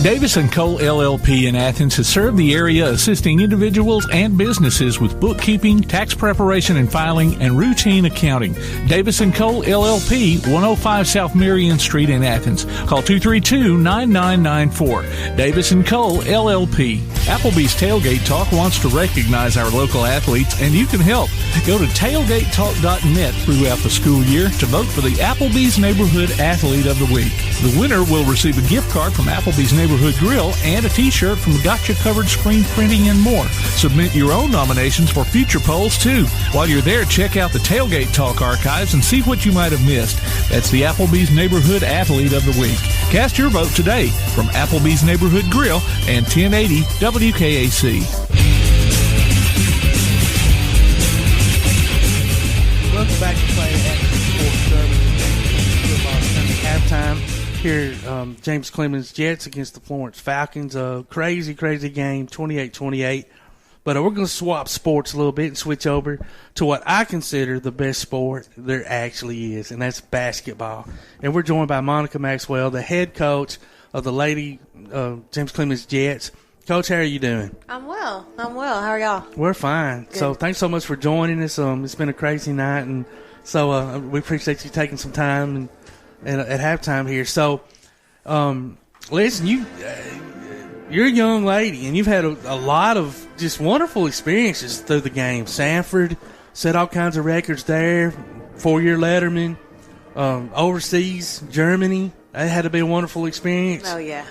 Davis & Cole LLP in Athens has served the area assisting individuals and businesses with bookkeeping, tax preparation and filing, and routine accounting. Davis & Cole LLP, 105 South Marion Street in Athens. Call 232-9994. Davis & Cole LLP. Applebee's Tailgate Talk wants to recognize our local athletes, and you can help. Go to tailgatetalk.net throughout the school year to vote for the Applebee's Neighborhood Athlete of the Week. The winner will receive a gift card from Applebee's Neighborhood Grill and a t-shirt from Gotcha Covered Screen Printing and more. Submit your own nominations for future polls, too. While you're there, check out the Tailgate Talk archives and see what you might have missed. That's the Applebee's Neighborhood Athlete of the Week. Cast your vote today from Applebee's Neighborhood Grill and 1080 WKAC. Welcome back to Play Action Sports Service. Football Sunday halftime. Here, James Clemens Jets against the Florence Falcons. A crazy game, 28-28. But we're going to swap sports a little bit and switch over to what I consider the best sport there actually is, and that's basketball. And we're joined by Monica Maxwell, the head coach of the Lady James Clemens Jets. Coach, how are you doing? I'm well. How are y'all? We're fine. Good. So thanks so much for joining us. It's been a crazy night, and so we appreciate you taking some time and at halftime here. So, listen, you're a young lady, and you've had a lot of just wonderful experiences through the game. Sanford set all kinds of records there, 4-year Letterman, overseas, Germany. That had to be a wonderful experience. Oh, yeah.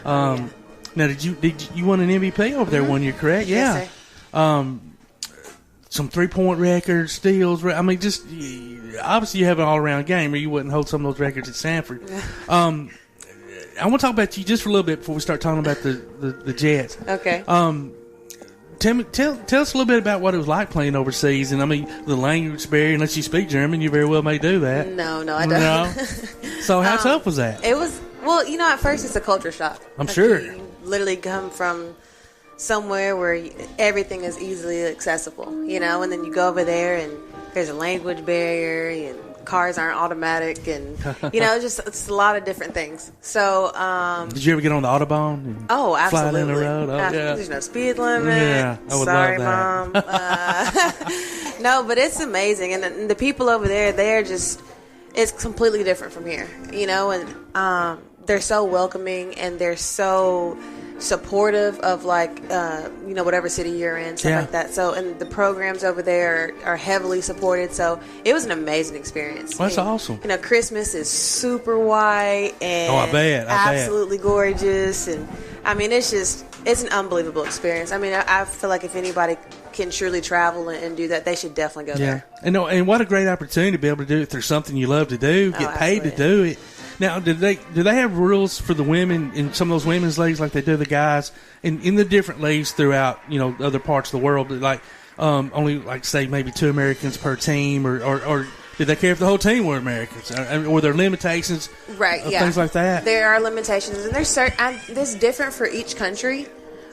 Now, did you won an MVP over there 1 year, correct? Yeah. Yes, sir. Some 3-point records, steals. I mean, just obviously you have an all-around game, or you wouldn't hold some of those records at Sanford. I want to talk about you just for a little bit before we start talking about the Jets. Okay. Tell us a little bit about what it was like playing overseas, and I mean the language barrier. Unless you speak German, you very well may do that. No, I don't. No. So how tough was that? It was at first it's a culture shock. I'm sure. You literally come from somewhere where everything is easily accessible, and then you go over there and there's a language barrier and cars aren't automatic and, it's a lot of different things. So, did you ever get on the Autobahn? Oh, absolutely. Fly down the road? Oh, yeah. There's no speed limit. Yeah, I would Sorry, love that. Mom. No, but it's amazing. And the people over there, it's completely different from here, and they're so welcoming and they're so supportive of whatever city you're in, stuff like that. So, and the programs over there are heavily supported. So it was an amazing experience. Well, that's awesome. Christmas is super white and I bet. absolutely gorgeous. And I mean, it's an unbelievable experience. I mean, I feel like if anybody can truly travel and do that, they should definitely go there. And what a great opportunity to be able to do it through something you love to do, get paid to do it. Now, do they have rules for the women in some of those women's leagues like they do the guys in the different leagues throughout other parts of the world? Like only say maybe 2 Americans per team, or did they care if the whole team were Americans? Were there limitations? Right. Yeah. Things like that. There are limitations, and there's different for each country.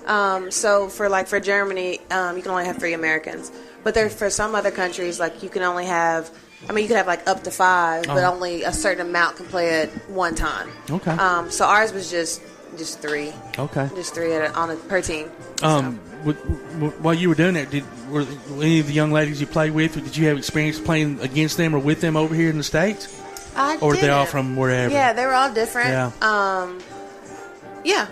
So for Germany, you can only have 3 Americans, but for some other countries you can only have. I mean, you could have up to 5, but only a certain amount can play at one time. Okay. So ours was just 3. Okay. Just 3 per team. While you were doing that, were any of the young ladies you played with, did you have experience playing against them or with them over here in the States? Or were they all from wherever? Yeah, they were all different. Yeah.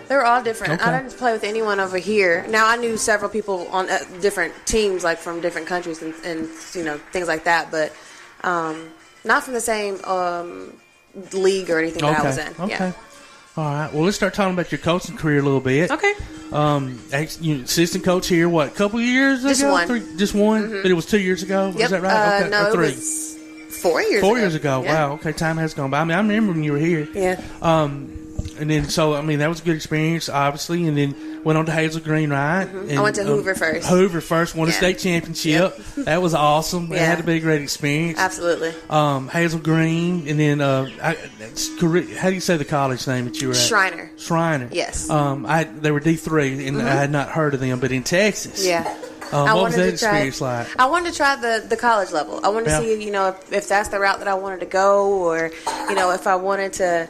They were all different. Okay. I didn't play with anyone over here. Now, I knew several people on different teams, from different countries and things like that, but not from the same league or anything that I was in. Okay. Yeah. All right. Well, let's start talking about your coaching career a little bit. Okay. Assistant coach here, a couple of years ago? Just one. Just one? Mm-hmm. But it was 2 years ago? Yep. Is that right? No, or 3? It was 4 years. 4 years ago. Yeah. Wow. Okay, time has gone by. I mean, I remember when you were here. Yeah. And then, so, I mean, that was a good experience, obviously. And then went on to Hazel Green, right? Mm-hmm. And, I went to Hoover first. Hoover first, won a state championship. Yep. That was awesome. Yeah. It had to be a great experience. Absolutely. Hazel Green, and then, how do you say the college name that you were at? Shriner. Yes. They were D3, and I had not heard of them, but in Texas. Yeah. What was that experience like? I wanted to try the college level. I wanted to see, if that's the route that I wanted to go, or, if I wanted to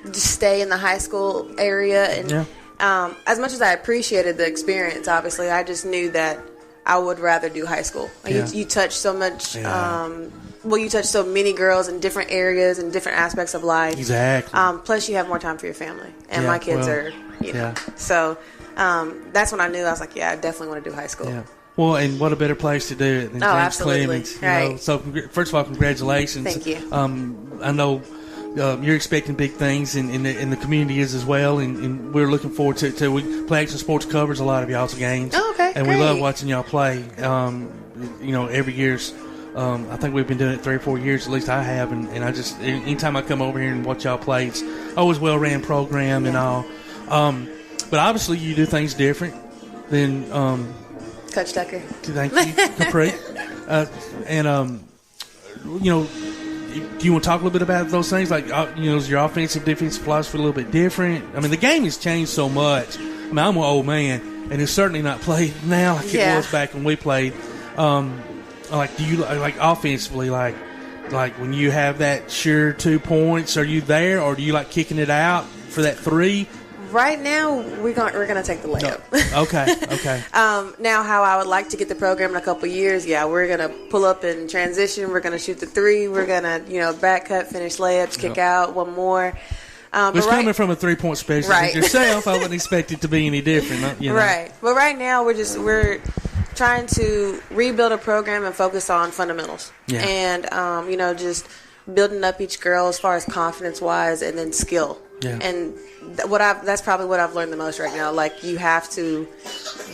just stay in the high school area. And as much as I appreciated the experience, obviously, I just knew that I would rather do high school. You touch so much. You touch so many girls in different areas and different aspects of life. Exactly. Plus, you have more time for your family, and my kids are, so. That's when I knew I was like, I definitely want to do high school. Yeah. Well, and what a better place to do it than James Clemens. Right. So, first of all, congratulations. Thank you. I know you're expecting big things in the community as well, and we're looking forward to we play Action Sports covers a lot of y'all's games. Oh, okay, and great. we love watching y'all play. Every year's. I think we've been doing it 3 or 4 years, at least I have, and I just anytime I come over here and watch y'all play, it's always well ran program and all. But obviously, you do things different than Coach Tucker. Thank you, Capri. Do you want to talk a little bit about those things? Like, is your offensive, defensive philosophy a little bit different? I mean, the game has changed so much. I mean, I'm an old man, and it's certainly not played now like it was back when we played. Do you like offensively, like when you have that sure 2 points, are you there, or do you like kicking it out for that 3? Right now, we're gonna take the layup. No. Okay. Now, how I would like to get the program in a couple of years, we're gonna pull up in transition. We're gonna shoot the 3. We're gonna, back cut, finish layups, kick out one more. But coming from a 3-point specialist like yourself, I wouldn't expect it to be any different. Right. But right now, we're trying to rebuild a program and focus on fundamentals. Yeah. And just building up each girl as far as confidence wise, and then skill. Yeah. And that's probably what I've learned the most right now. Like, you have to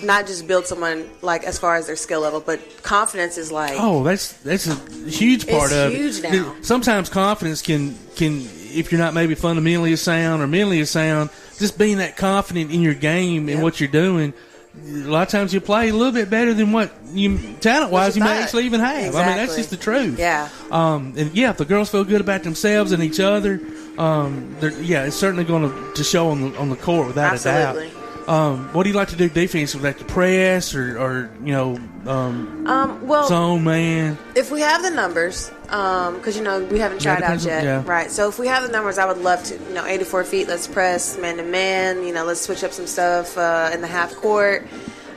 not just build someone like as far as their skill level, but confidence is like, that's a huge part of it. It's huge now. Sometimes confidence can if you're not maybe fundamentally sound or mentally sound, just being that confident in your game and what you're doing. A lot of times you play a little bit better than what you talent-wise you may actually even have. Exactly. I mean, that's just the truth. Yeah. If the girls feel good about themselves and each other, it's certainly going to show on the court without a doubt. What do you like to do defensively? Like to press or zone man? If we have the numbers, because we haven't tried out yet, right? So if we have the numbers, I would love to. 84 feet. Let's press man to man. Let's switch up some stuff in the half court,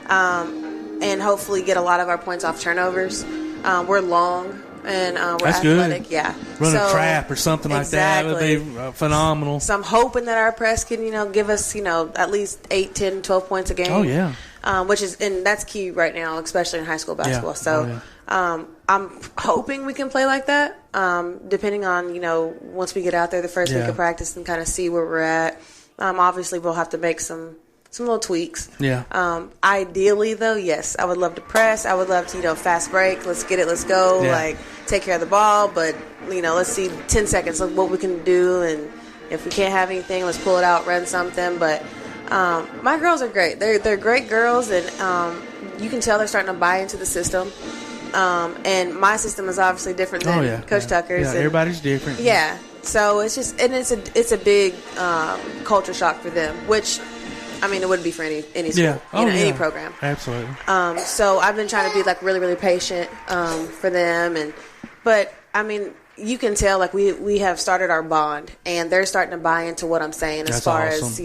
and hopefully get a lot of our points off turnovers. We're long. And we're That's athletic, good. Run a trap or something like that would be phenomenal. So I'm hoping that our press can, give us, at least 8, 10, 12 points a game. Oh, yeah. And that's key right now, especially in high school basketball. So I'm hoping we can play like that, depending on, once we get out there the first week of practice and kind of see where we're at. Obviously, we'll have to make some little tweaks. Yeah. Ideally, though, yes, I would love to press. I would love to, fast break. Let's get it. Let's go. Yeah. Take care of the ball. But, let's see 10 seconds of what we can do. And if we can't have anything, let's pull it out, run something. But my girls are great. They're great girls. And you can tell they're starting to buy into the system. And my system is obviously different than Coach Tucker's. Yeah, everybody's different. Yeah. So it's just, and it's a big culture shock for them, which, it wouldn't be for any school, any program. Absolutely. So I've been trying to be really, really patient for them, but you can tell we have started our bond, and they're starting to buy into what I'm saying as far as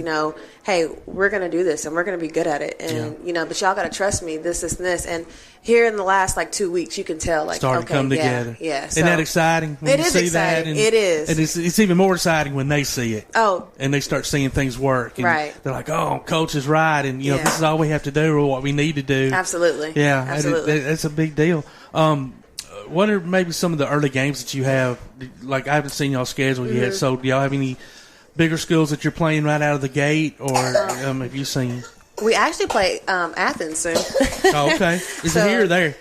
hey, we're going to do this and we're going to be good at it, and but y'all got to trust me. This, and here in the last 2 weeks, you can tell starting to come together. Yeah. So, isn't that exciting? When it you is see exciting. That, it is, and it's even more exciting when they see it. Oh, and they start seeing things work. And right. They're like, "Oh, Coach is right," and this is all we have to do, or what we need to do. Absolutely. Yeah, absolutely. That's a big deal. What are maybe some of the early games that you have? I haven't seen y'all schedule yet, so do y'all have any bigger schools that you're playing right out of the gate, or have you seen? We actually play Athens soon. Oh, okay. Is it here or there?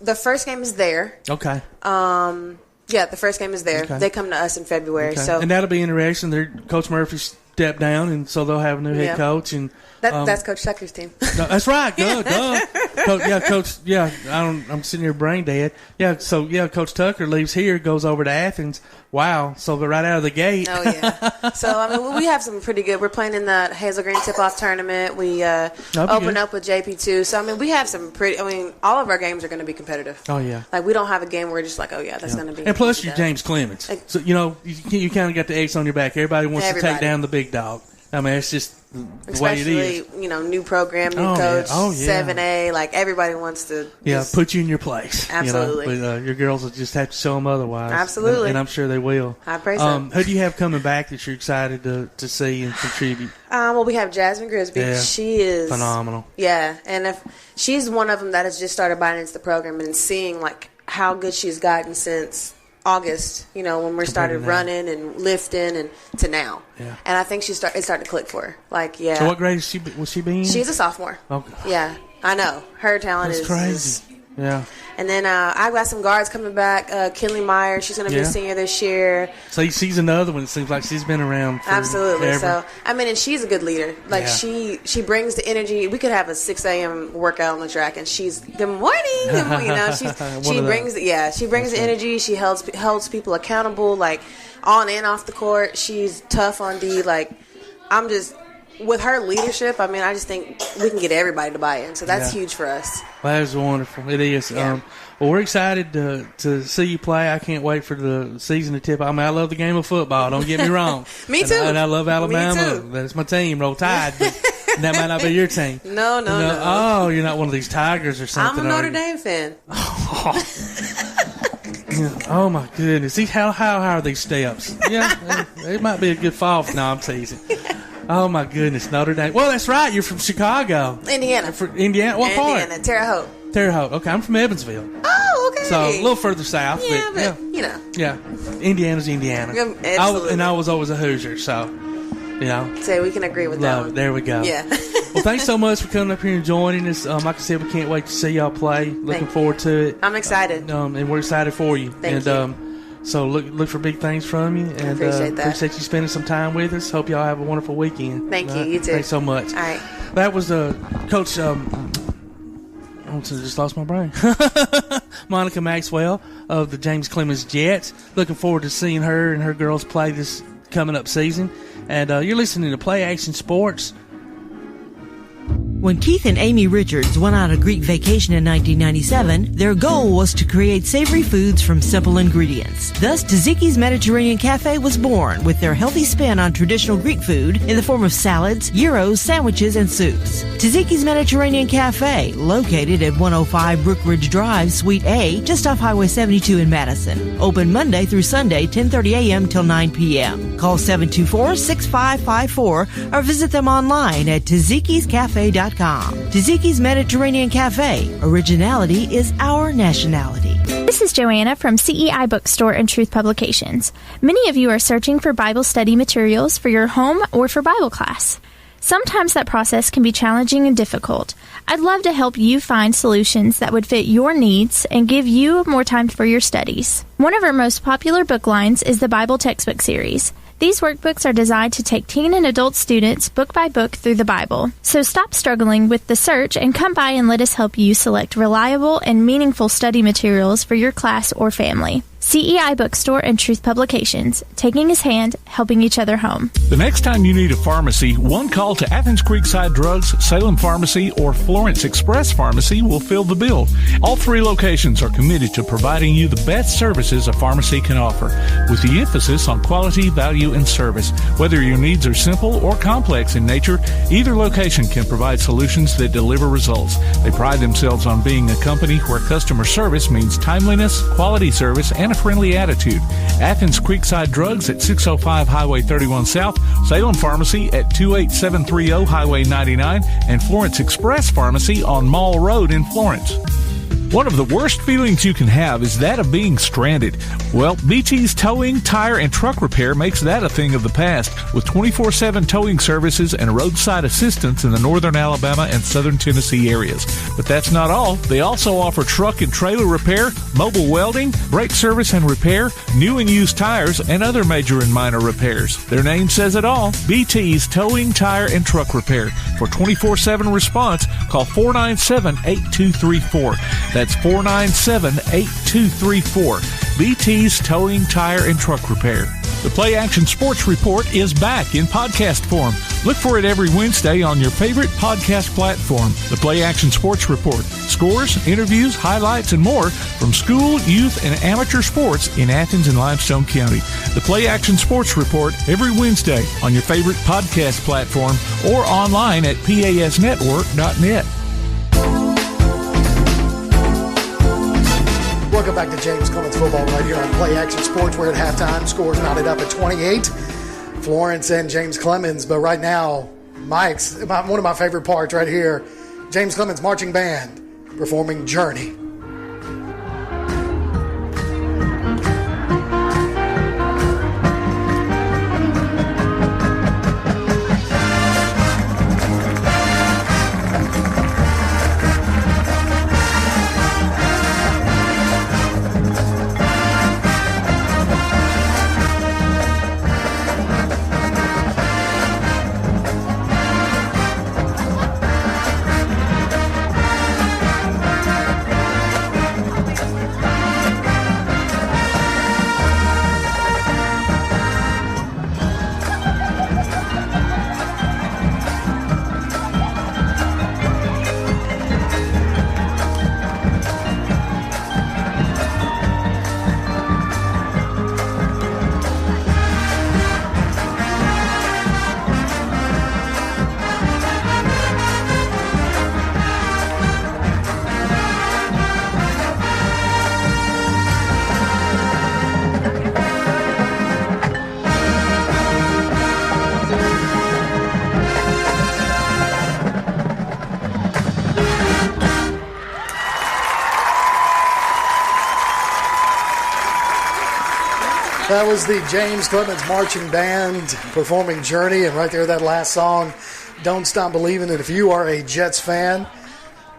The first game is there. Okay. Yeah, the first game is there. Okay. They come to us in February. Okay. So and that'll be interesting. Coach Murphy stepped down, and so they'll have a new head coach. And that's Coach Tucker's team. No, that's right. Duh. Coach. Yeah, I'm sitting here brain dead. Yeah, so Coach Tucker leaves here, goes over to Athens. Wow. So they're right out of the gate. Oh yeah. So we have some pretty good. We're playing in the Hazel Green Tip-Off tournament. We open up with JP2. So we have some pretty. All of our games are going to be competitive. Oh yeah. Like we don't have a game where we're just like, oh yeah, that's going to be. And plus you're James Clemens. So you kind of got the X on your back. Everybody wants to take down the big dog. It's just the way it is. Especially, new program, new coach, 7A. Like, everybody wants to put you in your place. Absolutely. But your girls will just have to show them otherwise. Absolutely. And I'm sure they will. I pray so. Who do you have coming back that you're excited to see and contribute? We have Jasmine Grisby. Yeah. She is phenomenal. Yeah. And if she's one of them that has just started buying into the program and seeing, like, how good she's gotten since August, when we started running and lifting and to now. Yeah. And I think it started to click for her. Like, yeah. So what grade was she being? She's a sophomore. Okay. Yeah. I know. Her talent is crazy. Yeah. And then I've got some guards coming back. Kinley Meyer, she's going to be a senior this year. So she's another one. It seems like she's been around for absolutely. Forever. So and she's a good leader. Like she brings the energy. We could have a 6 a.m. workout on the track, and she's good morning. She brings the energy. She holds people accountable, like on and off the court. She's tough on D. Like with her leadership, I just think we can get everybody to buy in. So that's huge for us. Well, that is wonderful. It is. Yeah. Well, we're excited to see you play. I can't wait for the season to tip. I love the game of football. Don't get me wrong. Me too. And I love Alabama. Me too. That's my team. Roll Tide. But that might not be your team. No. Oh, you're not one of these Tigers or something. I'm a Notre Dame fan. Oh my goodness! See how are these steps? Yeah, it might be a good fall. No, I'm teasing. Oh my goodness, Notre Dame. Well, that's right. You're from Chicago, Indiana. Indiana. What part? Indiana, Terre Haute. Terre Haute. Okay, I'm from Evansville. Oh, okay. So a little further south. Yeah, Yeah, Indiana's Indiana. Absolutely. I was always a Hoosier, so So we can agree with that one. There we go. Yeah. Well, thanks so much for coming up here and joining us. Like I said, we can't wait to see y'all play. Looking forward to it. I'm excited. And we're excited for you. Thank you. So look for big things from you. And appreciate that. Appreciate you spending some time with us. Hope y'all have a wonderful weekend. Thank you. You too. Thanks so much. All right. That was Coach. I just lost my brain. Monica Maxwell of the James Clemens Jets. Looking forward to seeing her and her girls play this coming up season. And you're listening to Play Action Sports. When Keith and Amy Richards went on a Greek vacation in 1997, their goal was to create savory foods from simple ingredients. Thus, Tzatziki's Mediterranean Cafe was born with their healthy spin on traditional Greek food in the form of salads, gyros, sandwiches, and soups. Tzatziki's Mediterranean Cafe, located at 105 Brookridge Drive, Suite A, just off Highway 72 in Madison. Open Monday through Sunday, 10:30 a.m. till 9 p.m. Call 724-6554 or visit them online at tzatziki'scafe.com. Tzatziki's Mediterranean Cafe. Originality is our nationality. This is Joanna from CEI Bookstore and Truth Publications. Many of you are searching for Bible study materials for your home or for Bible class. Sometimes that process can be challenging and difficult. I'd love to help you find solutions that would fit your needs and give you more time for your studies. One of our most popular book lines is the Bible Textbook Series. These workbooks are designed to take teen and adult students book by book through the Bible. So stop struggling with the search and come by and let us help you select reliable and meaningful study materials for your class or family. CEI Bookstore and Truth Publications, taking his hand, helping each other home. The next time you need a pharmacy, one call to Athens Creekside Drugs, Salem Pharmacy, or Florence Express Pharmacy will fill the bill. All three locations are committed to providing you the best services a pharmacy can offer, with the emphasis on quality, value, and service. Whether your needs are simple or complex in nature, either location can provide solutions that deliver results. They pride themselves on being a company where customer service means timeliness, quality service, and a friendly attitude. Athens Creekside Drugs at 605 Highway 31 South, Salem Pharmacy at 28730 Highway 99, and Florence Express Pharmacy on Mall Road in Florence. One of the worst feelings you can have is that of being stranded. Well, BT's Towing, Tire, and Truck Repair makes that a thing of the past, with 24/7 towing services and roadside assistance in the northern Alabama and southern Tennessee areas. But that's not all. They also offer truck and trailer repair, mobile welding, brake service and repair, new and used tires, and other major and minor repairs. Their name says it all. BT's Towing, Tire, and Truck Repair. For 24/7 response, call 497-8234. That's 497-8234. BT's Towing, Tire, and Truck Repair. The Play Action Sports Report is back in podcast form. Look for it every Wednesday on your favorite podcast platform. The Play Action Sports Report. Scores, interviews, highlights, and more from school, youth, and amateur sports in Athens and Limestone County. The Play Action Sports Report every Wednesday on your favorite podcast platform or online at pasnetwork.net. Welcome back to James Clemens Football right here on Play Action Sports. We're at halftime. Scores knotted up at 28. Florence and James Clemens. But right now, Mike's one of my favorite parts right here. James Clemens Marching Band performing Journey. That was the James Clemens Marching Band performing Journey, and right there, that last song, Don't Stop Believing. And if you are a Jets fan,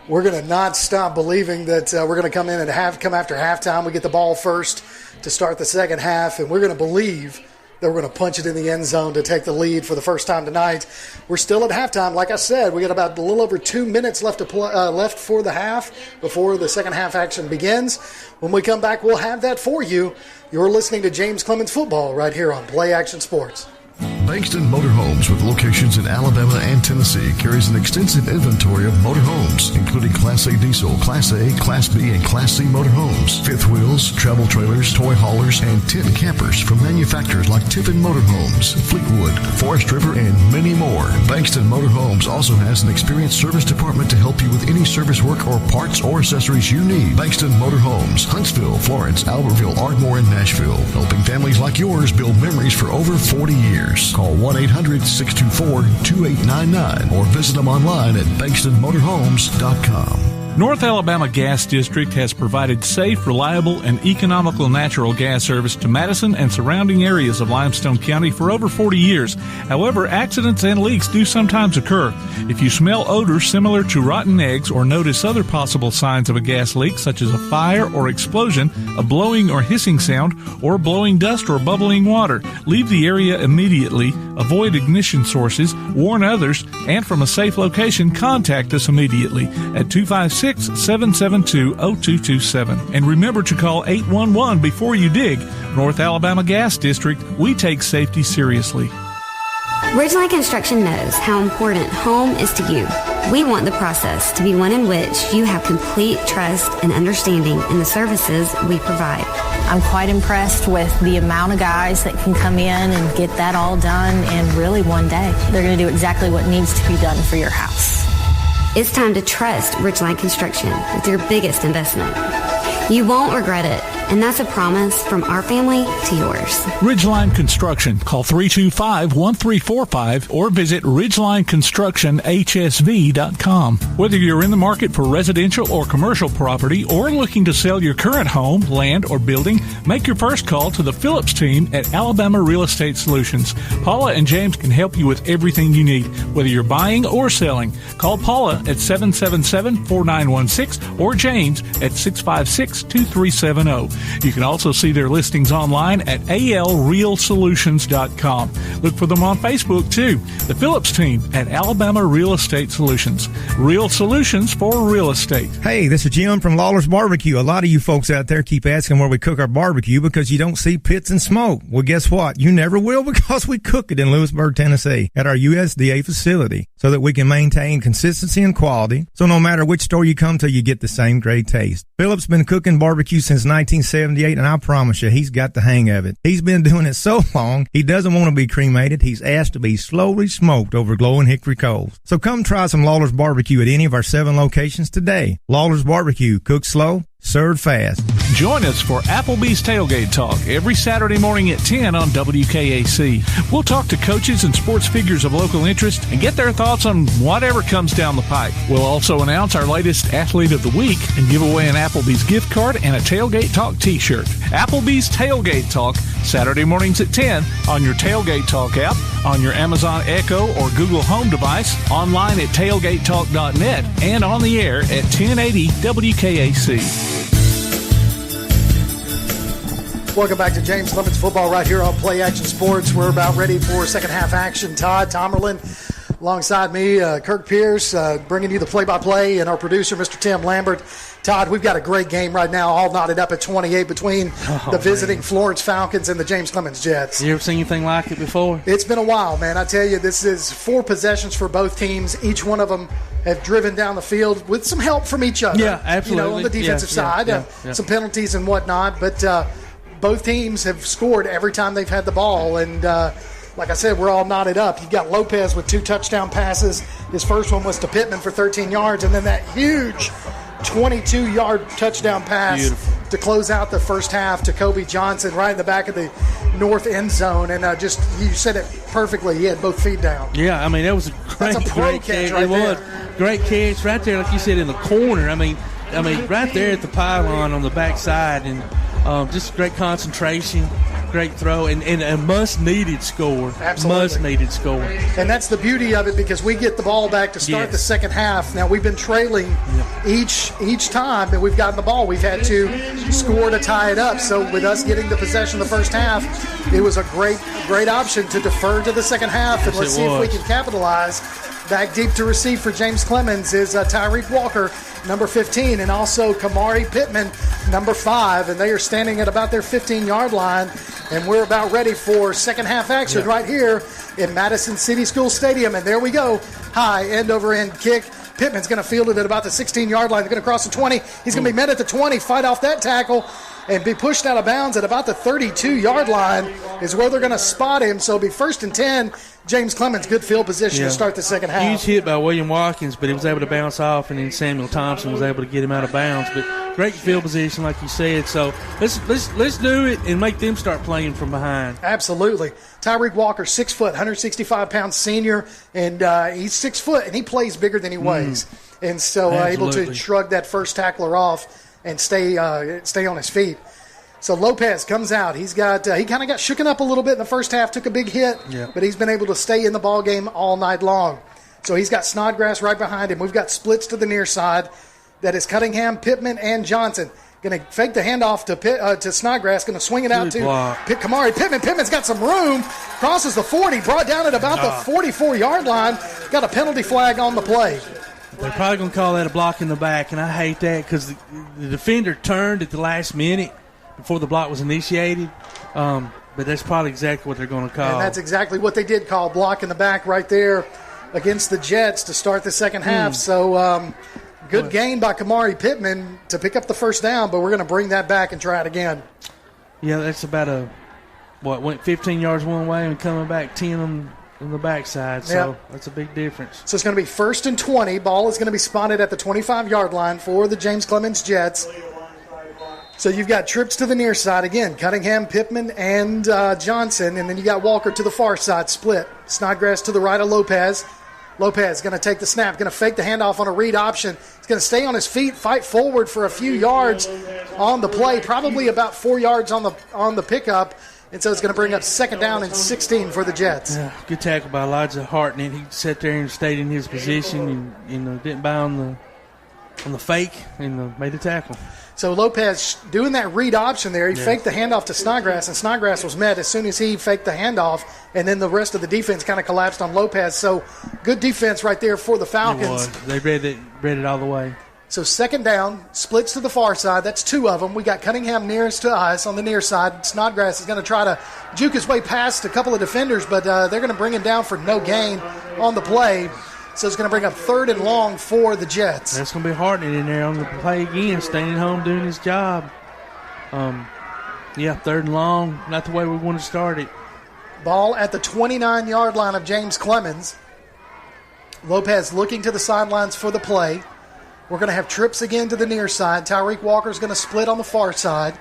we're going to not stop believing that we're going to come in and come after halftime. We get the ball first to start the second half, and we're going to believe that we're going to punch it in the end zone to take the lead for the first time tonight. We're still at halftime. Like I said, we got about a little over 2 minutes left left for the half before the second half action begins. When we come back, we'll have that for you. You're listening to James Clemens Football right here on Play Action Sports. Bankston Motorhomes, with locations in Alabama and Tennessee, carries an extensive inventory of motorhomes, including Class A diesel, Class A, Class B, and Class C motorhomes, fifth wheels, travel trailers, toy haulers, and tent campers from manufacturers like Tiffin Motorhomes, Fleetwood, Forest River, and many more. Bankston Motorhomes also has an experienced service department to help you with any service work or parts or accessories you need. Bankston Motorhomes, Huntsville, Florence, Albertville, Ardmore, and Nashville, helping families like yours build memories for over 40 years. Call 1-800-624-2899 or visit them online at bankstonmotorhomes.com. North Alabama Gas District has provided safe, reliable, and economical natural gas service to Madison and surrounding areas of Limestone County for over 40 years. However, accidents and leaks do sometimes occur. If you smell odors similar to rotten eggs or notice other possible signs of a gas leak, such as a fire or explosion, a blowing or hissing sound, or blowing dust or bubbling water, leave the area immediately, avoid ignition sources, warn others, and from a safe location, contact us immediately at 256-772-0227. And remember to call 811 before you dig. North Alabama Gas District, we take safety seriously. Ridgeline Construction knows how important home is to you. We want the process to be one in which you have complete trust and understanding in the services we provide. I'm quite impressed with the amount of guys that can come in and get that all done in really one day. They're going to do exactly what needs to be done for your house. It's time to trust Ridgeline Construction with your biggest investment. You won't regret it. And that's a promise from our family to yours. Ridgeline Construction. Call 325-1345 or visit ridgelineconstructionhsv.com. Whether you're in the market for residential or commercial property or looking to sell your current home, land, or building, make your first call to the Phillips team at Alabama Real Estate Solutions. Paula and James can help you with everything you need, whether you're buying or selling. Call Paula at 777-4916 or James at 656-2370. You can also see their listings online at alrealsolutions.com. Look for them on Facebook, too. The Phillips team at Alabama Real Estate Solutions. Real solutions for real estate. Hey, this is Jim from Lawler's Barbecue. A lot of you folks out there keep asking where we cook our barbecue because you don't see pits and smoke. Well, guess what? You never will because we cook it in Lewisburg, Tennessee at our USDA facility so that we can maintain consistency and quality. So no matter which store you come to, you get the same great taste. Philip's been cooking barbecue since 1978, and I promise you, he's got the hang of it. He's been doing it so long, he doesn't want to be cremated. He's asked to be slowly smoked over glowing hickory coals. So come try some Lawler's Barbecue at any of our 7 locations today. Lawler's Barbecue, cooked slow, served fast. Join us for Applebee's Tailgate Talk every Saturday morning at 10 on WKAC. We'll talk to coaches and sports figures of local interest and get their thoughts on whatever comes down the pipe. We'll also announce our latest Athlete of the Week and give away an Applebee's gift card and a Tailgate Talk t-shirt. Applebee's Tailgate Talk, Saturday mornings at 10 on your Tailgate Talk app, on your Amazon Echo or Google Home device, online at tailgatetalk.net, and on the air at 1080 WKAC. Welcome back to James Clemens Football right here on Play Action Sports. We're about ready for second half action. Todd Tomerlin alongside me, Kirk Pierce, bringing you the play-by-play, and our producer, Mr. Tim Lambert. Todd, we've got a great game right now, all knotted up at 28 between the visiting Florence Falcons and the James Clemens Jets. You ever seen anything like it before? It's been a while, man. I tell you, this is 4 possessions for both teams. Each one of them have driven down the field with some help from each other. Yeah, absolutely. You know, on the defensive side, some penalties and whatnot, but both teams have scored every time they've had the ball, and like I said, we're all knotted up. You've got Lopez with 2 touchdown passes. His first one was to Pittman for 13 yards, and then that huge 22-yard touchdown pass to close out the first half to Kobe Johnson right in the back of the north end zone. And you said it perfectly. He had both feet down. Yeah, I mean, that was a great catch catch. right there. Great catch right there, like you said, in the corner. I mean, right there at the pylon on the backside, and just great concentration, great throw, and a much-needed score. Absolutely. Much-needed score. And that's the beauty of it, because we get the ball back to start the second half. Now, we've been trailing each time that we've gotten the ball. We've had to score to tie it up. So with us getting the possession the first half, it was a great option to defer to the second half, and let's see if we can capitalize. Back deep to receive for James Clemens is Tyreek Walker, number 15, and also Kamari Pittman, number 5, and they are standing at about their 15-yard line, and we're about ready for second half action right here in Madison City School Stadium. And there we go, high end-over-end kick. Pittman's going to field it at about the 16-yard line. They're going to cross the 20. He's going to be met at the 20, fight off that tackle, and be pushed out of bounds at about the 32-yard line is where they're going to spot him. So it'll be 1st and 10. James Clemens, good field position to start the second half. Huge hit by William Watkins, but he was able to bounce off, and then Samuel Thompson was able to get him out of bounds. But great field position, like you said. So let's do it and make them start playing from behind. Absolutely. Tyreek Walker, 6 foot, 165-pound senior, and he's 6 foot, and he plays bigger than he weighs. And so able to shrug that first tackler off and stay on his feet. So Lopez comes out. He kind of got shooken up a little bit in the first half, took a big hit, but he's been able to stay in the ball game all night long. So he's got Snodgrass right behind him. We've got splits to the near side. That is Cunningham, Pittman, and Johnson. Going to fake the handoff to Snodgrass. Going to swing it out to Kamari Pittman. Pittman's got some room. Crosses the 40. Brought down at about the 44-yard line. Got a penalty flag on the play. They're probably going to call that a block in the back, and I hate that because the defender turned at the last minute before the block was initiated. But that's probably exactly what they're going to call. And that's exactly what they did call, block in the back right there against the Jets to start the second half. So good gain by Kamari Pittman to pick up the first down, but we're going to bring that back and try it again. Yeah, that's about went 15 yards one way and coming back 10 on the backside. So that's a big difference. So it's going to be 1st and 20. Ball is going to be spotted at the 25-yard line for the James Clemens Jets. So you've got trips to the near side again, Cunningham, Pittman, and Johnson, and then you got Walker to the far side, split. Snodgrass to the right of Lopez. Lopez going to take the snap, going to fake the handoff on a read option. He's going to stay on his feet, fight forward for a few yards on the play, probably about 4 yards on the pickup, and so it's going to bring up 2nd down and 16 for the Jets. Yeah, good tackle by Elijah Hartnett. He sat there and stayed in his position and didn't buy on the fake and made the tackle. So Lopez doing that read option there. He faked the handoff to Snodgrass, and Snodgrass was met as soon as he faked the handoff, and then the rest of the defense kind of collapsed on Lopez. So good defense right there for the Falcons. They read it all the way. So 2nd down, splits to the far side. That's 2 of them. We got Cunningham nearest to us on the near side. Snodgrass is going to try to juke his way past a couple of defenders, but they're going to bring him down for no gain on the play. So it's going to bring up 3rd and long for the Jets. That's going to be Hartnett in there on the play again, staying at home doing his job. 3rd and long, not the way we want to start it. Ball at the 29-yard line of James Clemens. Lopez looking to the sidelines for the play. We're going to have trips again to the near side. Tyreek Walker's going to split on the far side.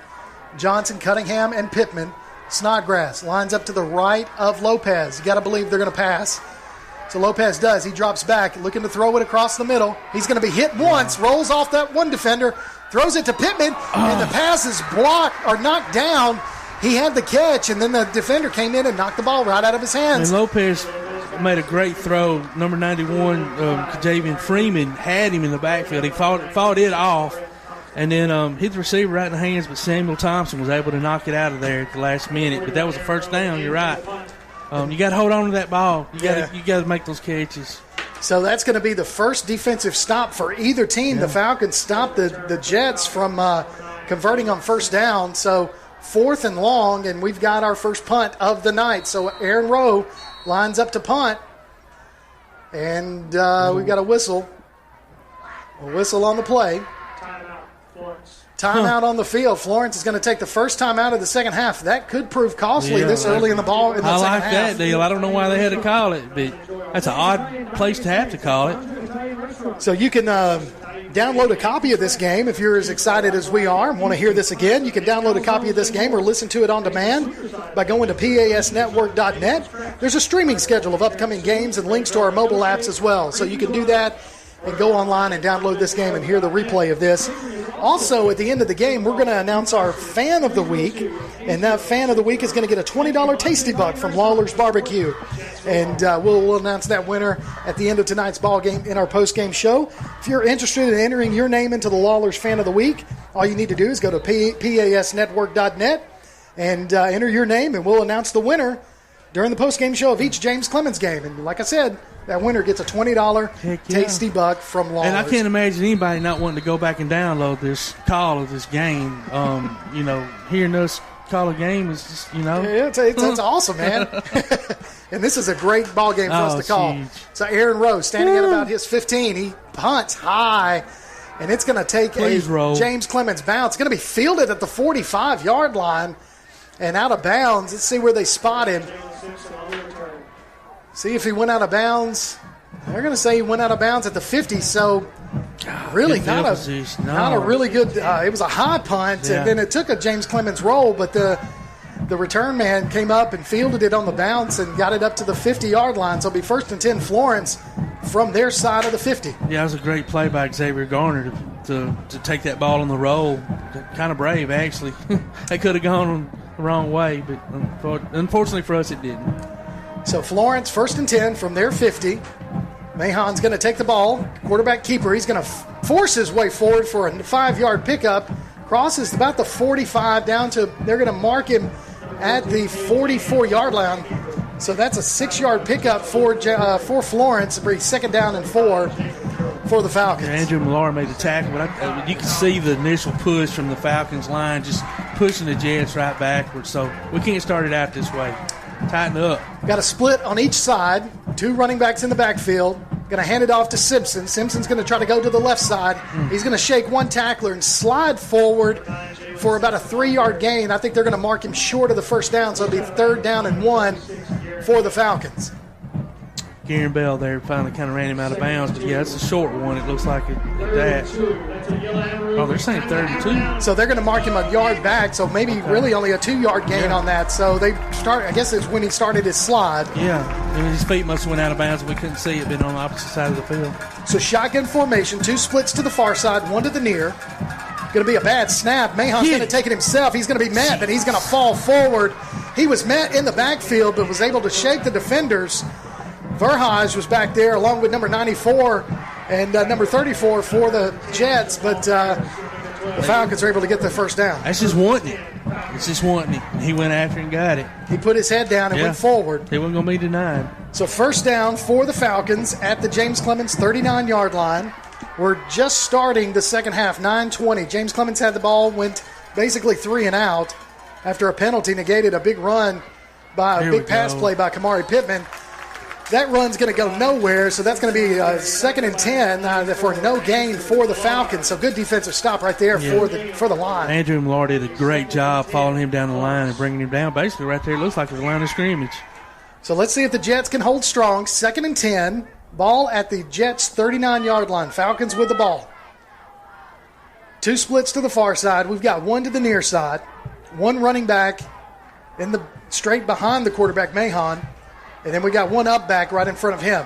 Johnson, Cunningham, and Pittman. Snodgrass lines up to the right of Lopez. You got to believe they're going to pass. So Lopez does. He drops back, looking to throw it across the middle. He's going to be hit once, rolls off that one defender, throws it to Pittman, and the pass is blocked or knocked down. He had the catch, and then the defender came in and knocked the ball right out of his hands. And Lopez made a great throw. Number 91, Kajavian Freeman, had him in the backfield. He fought it off, and then hit the receiver right in the hands, but Samuel Thompson was able to knock it out of there at the last minute. But that was a 1st down, you're right. You got to hold on to that ball. You got to make those catches. So that's going to be the first defensive stop for either team. The Falcons stopped the Jets from converting on 1st down. So 4th and long, and we've got our first punt of the night. So Aaron Rowe lines up to punt, and we've got a whistle. A whistle on the play. Timeout on the field. Florence is going to take the first time out of the second half. That could prove costly this early in the ball. In the I second like half. that deal. I don't know why they had to call it, but that's an odd place to have to call it. So you can download a copy of this game if you're as excited as we are and want to hear this again. You can download a copy of this game or listen to it on demand by going to pasnetwork.net. There's a streaming schedule of upcoming games and links to our mobile apps as well. So you can do that and go online and download this game and hear the replay of this. Also, at the end of the game, we're going to announce our Fan of the Week, and that Fan of the Week is going to get a $20 Tasty Buck from Lawler's Barbecue. And we'll announce that winner at the end of tonight's ball game in our post-game show. If you're interested in entering your name into the Lawler's Fan of the Week, all you need to do is go to pasnetwork.net and enter your name, and we'll announce the winner during the post-game show of each James Clemens game. And like I said, that winner gets a $20 Tasty Buck from Lawler's. And I can't imagine anybody not wanting to go back and download this call of this game. Hearing us call a game is just, Yeah, it's awesome, man. And this is a great ball game for us to call. Huge. So Aaron Rose standing at about his 15. He punts high, and it's going to take James Clemens bounce. It's going to be fielded at the 45-yard line and out of bounds. Let's see where they spot him. See if he went out of bounds. They're going to say he went out of bounds at the 50, so really not a really good it was a high punt, and then it took a James Clemens roll, but the return man came up and fielded it on the bounce and got it up to the 50-yard line. So it'll be 1st and 10 Florence from their side of the 50. Yeah, it was a great play by Xavier Garner to take that ball on the roll. Kind of brave, actually. They could have gone the wrong way, but unfortunately for us, it didn't. So Florence, 1st and 10 from their 50. Mahon's going to take the ball. Quarterback keeper, he's going to force his way forward for a 5-yard pickup. Crosses about the 45 down to, they're going to mark him at the 44-yard line. So that's a 6-yard pickup for Florence. It'll be 2nd down and 4 for the Falcons. Andrew Millar made the tackle, but you can see the initial push from the Falcons line, just pushing the Jets right backwards. So we can't start it out this way. Tighten up. Got a split on each side. 2 running backs in the backfield. Going to hand it off to Simpson. Simpson's going to try to go to the left side. He's going to shake one tackler and slide forward for about a 3-yard gain. I think they're going to mark him short of the 1st down, so it'll be 3rd down and 1 for the Falcons. Garen Bell there finally kind of ran him out of bounds. But, yeah, it's a short one. It looks like at that. Oh, they're saying 32. So they're going to mark him a yard back, so maybe really only a 2-yard gain on that. So they start. I guess it's when he started his slide. Yeah, and his feet must have went out of bounds. We couldn't see it, been on the opposite side of the field. So shotgun formation, 2 splits to the far side, 1 to the near. Going to be a bad snap. Mahon's going to take it himself. He's going to be met, but he's going to fall forward. He was met in the backfield, but was able to shake the defenders. Verhage was back there along with number 94 and number 34 for the Jets, but the Falcons are able to get the first down. That's just wanting it. It's just wanting it. He went after and got it. He put his head down and went forward. He wasn't going to be denied. So first down for the Falcons at the James Clemens 39-yard line. We're just starting the second half, 9:20. James Clemens had the ball, went basically 3 and out after a penalty negated a big run by a big pass play by Kamari Pittman. That run's going to go nowhere, so that's going to be 2nd and 10 for no gain for the Falcons. So good defensive stop right there for the line. Andrew Millar did a great job following him down the line and bringing him down. Basically right there, it looks like the line of scrimmage. So let's see if the Jets can hold strong. 2nd and 10. Ball at the Jets' 39-yard line. Falcons with the ball. 2 splits to the far side. We've got 1 to the near side. 1 running back in the straight behind the quarterback, Mahon. And then we got 1 up back right in front of him.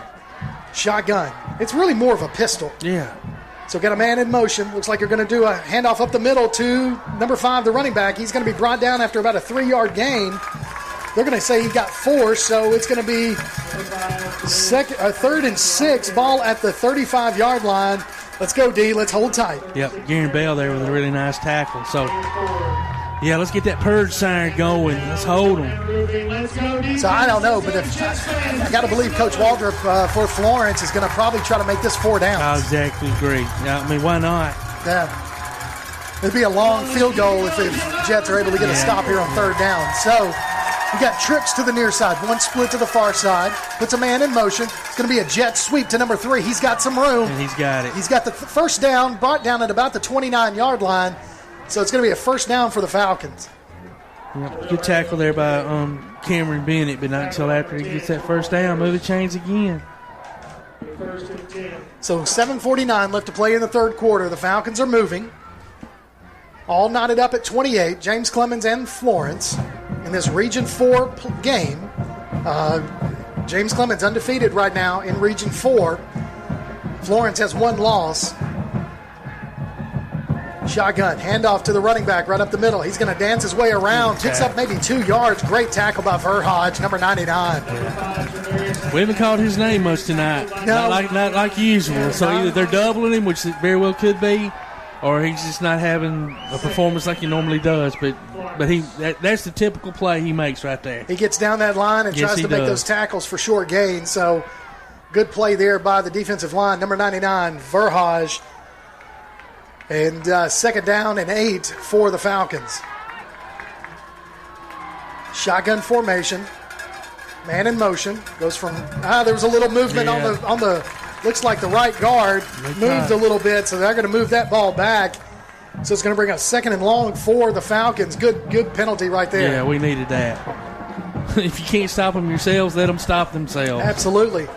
Shotgun. It's really more of a pistol. Yeah. So got a man in motion. Looks like you're going to do a handoff up the middle to number 5, the running back. He's going to be brought down after about a 3-yard gain. They're going to say he got forced, so it's going to be 3rd and 6, ball at the 35-yard line. Let's go, D. Let's hold tight. Yep, Garen Bell there with a really nice tackle. So, yeah, let's get that purge siren going. Let's hold them. So I don't know, but I got to believe Coach Waldrop for Florence is going to probably try to make this 4 downs. I exactly agree. Yeah, I mean, why not? Yeah. It'd be a long field goal if the Jets are able to get a stop here on 3rd down. So we got trips to the near side, 1 split to the far side, puts a man in motion. It's going to be a jet sweep to number 3. He's got some room. And he's got it. He's got the first down, brought down at about the 29-yard line. So it's going to be a first down for the Falcons. Yep, good tackle there by Cameron Bennett, but not until after he gets that first down. Move the chains again. So 7:49 left to play in the 3rd quarter. The Falcons are moving. All knotted up at 28. James Clemens and Florence in this Region 4 game. James Clemens undefeated right now in Region 4. Florence has 1 loss. Shotgun, handoff to the running back right up the middle. He's going to dance his way around, picks up maybe 2 yards. Great tackle by Verhage, number 99. We haven't called his name much tonight. No. Not like usual. So either they're doubling him, which it very well could be, or he's just not having a performance like he normally does. But that's the typical play he makes right there. He gets down that line and tries to make those tackles for short gain. So good play there by the defensive line, number 99, Verhage. And 2nd down and 8 for the Falcons. Shotgun formation. Man in motion. Goes from there was a little movement on the looks like the right guard moved a little bit, so they're going to move that ball back. So it's going to bring up 2nd and long for the Falcons. Good penalty right there. Yeah, we needed that. If you can't stop them yourselves, let them stop themselves. Absolutely.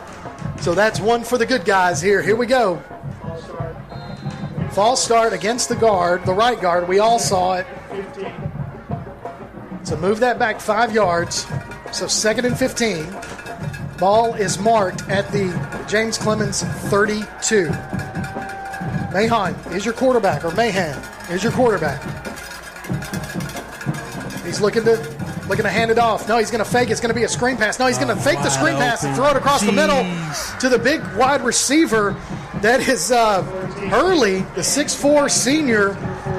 So that's 1 for the good guys here. Here we go. False start against the guard, the right guard. We all saw it. So move that back 5 yards. So 2nd and 15. Ball is marked at the James Clemens 32. Mahon is your quarterback, or Mahan is your quarterback. He's looking to hand it off. No, he's going to fake. It's going to be a screen pass. No, he's going to fake the screen pass and throw it across the middle to the big wide receiver. That is Hurley, the 6'4 senior,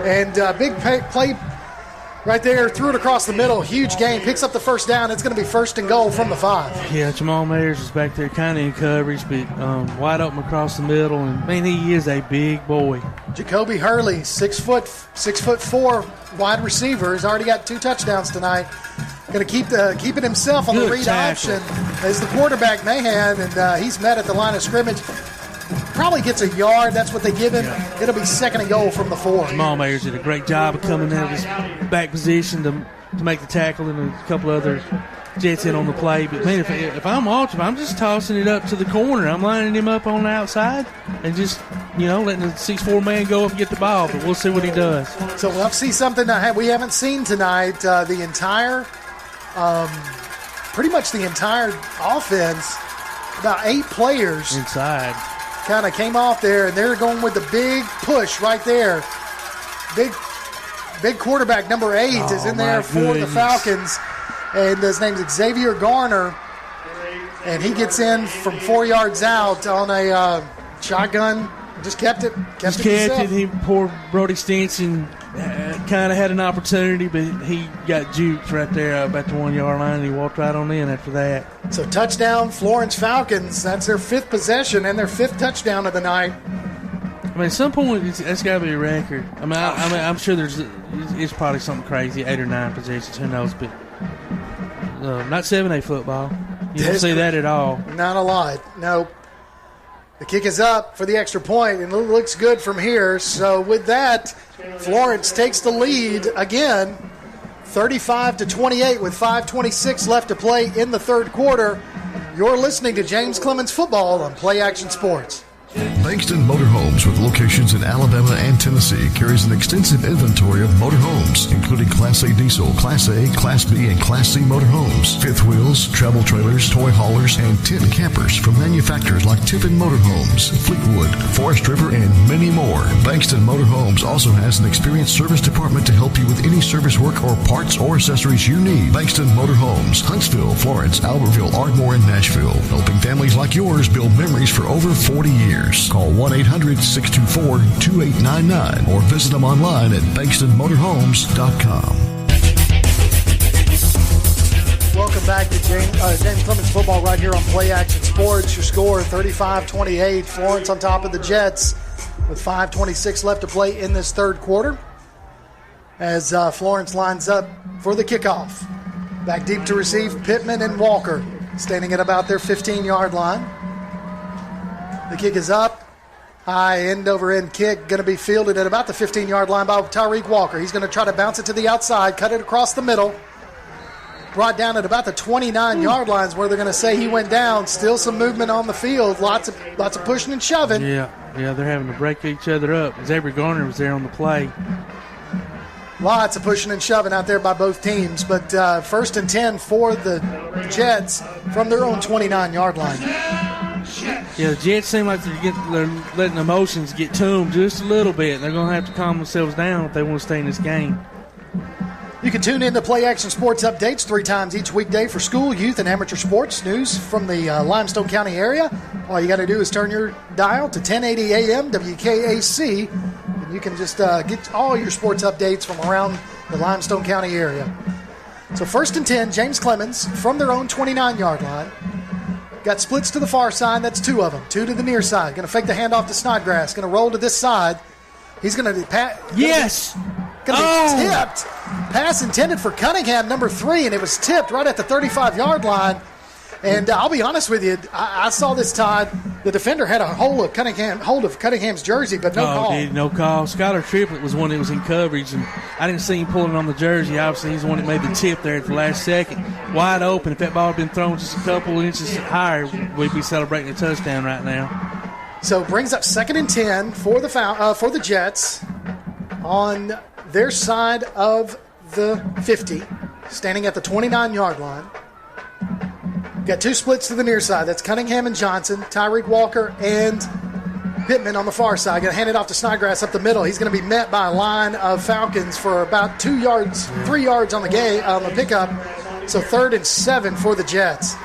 and big play right there. Threw it across the middle. Huge gain. Picks up the first down. It's going to be 1st and goal from the 5. Yeah, Jamal Mayers is back there kind of in coverage, but wide open across the middle. And, man, he is a big boy. Jacoby Hurley, 6'4" wide receiver. Has already got 2 touchdowns tonight. Going to keep it himself on the read option as the quarterback, Mahan, and he's met at the line of scrimmage. Probably gets a yard. That's what they give him. Yeah. It'll be 2nd and goal from the 4. Jamal Mayers did a great job of coming out of his back position to make the tackle, and a couple other Jets in on the play. But, man, if I'm Alter, I'm just tossing it up to the corner. I'm lining him up on the outside and just, letting the 6'4" man go up and get the ball. But we'll see what he does. So we'll see something that we haven't seen tonight. The entire, pretty much the entire offense, about 8 players inside, kind of came off there, and they're going with the big push right there. Big quarterback number 8 is in there for the Falcons, and his name's Xavier Garner, and he gets in from 4 yards out on a shotgun. Just kept it himself. Poor Brody Stinson kind of had an opportunity, but he got juked right there about the 1 yard line, and he walked right on in after that. So touchdown, Florence Falcons. That's their 5th possession and their 5th touchdown of the night. I mean, at some point, that's got to be a record. I'm sure it's probably something crazy, 8 or 9 possessions, who knows, but not 7A football. You don't see that at all. Not a lot, nope. The kick is up for the extra point, and it looks good from here. So with that, Florence takes the lead again, 35-28 with 5:26 left to play in the third quarter. You're listening to James Clemens Football on Play Action Sports. Bankston Motorhomes, with locations in Alabama and Tennessee, carries an extensive inventory of motorhomes, including Class A diesel, Class A, Class B, and Class C motorhomes, fifth wheels, travel trailers, toy haulers, and tent campers from manufacturers like Tiffin Motorhomes, Fleetwood, Forest River, and many more. Bankston Motorhomes also has an experienced service department to help you with any service work or parts or accessories you need. Bankston Motorhomes, Huntsville, Florence, Albertville, Ardmore, and Nashville, helping families like yours build memories for over 40 years. Call 1-800-624-2899 or visit them online at bankstonmotorhomes.com. Welcome back to James Clemens Football right here on Play Action Sports. Your score 35-28. Florence on top of the Jets with 5:26 left to play in this third quarter as Florence lines up for the kickoff. Back deep to receive, Pittman and Walker standing at about their 15-yard line. The kick is up. High end-over-end kick, going to be fielded at about the 15-yard line by Tyreek Walker. He's going to try to bounce it to the outside, cut it across the middle. Brought down at about the 29-yard lines where they're going to say he went down. Still some movement on the field. Lots of pushing and shoving. Yeah, they're having to break each other up. Xavier Garner was there on the play. Lots of pushing and shoving out there by both teams. But 1st and 10 for the Jets from their own 29-yard line. Yeah, the Jets seem like they're letting emotions get to them just a little bit. They're going to have to calm themselves down if they want to stay in this game. You can tune in to Play Action Sports updates 3 times each weekday for school, youth, and amateur sports news from the Limestone County area. All you got to do is turn your dial to 1080 AM WKAC, and you can just get all your sports updates from around the Limestone County area. So 1st and 10, James Clemens from their own 29-yard line. Got splits to the far side. That's 2 of them. 2 to the near side. Going to fake the handoff to Snodgrass. Going to roll to this side. He's going to yes. Going to be tipped. Pass intended for Cunningham, number 3, and it was tipped right at the 35-yard line. And I'll be honest with you, I saw this, Todd. The defender had a hold of Cunningham's jersey, but no call. No call. Skylar Triplett was one that was in coverage, and I didn't see him pulling on the jersey. Obviously, he's the one that made the tip there at the last second. Wide open. If that ball had been thrown just a couple inches higher, we'd be celebrating a touchdown right now. So brings up 2nd and 10 for the Jets on their side of the 50, standing at the 29-yard line. Got 2 splits to the near side. That's Cunningham and Johnson, Tyreek Walker and Pittman on the far side. Going to hand it off to Snodgrass up the middle. He's going to be met by a line of Falcons for about 3 yards on the pickup. So 3rd and 7 for the Jets.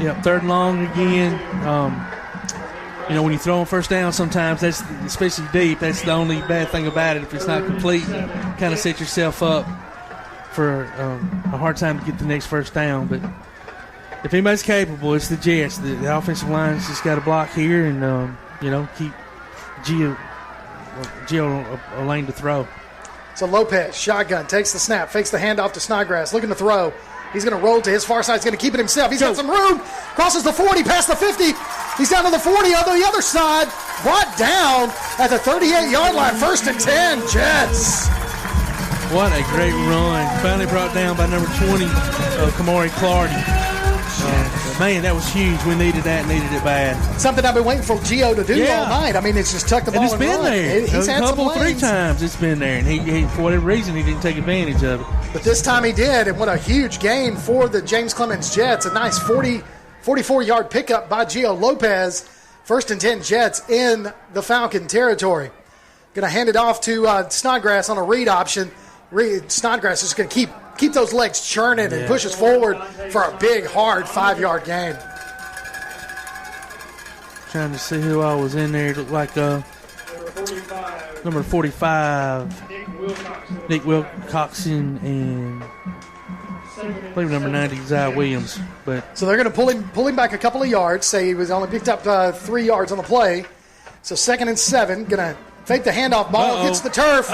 Yep, 3rd and long again. When you throw on 1st down, sometimes that's, especially deep, that's the only bad thing about it. If it's not complete, you kind of set yourself up for a hard time to get the next 1st down. But if anybody's capable, it's the Jets. The offensive line's just got to block here and, keep Gio a lane to throw. So Lopez, shotgun, takes the snap, fakes the handoff to Snodgrass, looking to throw. He's going to roll to his far side. He's going to keep it himself. He's got some room. Crosses the 40, past the 50. He's down to the 40 on the other side. Brought down at the 38-yard line. 1st and 10, Jets. What a great run. Finally brought down by number 20, Kamari Clardy. Man, that was huge. We needed that, needed it bad. Something I've been waiting for Gio to do all night. I mean, it's just tuck the ball and it's been run. there. He's had some lanes. 3 times it's been there, and he for whatever reason, he didn't take advantage of it. But this time he did, and what a huge gain for the James Clemens Jets. A nice 44-yard pickup by Gio Lopez. 1st and 10 Jets in the Falcon territory. Going to hand it off to Snodgrass on a read option. Snodgrass is going to keep those legs churning and push us forward for a big, hard 5-yard gain. Trying to see who all was in there. It looked like number 45, Nick Wilcoxon, and I believe number 90, Zai Williams. So they're going to pull him back a couple of yards. Say he was only picked up 3 yards on the play. So 2nd and 7. Going to fake the handoff. Ball hits the turf.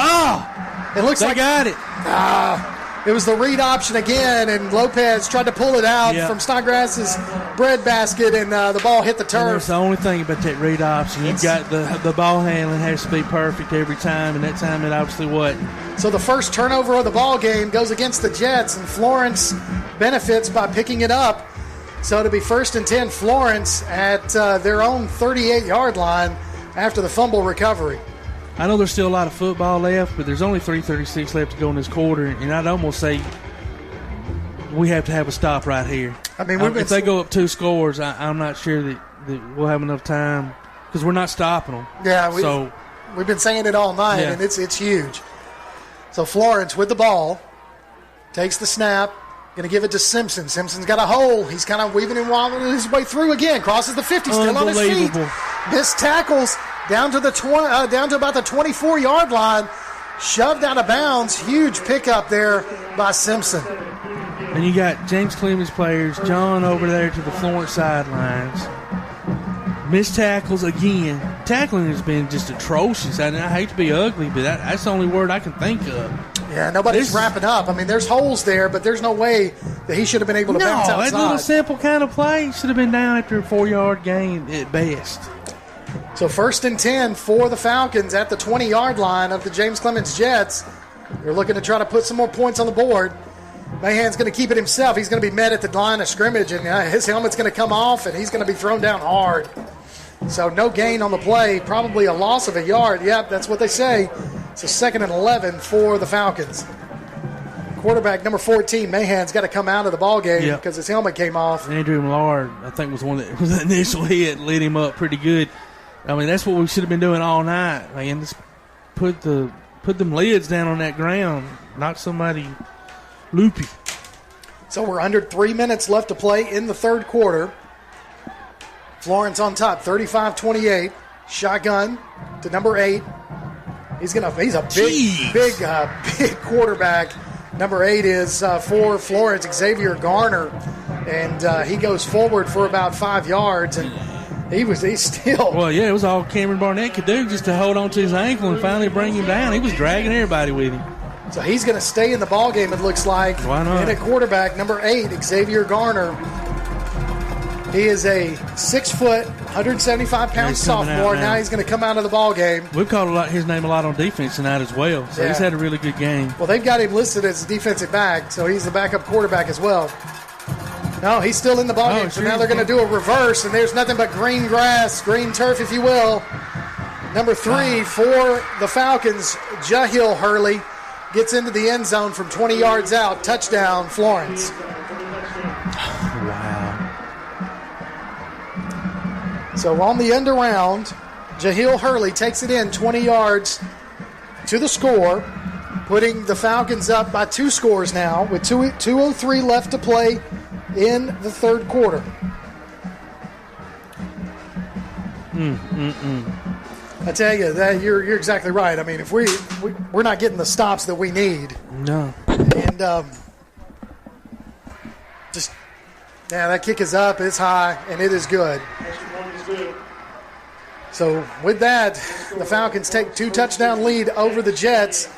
It looks like they got it. It was the read option again, and Lopez tried to pull it out from Snodgrass's bread basket, and the ball hit the turf. And that's the only thing about that read option. You've got the ball handling has to be perfect every time, and that time it obviously wasn't. So the first turnover of the ball game goes against the Jets, and Florence benefits by picking it up. So it'll be 1st and 10 Florence at their own 38-yard line after the fumble recovery. I know there's still a lot of football left, but there's only 3:36 left to go in this quarter, and I'd almost say we have to have a stop right here. I mean, if they go up 2 scores, I'm not sure that we'll have enough time because we're not stopping them. Yeah, we've been saying it all night, and it's huge. So Florence with the ball takes the snap, going to give it to Simpson. Simpson's got a hole. He's kind of weaving and wobbling his way through again. Crosses the 50, still on his feet. Missed tackles. Down to about the 24-yard line, shoved out of bounds. Huge pickup there by Simpson. And you got James Clemens players, John over there to the Florence sidelines. Missed tackles again. Tackling has been just atrocious. I hate to be ugly, but that's the only word I can think of. Yeah, nobody's wrapping up. I mean, there's holes there, but there's no way that he should have been able to bounce outside. That little simple kind of play should have been down after a 4-yard gain at best. So 1st and 10 for the Falcons at the 20-yard line of the James Clemens Jets. They're looking to try to put some more points on the board. Mahan's going to keep it himself. He's going to be met at the line of scrimmage, and his helmet's going to come off, and he's going to be thrown down hard. So no gain on the play, probably a loss of a yard. Yep, that's what they say. So 2nd and 11 for the Falcons. Quarterback number 14, Mahan's got to come out of the ball game because his helmet came off. Andrew Millard, I think, was one that was the initial hit, lit him up pretty good. I mean, that's what we should have been doing all night, man. Just put them lids down on that ground, knock somebody loopy. So we're under 3 minutes left to play in the third quarter. Florence on top, 35-28. Shotgun to number 8. He's a big quarterback. Number 8 is for Florence, Xavier Garner, and he goes forward for about 5 yards, and he's still. Well, yeah, it was all Cameron Barnett could do just to hold on to his ankle and finally bring him down. He was dragging everybody with him. So he's going to stay in the ball game, it looks like. Why not? And at quarterback, number 8, Xavier Garner. He is a 6 foot, 175-pound sophomore. Now he's going to come out of the ball game. We've called his name a lot on defense tonight as well, so he's had a really good game. Well, they've got him listed as a defensive back, so he's the backup quarterback as well. No, he's still in the ball game, so now they're going to do a reverse, and there's nothing but green grass, green turf, if you will. Number 3 for the Falcons, Jahil Hurley, gets into the end zone from 20 yards out. Touchdown, Florence. Wow. So on the end around, Jahil Hurley takes it in 20 yards to the score, putting the Falcons up by 2 scores now with 2:03 left to play in the third quarter. I tell you, that you're exactly right. I mean, if we're not getting the stops that we need. No. And that kick is up, it's high, and it is good. So with that, the Falcons take 2 touchdown lead over the Jets.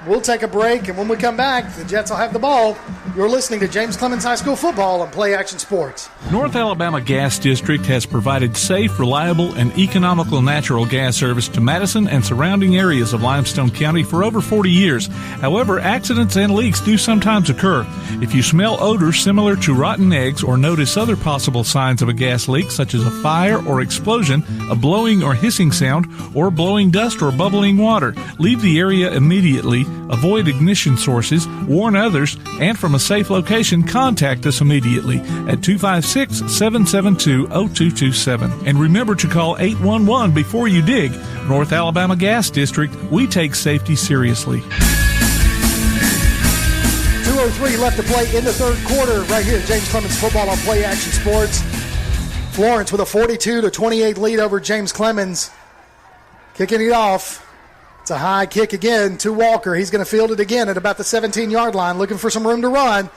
We'll take a break, and when we come back, the Jets will have the ball. You're listening to James Clemens High School football on Play Action Sports. North Alabama Gas District has provided safe, reliable, and economical natural gas service to Madison and surrounding areas of Limestone County for over 40 years. However, accidents and leaks do sometimes occur. If you smell odors similar to rotten eggs or notice other possible signs of a gas leak, such as a fire or explosion, a blowing or hissing sound, or blowing dust or bubbling water, leave the area immediately. Avoid ignition sources, warn others, and from a safe location, contact us immediately at 256-772-0227. And remember to call 811 before you dig. North Alabama Gas District, we take safety seriously. 2:03 left to play in the third quarter right here at James Clemens Football on Play Action Sports. Florence with a 42-28 lead over James Clemens. Kicking it off. It's a high kick again to Walker. He's going to field it again at about the 17-yard line, looking for some room to run.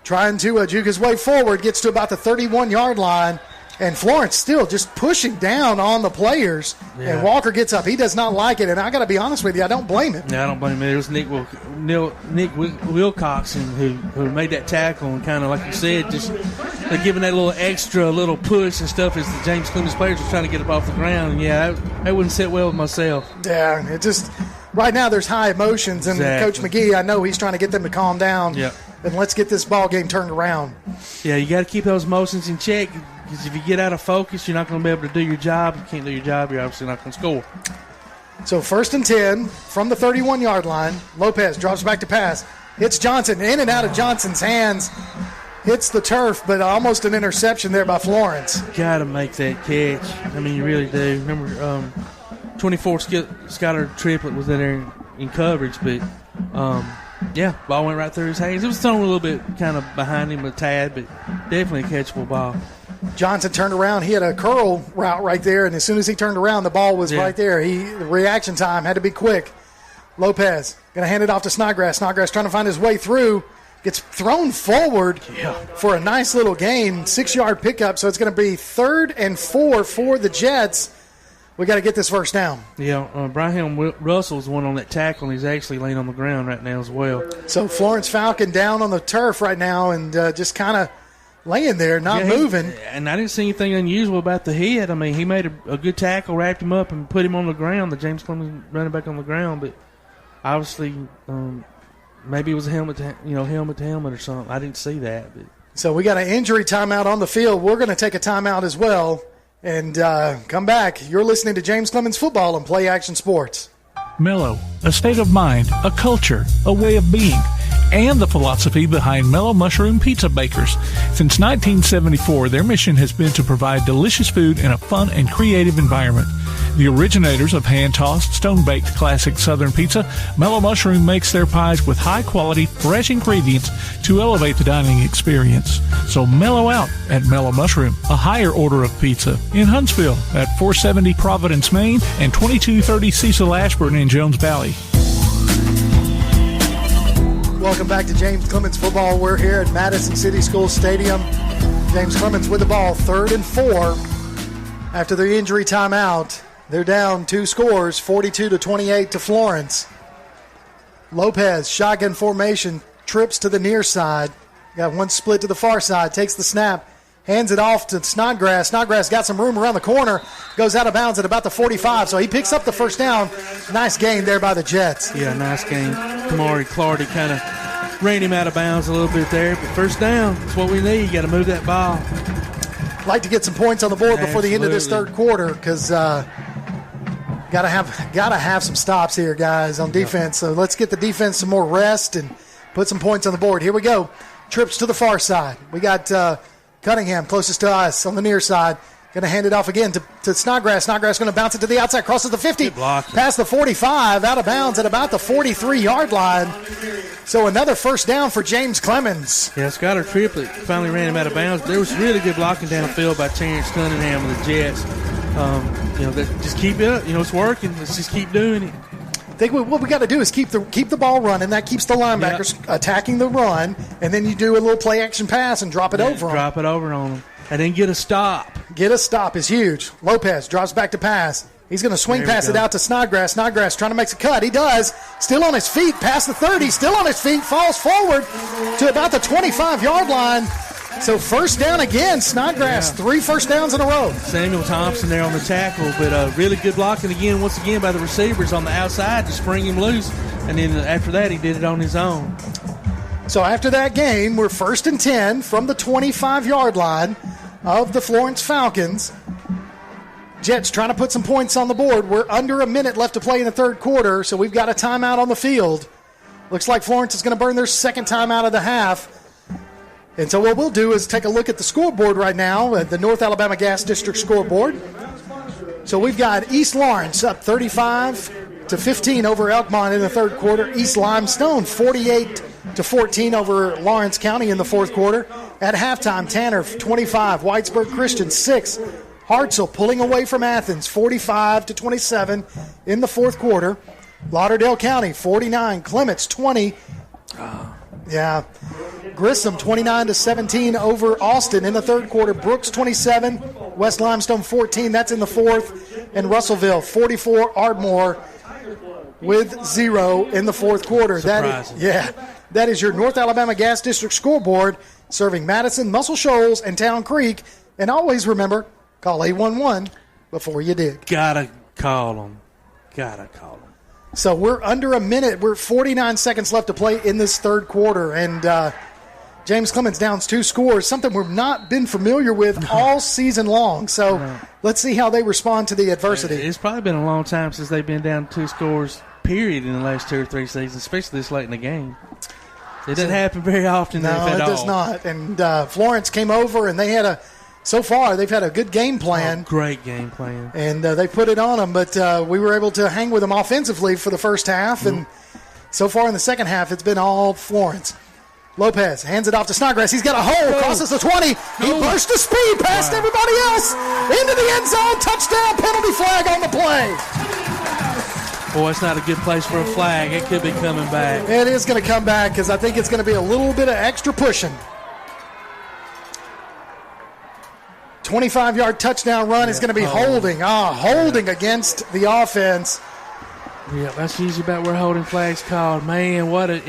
Trying to juke his way forward, gets to about the 31-yard line. And Florence still just pushing down on the players. Yeah. And Walker gets up. He does not like it. And I got to be honest with you, I don't blame him. Yeah, I don't blame him. It was Nick Wilcoxon who made that tackle. And kind of, like you said, just giving that little extra little push and stuff as the James Clemens players were trying to get up off the ground. And, yeah, that wouldn't sit well with myself. Yeah, it just – right now there's high emotions. And Coach McGee, I know he's trying to get them to calm down. Yeah. And let's get this ball game turned around. Yeah, you got to keep those emotions in check. Because if you get out of focus, you're not going to be able to do your job. You can't do your job, you're obviously not going to score. So 1st and 10 from the 31-yard line. Lopez drops back to pass. Hits Johnson. In and out of Johnson's hands. Hits the turf, but almost an interception there by Florence. Got to make that catch. I mean, you really do. Remember, 24 Skylar Triplett was in there in coverage, but, yeah, ball went right through his hands. It was thrown a little bit kind of behind him a tad, but definitely a catchable ball. Johnson turned around. He had a curl route right there, and as soon as he turned around, the ball was right there. The reaction time had to be quick. Lopez going to hand it off to Snodgrass. Snodgrass trying to find his way through. Gets thrown forward for a nice little gain. 6-yard pickup, so it's going to be 3rd and 4 for the Jets. We got to get this first down. Yeah, Brian Russell's one on that tackle, and he's actually laying on the ground right now as well. So Florence Falcon down on the turf right now and just kind of laying there, not moving. And I didn't see anything unusual about the hit. I mean, he made a good tackle, wrapped him up, and put him on the ground, the James Clemens running back on the ground. But obviously, maybe it was a helmet to helmet or something. I didn't see that. But. So we got an injury timeout on the field. We're going to take a timeout as well and come back. You're listening to James Clemens Football on Play Action Sports. Mellow, a state of mind, a culture, a way of being, and the philosophy behind Mellow Mushroom Pizza Bakers. Since 1974, their mission has been to provide delicious food in a fun and creative environment. The originators of hand-tossed, stone-baked classic Southern pizza, Mellow Mushroom makes their pies with high-quality, fresh ingredients to elevate the dining experience. So mellow out at Mellow Mushroom, a higher order of pizza, in Huntsville at 470 Providence, Maine, and 2230 Cecil Ashburn in Jones Valley. Welcome back to James Clemens Football. We're here at Madison City School Stadium. James Clemens with the ball, 3rd and 4. After the injury timeout, they're down 2 scores, 42-28 to Florence. Lopez, shotgun formation, trips to the near side. Got one split to the far side, takes the snap, hands it off to Snodgrass. Snodgrass got some room around the corner, goes out of bounds at about the 45, so he picks up the first down. Nice gain there by the Jets. Yeah, nice gain. Kamari Clardy kind of ran him out of bounds a little bit there, but first down, that's what we need. You got to move that ball. Like to get some points on the board before the end of this third quarter because gotta have some stops here, guys, on defense. So let's get the defense some more rest and put some points on the board. Here we go. Trips to the far side. We got Cunningham closest to us on the near side. Going to hand it off again to Snodgrass. Snodgrass going to bounce it to the outside, crosses the 50, past the 45, out of bounds at about the 43-yard line. So another first down for James Clemens. Yeah, Skylar Triplett finally ran him out of bounds. There was really good blocking downfield by Terrence Cunningham of the Jets. Just keep it up. It's working. Let's just keep doing it. I think what we got to do is keep the ball running. That keeps the linebackers attacking the run, and then you do a little play action pass and drop it over them. Drop it over on them. And then get a stop. Get a stop is huge. Lopez drops back to pass. He's going to swing pass it out to Snodgrass. Snodgrass trying to make a cut. He does. Still on his feet, past the 30. Still on his feet, falls forward to about the 25-yard line. So first down again, Snodgrass, 3 first downs in a row. Samuel Thompson there on the tackle, but really good blocking once again by the receivers on the outside to spring him loose. And then after that, he did it on his own. So after that game, we're 1st and 10 from the 25-yard line of the Florence Falcons. Jets trying to put some points on the board. We're under a minute left to play in the third quarter, so we've got a timeout on the field. Looks like Florence is going to burn their second timeout of the half. And so what we'll do is take a look at the scoreboard right now, at the North Alabama Gas District scoreboard. So we've got East Lawrence up 35-15 over Elkmont in the third quarter. East Limestone 48-14 over Lawrence County in the fourth quarter. At halftime, Tanner 25, Whitesburg Christian 6. Hartselle pulling away from Athens 45-27 in the fourth quarter. Lauderdale County 49, Clemens 20. Grissom 29-17 over Austin in the third quarter. Brooks 27, West Limestone 14. That's in the fourth. And Russellville 44, Ardmore with 0 in the fourth quarter. Surprising. That is your North Alabama Gas District scoreboard, serving Madison, Muscle Shoals, and Town Creek. And always remember, call 811 before you dig. Gotta call them. So we're under a minute. We're 49 seconds left to play in this third quarter. And James Clemens downs 2 scores, something we've not been familiar with all season long. So let's see how they respond to the adversity. It's probably been a long time since they've been down 2 scores, period, in the last 2 or 3 seasons, especially this late in the game. It doesn't happen very often. No, it does not. And Florence came over, and so far they've had a good game plan. Great game plan. And they put it on them, but we were able to hang with them offensively for the first half. And so far in the second half, it's been all Florence. Lopez hands it off to Snodgrass. He's got a hole, crosses the 20. He burst to speed past everybody else into the end zone. Touchdown, penalty flag on the play. Boy, it's not a good place for a flag. It could be coming back. It is going to come back because I think it's going to be a little bit of extra pushing. 25-yard touchdown run is going to be holding. Holding against the offense. Yeah, that's usually about where holding flag's called. Man, what a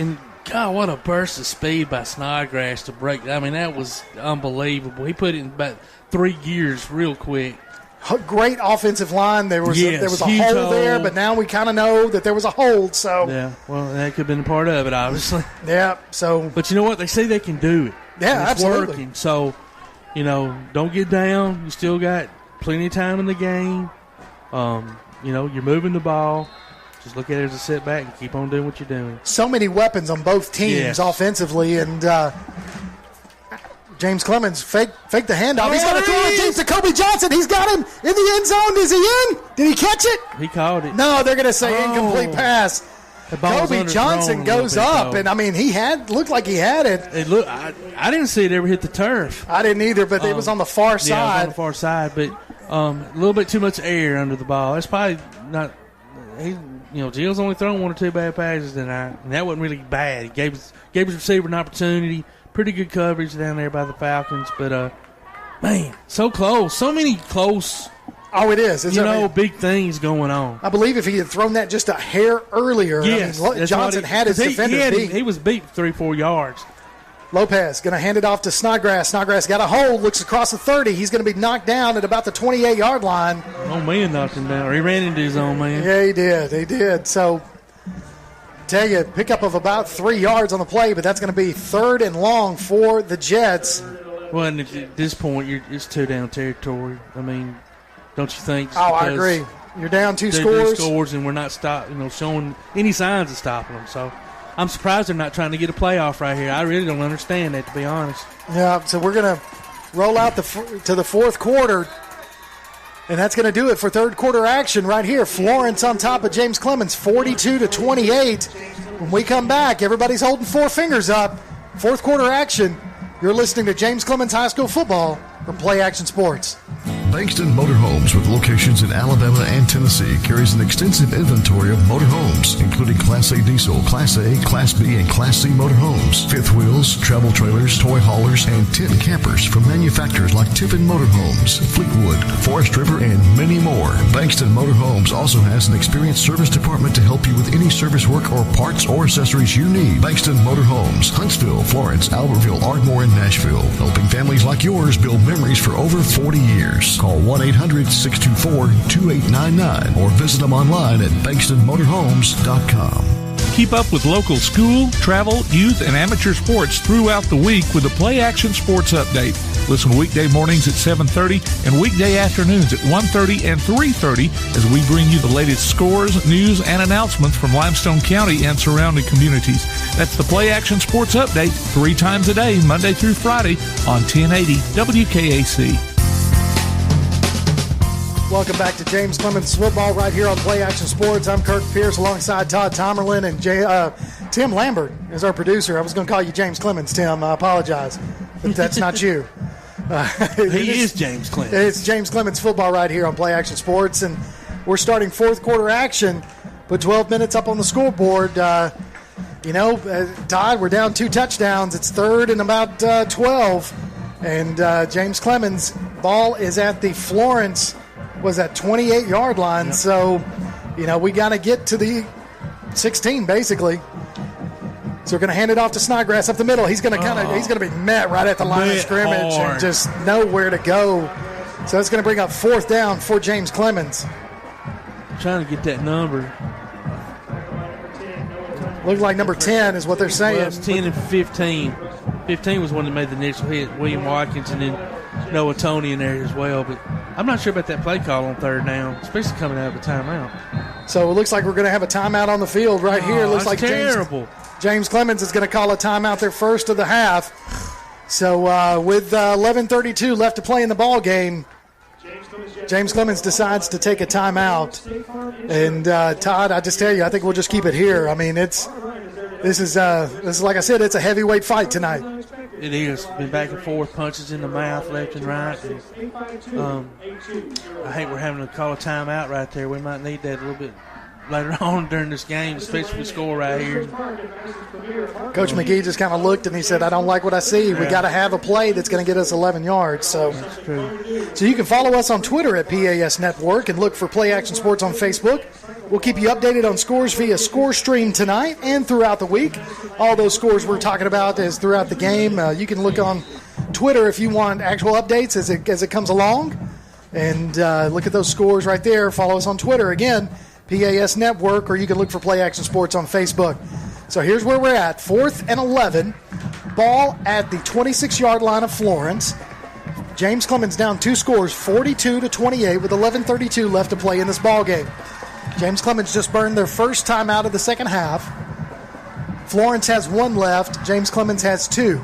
burst of speed by Snodgrass to break. I mean, that was unbelievable. He put it in about 3 gears real quick. Great offensive line. There was a hole there, but now we kind of know that there was a hold. So well, that could have been a part of it, obviously. Yeah. So, but you know what? They say they can do it. Yeah, it's absolutely working. So, don't get down. You still got plenty of time in the game. You're moving the ball. Just look at it as a setback and keep on doing what you're doing. So many weapons on both teams offensively, and James Clemens fake the handoff. He's got to throw it deep to Kobe Johnson. He's got him in the end zone. Is he in? Did he catch it? He caught it. No, they're going to say incomplete pass. Kobe Johnson goes up, and I mean looked like he had it. I didn't see it ever hit the turf. I didn't either, but it was on the far side. Yeah, it was on the far side, but a little bit too much air under the ball. It's probably not. Gil's only thrown 1 or 2 bad passes tonight, and that wasn't really bad. He gave his receiver an opportunity. Pretty good coverage down there by the Falcons, but man, so close, so many close. Oh, it is. Big things going on. I believe if he had thrown that just a hair earlier, Johnson had his defender beat. He was beat 3-4 yards. Lopez going to hand it off to Snodgrass. Snodgrass got a hold, looks across the 30. He's going to be knocked down at about the 28-yard line. Old man knocked him down, or he ran into his own man. Yeah, he did. So, tell you, pickup of about 3 yards on the play, but that's going to be 3rd and long for the Jets. Well, and at this point, it's 2-down territory. I mean, don't you think? Oh, I agree. You're down 2 scores. And we're not showing any signs of stopping them. So, I'm surprised they're not trying to get a playoff right here. I really don't understand that, to be honest. Yeah, so we're going to roll out to the fourth quarter, and that's going to do it for third quarter action right here. Florence on top of James Clemens, 42-28. When we come back, everybody's holding 4 fingers up. Fourth quarter action. You're listening to James Clemens High School football from Play Action Sports. Bankston Motorhomes, with locations in Alabama and Tennessee, carries an extensive inventory of motorhomes, including Class A diesel, Class A, Class B, and Class C motorhomes, fifth wheels, travel trailers, toy haulers, and tent campers from manufacturers like Tiffin Motorhomes, Fleetwood, Forest River, and many more. Bankston Motorhomes also has an experienced service department to help you with any service work or parts or accessories you need. Bankston Motorhomes, Huntsville, Florence, Albertville, Ardmore, and Nashville, helping families like yours build memories for over 40 years. Call 1-800-624-2899 or visit them online at bankstonmotorhomes.com. Keep up with local school, travel, youth, and amateur sports throughout the week with the Play Action Sports Update. Listen weekday mornings at 7:30 and weekday afternoons at 1:30 and 3:30 as we bring you the latest scores, news, and announcements from Limestone County and surrounding communities. That's the Play Action Sports Update 3 times a day, Monday through Friday on 1080 WKAC. Welcome back to James Clemens Football right here on Play Action Sports. I'm Kirk Pierce alongside Todd Tomerlin and Tim Lambert is our producer. I was going to call you James Clemens, Tim. I apologize, but that's not you. He is James Clemens. It's James Clemens Football right here on Play Action Sports, and we're starting fourth quarter action. Put 12 minutes up on the scoreboard. Todd, we're down 2 touchdowns. It's third and about 12, and James Clemens' ball is at the Florence was at 28-yard line. Yep. So, we got to get to the 16 basically. So we're going to hand it off to Snodgrass up the middle. He's going to he's going to be met right at the line of scrimmage and just know where to go. So that's going to bring up fourth down for James Clemens. Trying to get that number. Looks like number 10 is what they're saying. Well, it's 10 and 15. 15 was one that made the initial hit. William Watkins and then Noah Tony in there as well. But I'm not sure about that play call on third down, especially coming out of a timeout. So it looks like we're going to have a timeout on the field right here. It looks like terrible. James Clemens is going to call a timeout there first of the half. So with 11:32 left to play in the ball game, James Clemens decides to take a timeout. And Todd, I just tell you, I think we'll just keep it here. I mean, this is like I said, it's a heavyweight fight tonight. It is. Been back and forth, punches in the mouth, left and right. And, I hate we're having to call a timeout right there. We might need that a little bit later on during this game, especially if we score right here. Coach McGee just kind of looked and he said, I don't like what I see. We got to have a play that's going to get us 11 yards. So that's true. So you can follow us on Twitter at PAS Network and look for Play Action Sports on Facebook. We'll keep you updated on scores via Score Stream tonight and throughout the week. All those scores we're talking about is throughout the game. You can look on Twitter if you want actual updates as it comes along. And look at those scores right there. Follow us on Twitter. Again, PAS Network, or you can look for Play Action Sports on Facebook. So here's where we're at. 4th and 11. Ball at the 26-yard line of Florence. James Clemens down 2 scores, 42-28, with 11:32 left to play in this ball game. James Clemens just burned their first time out of the second half. Florence has 1 left. James Clemens has 2.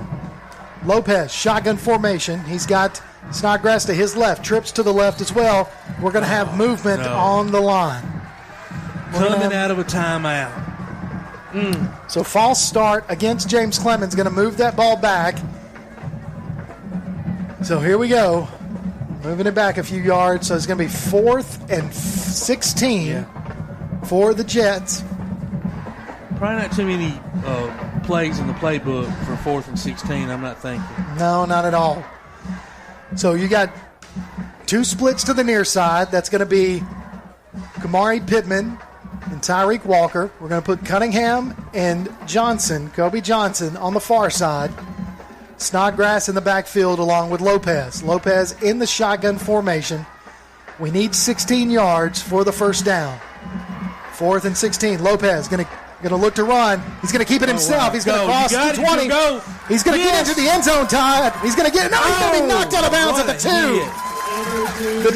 Lopez, shotgun formation. He's got Snodgrass to his left, trips to the left as well. We're going to have movement on the line. Coming out of a timeout. So false start against James Clemens, going to move that ball back. So here we go. Moving it back a few yards. So it's going to be 4th and 16 for the Jets. Probably not too many plays in the playbook for 4th and 16, I'm not thinking. No, not at all. So you got 2 splits to the near side. That's going to be Kamari Pittman and Tyreek Walker. We're going to put Cunningham and Kobe Johnson on the far side. Snodgrass in the backfield along with Lopez. Lopez in the shotgun formation. We need 16 yards for the first down. 4th and 16. Lopez going to look to run. He's going to keep it himself. Wow. He's going to cross the 20. He's going to get into the end zone, Todd. He's going to get it. No, he's going to be knocked out of bounds at the 2. The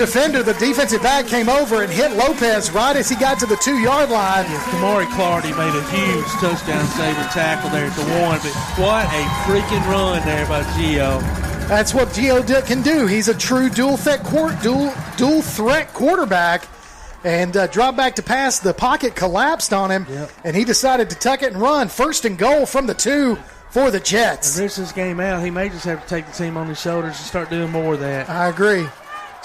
defensive back came over and hit Lopez right as he got to the 2-yard line. Yeah, Kamari Clardy made a huge touchdown-saving tackle there at the 1, but what a freaking run there by Gio. That's what Gio can do. He's a true dual threat quarterback. And dropped back to pass. The pocket collapsed on him, and he decided to tuck it and run. 1st and goal from the 2 for the Jets. And this game out, he may just have to take the team on his shoulders and start doing more of that. I agree.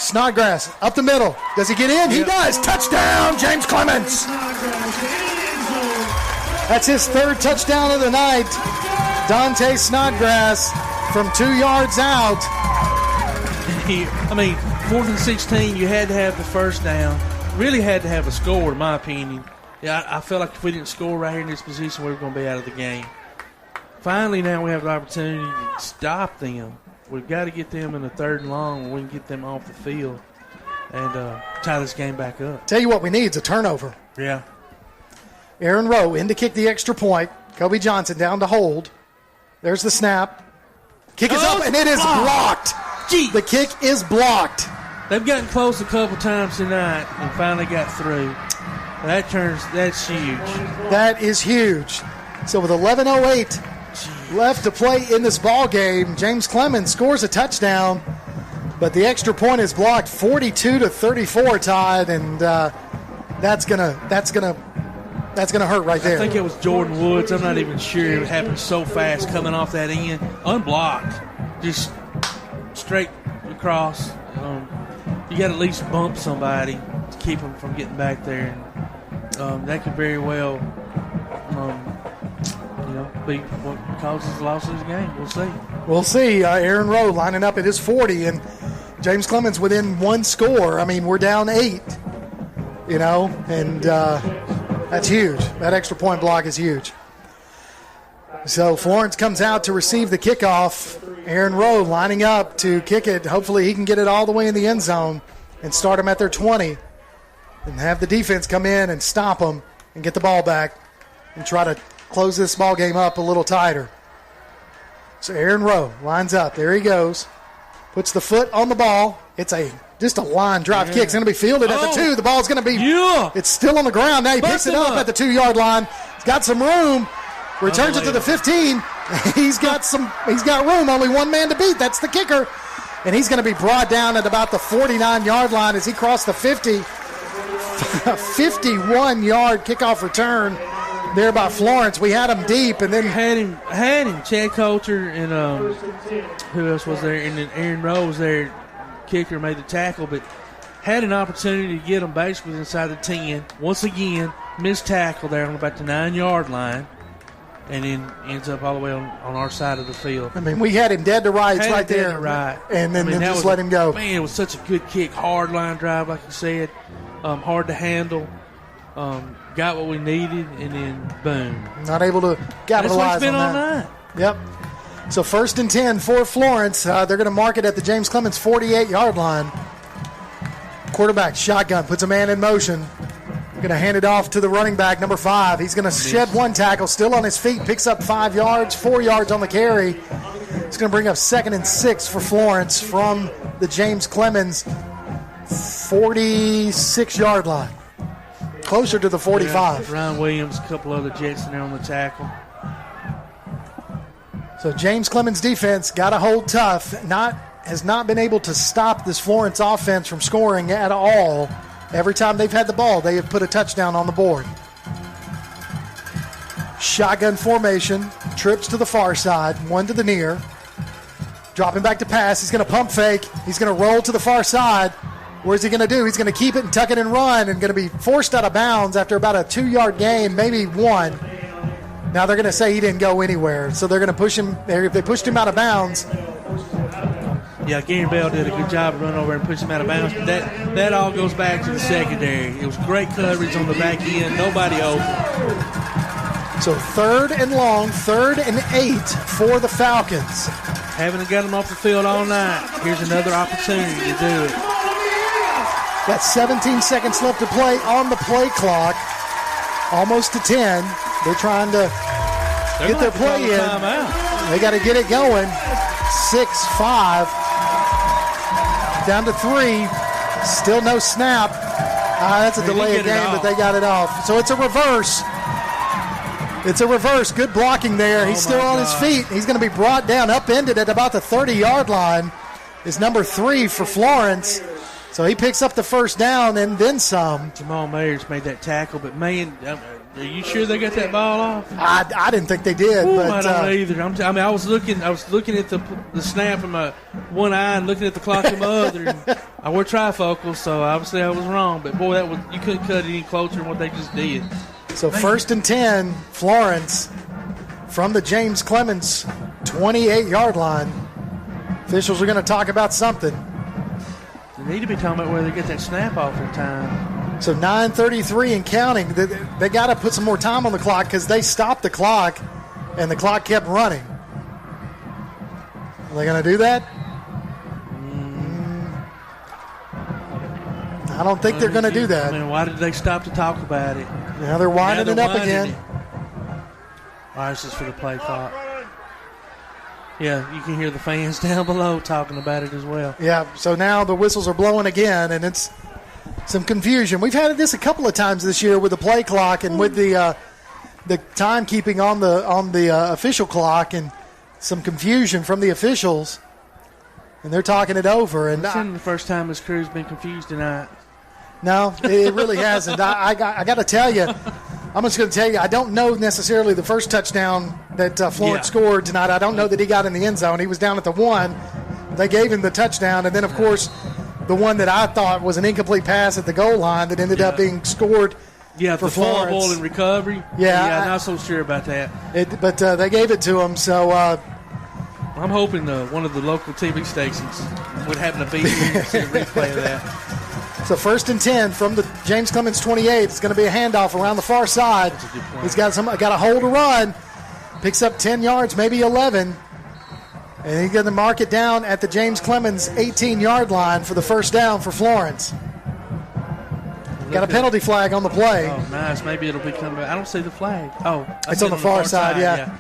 Snodgrass up the middle. Does he get in? He does. Touchdown, James Clemens. That's his third touchdown of the night. Dante Snodgrass from 2 yards out. 4th and 16, you had to have the first down. Really had to have a score, in my opinion. Yeah, I felt like if we didn't score right here in this position, we were going to be out of the game. Finally, now we have the opportunity to stop them. We've got to get them in the 3rd and long where we can get them off the field and tie this game back up. Tell you what we need is a turnover. Yeah. Aaron Rowe in to kick the extra point. Kobe Johnson down to hold. There's the snap. Kick is up, and it is blocked. Gee. The kick is blocked. They've gotten close a couple times tonight and finally got through. That's huge. That is huge. So with 11:08 left to play in this ball game, James Clemens scores a touchdown, but the extra point is blocked. 42-34 tied, and that's gonna hurt right there. I think it was Jordan Woods. I'm not even sure. It happened so fast coming off that end, unblocked, just straight across. You got to at least bump somebody to keep them from getting back there, and that could very well, be what causes the loss of the game. We'll see. We'll see. Aaron Rowe lining up at his 40, and James Clemens within one score. I mean, we're down 8, and that's huge. That extra point block is huge. So Florence comes out to receive the kickoff. Aaron Rowe lining up to kick it. Hopefully he can get it all the way in the end zone and start them at their 20 and have the defense come in and stop them and get the ball back and try to close this ball game up a little tighter. So Aaron Rowe lines up. There he goes. Puts the foot on the ball. It's just a line drive kick. It's going to be fielded at the 2. The ball's going to be It's still on the ground. Now he picks it up at the 2-yard line. He's got some room. Returns it to the 15. He's got room. Only one man to beat. That's the kicker. And he's going to be brought down at about the 49-yard line as he crossed the 50. 51-yard kickoff return there by Florence. We had him deep, and then had him. Chad Coulter and who else was there? And then Aaron Rowe was there. Kicker made the tackle, but had an opportunity to get him basically inside the 10. Once again, missed tackle there on about the 9-yard line. And then ends up all the way on our side of the field. I mean, we had him dead to rights right there. Right. And then just let him go. Man, it was such a good kick. Hard line drive, like you said. Hard to handle. Got what we needed, and then boom. Not able to capitalize on that. That's what it's been all night. Yep. So 1st and 10 for Florence. They're going to mark it at the James Clemens 48-yard line. Quarterback, shotgun, puts a man in motion. Going to hand it off to the running back, number 5. He's going to shed one tackle, still on his feet, picks up 5 yards, 4 yards on the carry. It's going to bring up 2nd and 6 for Florence from the James Clemens 46-yard line. Closer to the 45. Yeah, Ryan Williams, a couple other Jets in there on the tackle. So James Clemens' defense got to hold tough. Has not been able to stop this Florence offense from scoring at all. Every time they've had the ball, they have put a touchdown on the board. Shotgun formation, trips to the far side, one to the near. Dropping back to pass. He's going to pump fake. He's going to roll to the far side. Where's he going to do? He's going to keep it and tuck it and run and going to be forced out of bounds after about a 2-yard gain, maybe 1. Now they're going to say he didn't go anywhere. So they're going to push him. If they pushed him out of bounds. Yeah, Gary Bell did a good job of running over and pushing him out of bounds. But that all goes back to the secondary. It was great coverage on the back end. Nobody open. So 3rd and long, 3rd and 8 for the Falcons. Haven't got them off the field all night. Here's another opportunity to do it. Got 17 seconds left to play on the play clock. Almost to 10. They're trying to get their play in. They got to get it going. 6-5. Down to 3. Still no snap. That's a delay of game, but they got it off. So it's a reverse. It's a reverse. Good blocking there. He's still on his feet. He's going to be brought down, upended at about the 30-yard line. Is number 3 for Florence. So he picks up the first down and then some. Jamal Mayers made that tackle, but man, are you sure they got that ball off? I didn't think they did. But I don't either. I was looking at the snap in my one eye and looking at the clock in my other. And We're trifocals, so obviously I was wrong. But, boy, you couldn't cut it any closer than what they just did. So 1st and 10, Florence from the James Clemens 28-yard line. Officials are going to talk about something. They need to be talking about whether they get that snap off in time. So 9:33 and counting. They got to put some more time on the clock because they stopped the clock, and the clock kept running. Are they going to do that? I don't think they're going to do that. I mean, why did they stop to talk about it? Now they're winding it up again. All right, this is for the play clock. Yeah, you can hear the fans down below talking about it as well. Yeah, so now the whistles are blowing again, and it's some confusion. We've had this a couple of times this year with the play clock and with the timekeeping on the official clock, and some confusion from the officials, and they're talking it over. And this isn't the first time this crew's been confused tonight. No, it really hasn't. I got to tell you, I'm just going to tell you, I don't know necessarily the first touchdown that Florence scored tonight. I don't know that he got in the end zone. He was down at the 1. They gave him the touchdown, and then, of course, the one that I thought was an incomplete pass at the goal line that ended up being scored for Florence. Fumble and recovery. I'm not so sure about that. But they gave it to him, so... I'm hoping one of the local TV stations would happen to be here to see a replay of that. So 1st and 10 from the James Clemens 28. It's going to be a handoff around the far side. He's got a hole to run. Picks up 10 yards, maybe 11. And he's going to mark it down at the James Clemens 18-yard line for the first down for Florence. Got a penalty flag on the play. Oh, nice. Maybe it'll be coming back. I don't see the flag. Oh, it's on the far side, yeah.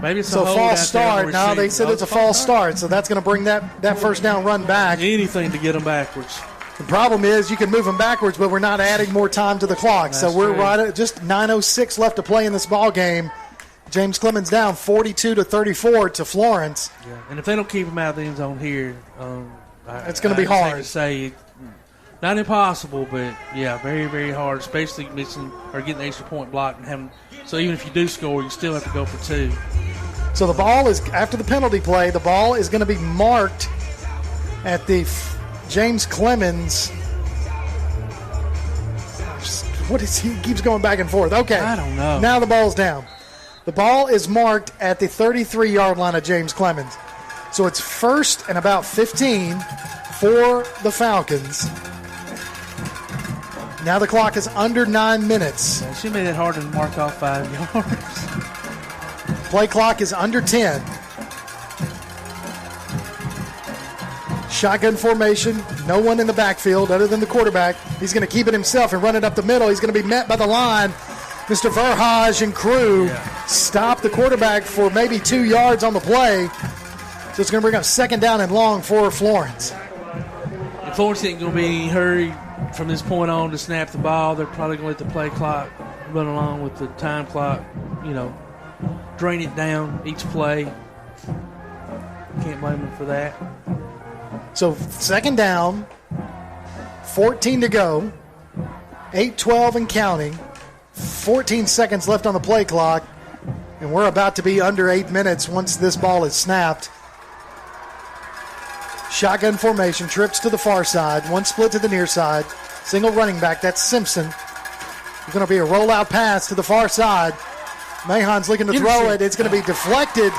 Maybe it's a false start. No, they said it's a false start, so that's going to bring that first down run back. Anything to get them backwards. The problem is you can move them backwards, but we're not adding more time to the clock. So we're right at just 9:06 left to play in this ball game. James Clemens down 42-34 to Florence. Yeah. And if they don't keep him out of the end zone here, it's going to be hard. To say, not impossible, but yeah, very, very hard, especially missing or getting the extra point blocked and having. So even if you do score, you still have to go for 2. So the ball is, after the penalty play, the ball is going to be marked at the James Clemens. He keeps going back and forth. Okay. I don't know. Now the ball's down. The ball is marked at the 33-yard line of James Clemens. So it's 1st and about 15 for the Falcons. Now the clock is under 9 minutes. Yeah, she made it hard to mark off 5 yards. Play clock is under 10. Shotgun formation. No one in the backfield other than the quarterback. He's going to keep it himself and run it up the middle. He's going to be met by the line. Mr. Verhage and crew stop the quarterback for maybe 2 yards on the play. So it's going to bring up 2nd down and long for Florence. If Florence ain't going to be in any hurry from this point on to snap the ball, they're probably going to let the play clock run along with the time clock, drain it down each play. Can't blame them for that. So 2nd down, 14 to go, 8:12 and counting, 14 seconds left on the play clock, and we're about to be under 8 minutes once this ball is snapped. Shotgun formation, trips to the far side, one split to the near side, single running back, that's Simpson. It's going to be a rollout pass to the far side. Mahon's looking to throw it. It's going to be deflected,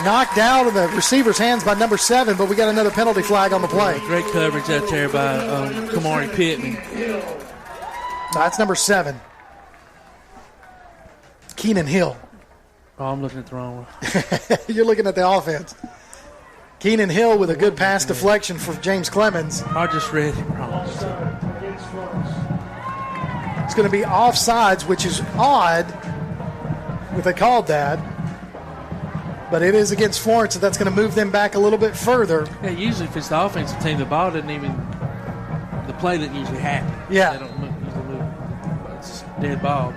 knocked out of the receiver's hands by number 7, but we got another penalty flag on the play. Great coverage out there by Kamari Pittman. That's number 7. Keenan Hill. Oh, I'm looking at the wrong one. You're looking at the offense. Keenan Hill with a good pass deflection for James Clemens. I just read it wrong. It's going to be offsides, which is odd if they called that. But it is against Florence, so that's going to move them back a little bit further. Yeah, usually if it's the offensive team, the ball doesn't even – the play doesn't usually happen. Yeah. They don't usually move. It's dead ball.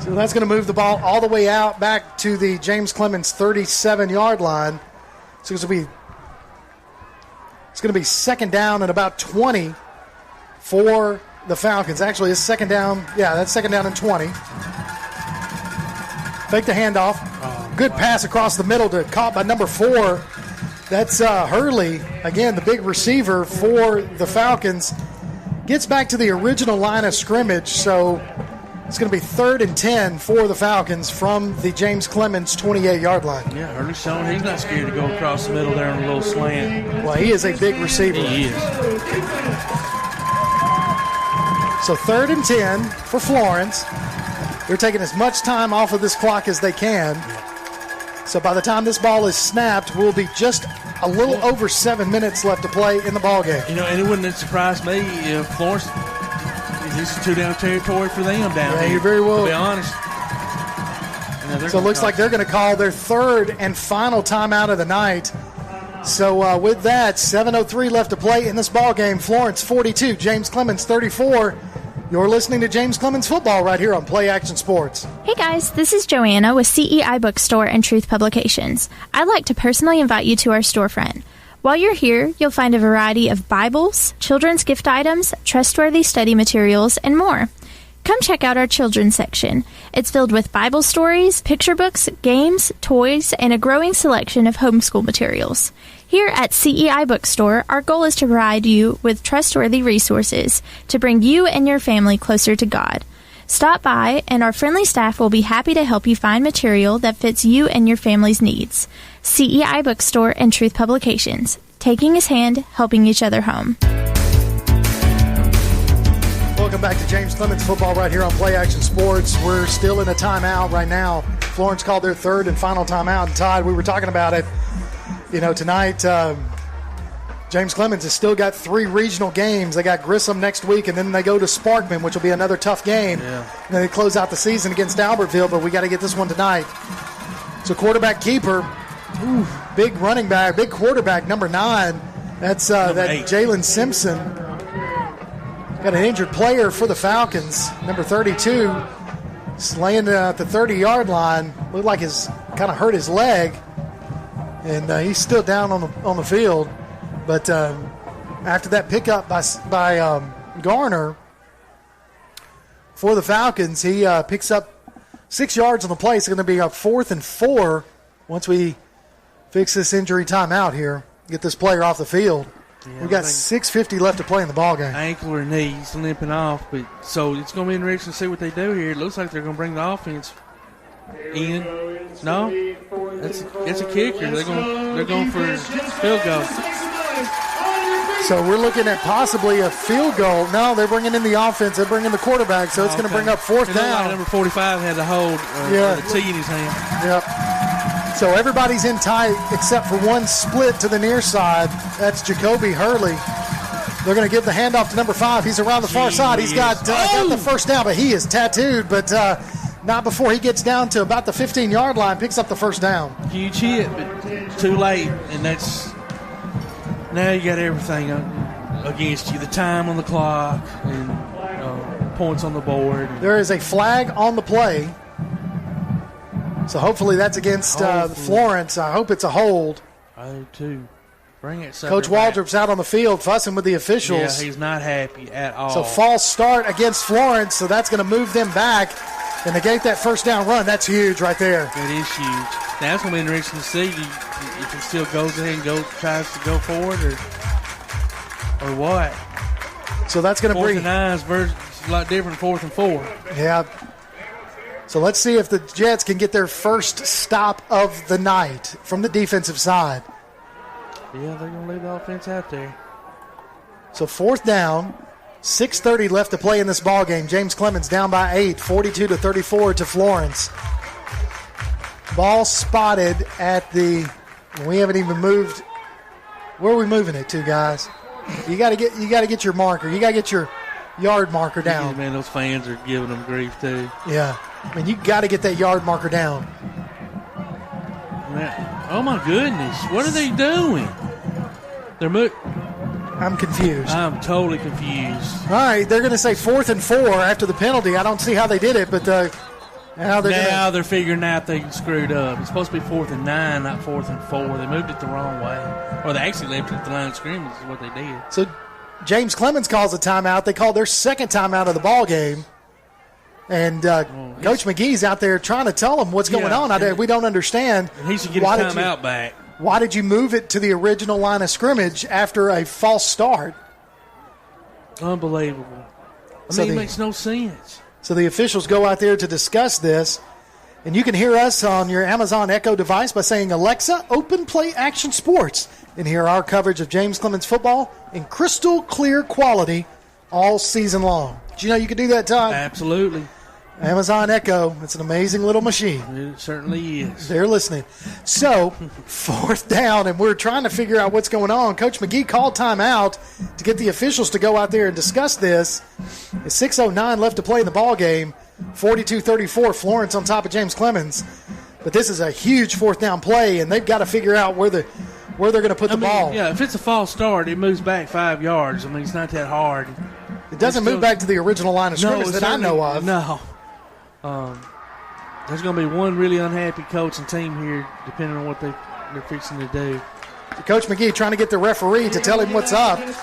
So that's going to move the ball all the way out back to the James Clemens 37-yard line. So it's going to be 2nd down and about 20 for the Falcons. Actually, it's 2nd down. Yeah, that's 2nd down and 20. Fake the handoff. Good pass across the middle caught by number 4. That's Hurley, again, the big receiver for the Falcons. Gets back to the original line of scrimmage, so it's going to be 3rd and 10 for the Falcons from the James Clemens 28-yard line. Yeah, Hurley's showing he's not scared to go across the middle there on a little slant. Well, he is a big receiver. He is. So 3rd and 10 for Florence. They're taking as much time off of this clock as they can. So by the time this ball is snapped, we'll be just a little over 7 minutes left to play in the ball game. You know, and it wouldn't surprise me if Florence, this is 2-down territory for them down here. You're very well. To be honest. So it looks like they're going to call their 3rd and final timeout of the night. So with that, 7:03 left to play in this ball game. Florence 42, James Clemens 34. You're listening to James Clemens Football right here on Play Action Sports. Hey guys, this is Joanna with CEI Bookstore and Truth Publications. I'd like to personally invite you to our storefront. While you're here, you'll find a variety of Bibles, children's gift items, trustworthy study materials, and more. Come check out our children's section. It's filled with Bible stories, picture books, games, toys, and a growing selection of homeschool materials. Here at CEI Bookstore, our goal is to provide you with trustworthy resources to bring you and your family closer to God. Stop by, and our friendly staff will be happy to help you find material that fits you and your family's needs. CEI Bookstore and Truth Publications, taking his hand, helping each other home. Welcome back to James Clemens Football right here on Play Action Sports. We're still in a timeout right now. Florence called their 3rd and final timeout. And Todd, we were talking about it. You know, tonight, James Clemens has still got 3 regional games. They got Grissom next week, and then they go to Sparkman, which will be another tough game. Yeah. And then they close out the season against Albertville, but we got to get this one tonight. So quarterback keeper, big running back, big quarterback, number 9. That's that Jalen Simpson. Got an injured player for the Falcons, number 32. Laying at the 30-yard line. Looked like he's kind of hurt his leg. And he's still down on the field. But after that pickup by Garner for the Falcons, he picks up 6 yards on the play. It's going to be a 4th and 4 once we fix this injury timeout here. Get this player off the field. Yeah, we got 6:50 left to play in the ball game. Ankle or knee, he's limping off, but so it's going to be interesting to see what they do here. It looks like they're going to bring the offense in. No, it's a kicker. They're going for field goal. So we're looking at possibly a field goal. No, they're bringing in the offense. They're bringing the quarterback, so it's going to bring up 4th down. Number 45 had to hold the tee in his hand. Yep. So everybody's in tight except for one split to the near side. That's Jacoby Hurley. They're going to give the handoff to number 5. He's around the far side. He's got the first down, but he is tattooed. But not before he gets down to about the 15-yard line, picks up the first down. Huge hit, but too late. And that's now you got everything against you. The time on the clock and points on the board. There is a flag on the play. So hopefully that's against Florence. I hope it's a hold. I do too. Bring it, Coach Waldrop's out on the field fussing with the officials. Yeah, he's not happy at all. So false start against Florence, so that's going to move them back and negate that first down run. That's huge right there. It is huge. Now that's going to be interesting to see if he still goes ahead and tries to go forward or what. So that's going to bring 4th and 9 is a lot different. 4th and 4. Yeah. So let's see if the Jets can get their first stop of the night from the defensive side. Yeah, they're going to leave the offense out there. So 4th down, 6:30 left to play in this ball game. James Clemens down by 8, 42-34 to Florence. Ball spotted at the. We haven't even moved. Where are we moving it to, guys? You got to get your marker. You got to get your yard marker down. Yeah, man, those fans are giving them grief too. Yeah. I mean, you got to get that yard marker down. Man, oh, my goodness. What are they doing? I'm confused. I'm totally confused. All right, they're going to say 4th and 4 after the penalty. I don't see how they did it, but now they're figuring out they screwed up. It's supposed to be 4th and 9, not 4th and 4. They moved it the wrong way. Or they actually left it at the line of scrimmage is what they did. So James Clemens calls a timeout. They called their second timeout of the ball game. And Coach McGee's out there trying to tell them what's going on. We don't understand. And he should get his timeout back. Why did you move it to the original line of scrimmage after a false start? Unbelievable. It makes no sense. So the officials go out there to discuss this, and you can hear us on your Amazon Echo device by saying, Alexa, open Play Action Sports, and hear our coverage of James Clemens football in crystal clear quality all season long. Did you know you could do that, Todd? Absolutely. Amazon Echo, it's an amazing little machine. It certainly is. They're listening. So, 4th down, and we're trying to figure out what's going on. Coach McGee called timeout to get the officials to go out there and discuss this. There's 6:09 left to play in the ball game. 42-34, Florence on top of James Clemens. But this is a huge 4th down play, and they've got to figure out where they're going to put the ball. Yeah, if it's a false start, it moves back 5 yards. It's not that hard. It doesn't move back to the original line of scrimmage that I know of. No. There's going to be one really unhappy coach and team here, depending on what they're fixing to do. Coach McGee trying to get the referee to tell him what's up. Looks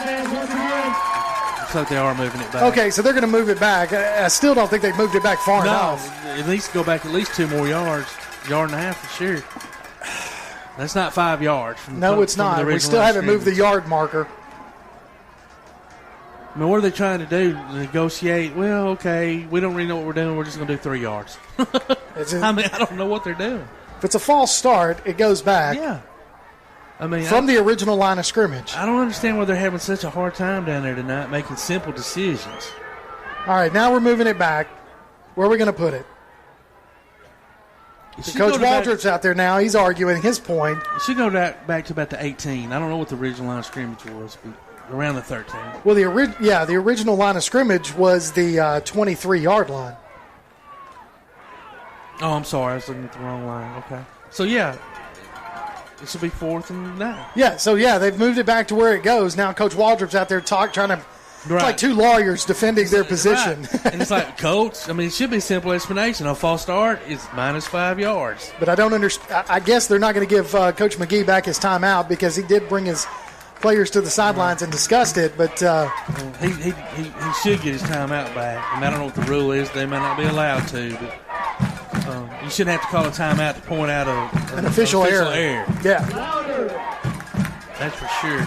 like they are moving it back. Okay, so they're going to move it back. I still don't think they've moved it back far enough. At least go back at least 2 more yards, yard and a half for sure. That's not 5 yards. No, it's not. We still haven't moved the yard marker. What are they trying to do? Negotiate? Well, okay, we don't really know what we're doing. We're just going to do 3 yards. I don't know what they're doing. If it's a false start, it goes back. Yeah. From the original line of scrimmage. I don't understand why they're having such a hard time down there tonight making simple decisions. All right, now we're moving it back. Where are we going to put it? Coach Waldrop's out there now. He's arguing his point. It should go back to about the 18. I don't know what the original line of scrimmage was, but around the 13. Well, the original line of scrimmage was the 23-yard line. Oh, I'm sorry. I was looking at the wrong line. Okay. So, yeah, this will be 4th and 9. Yeah, so, they've moved it back to where it goes. Now Coach Waldrop's out there trying to It's like 2 lawyers defending their position. Right. And it's like, Coach, it should be a simple explanation. A false start is minus 5 yards. But I don't understand. I guess they're not going to give Coach McGee back his timeout because he did bring his players to the sidelines and discussed it, but he should get his timeout back. I don't know what the rule is; they may not be allowed to. But you shouldn't have to call a timeout to point out an official error. Yeah, that's for sure.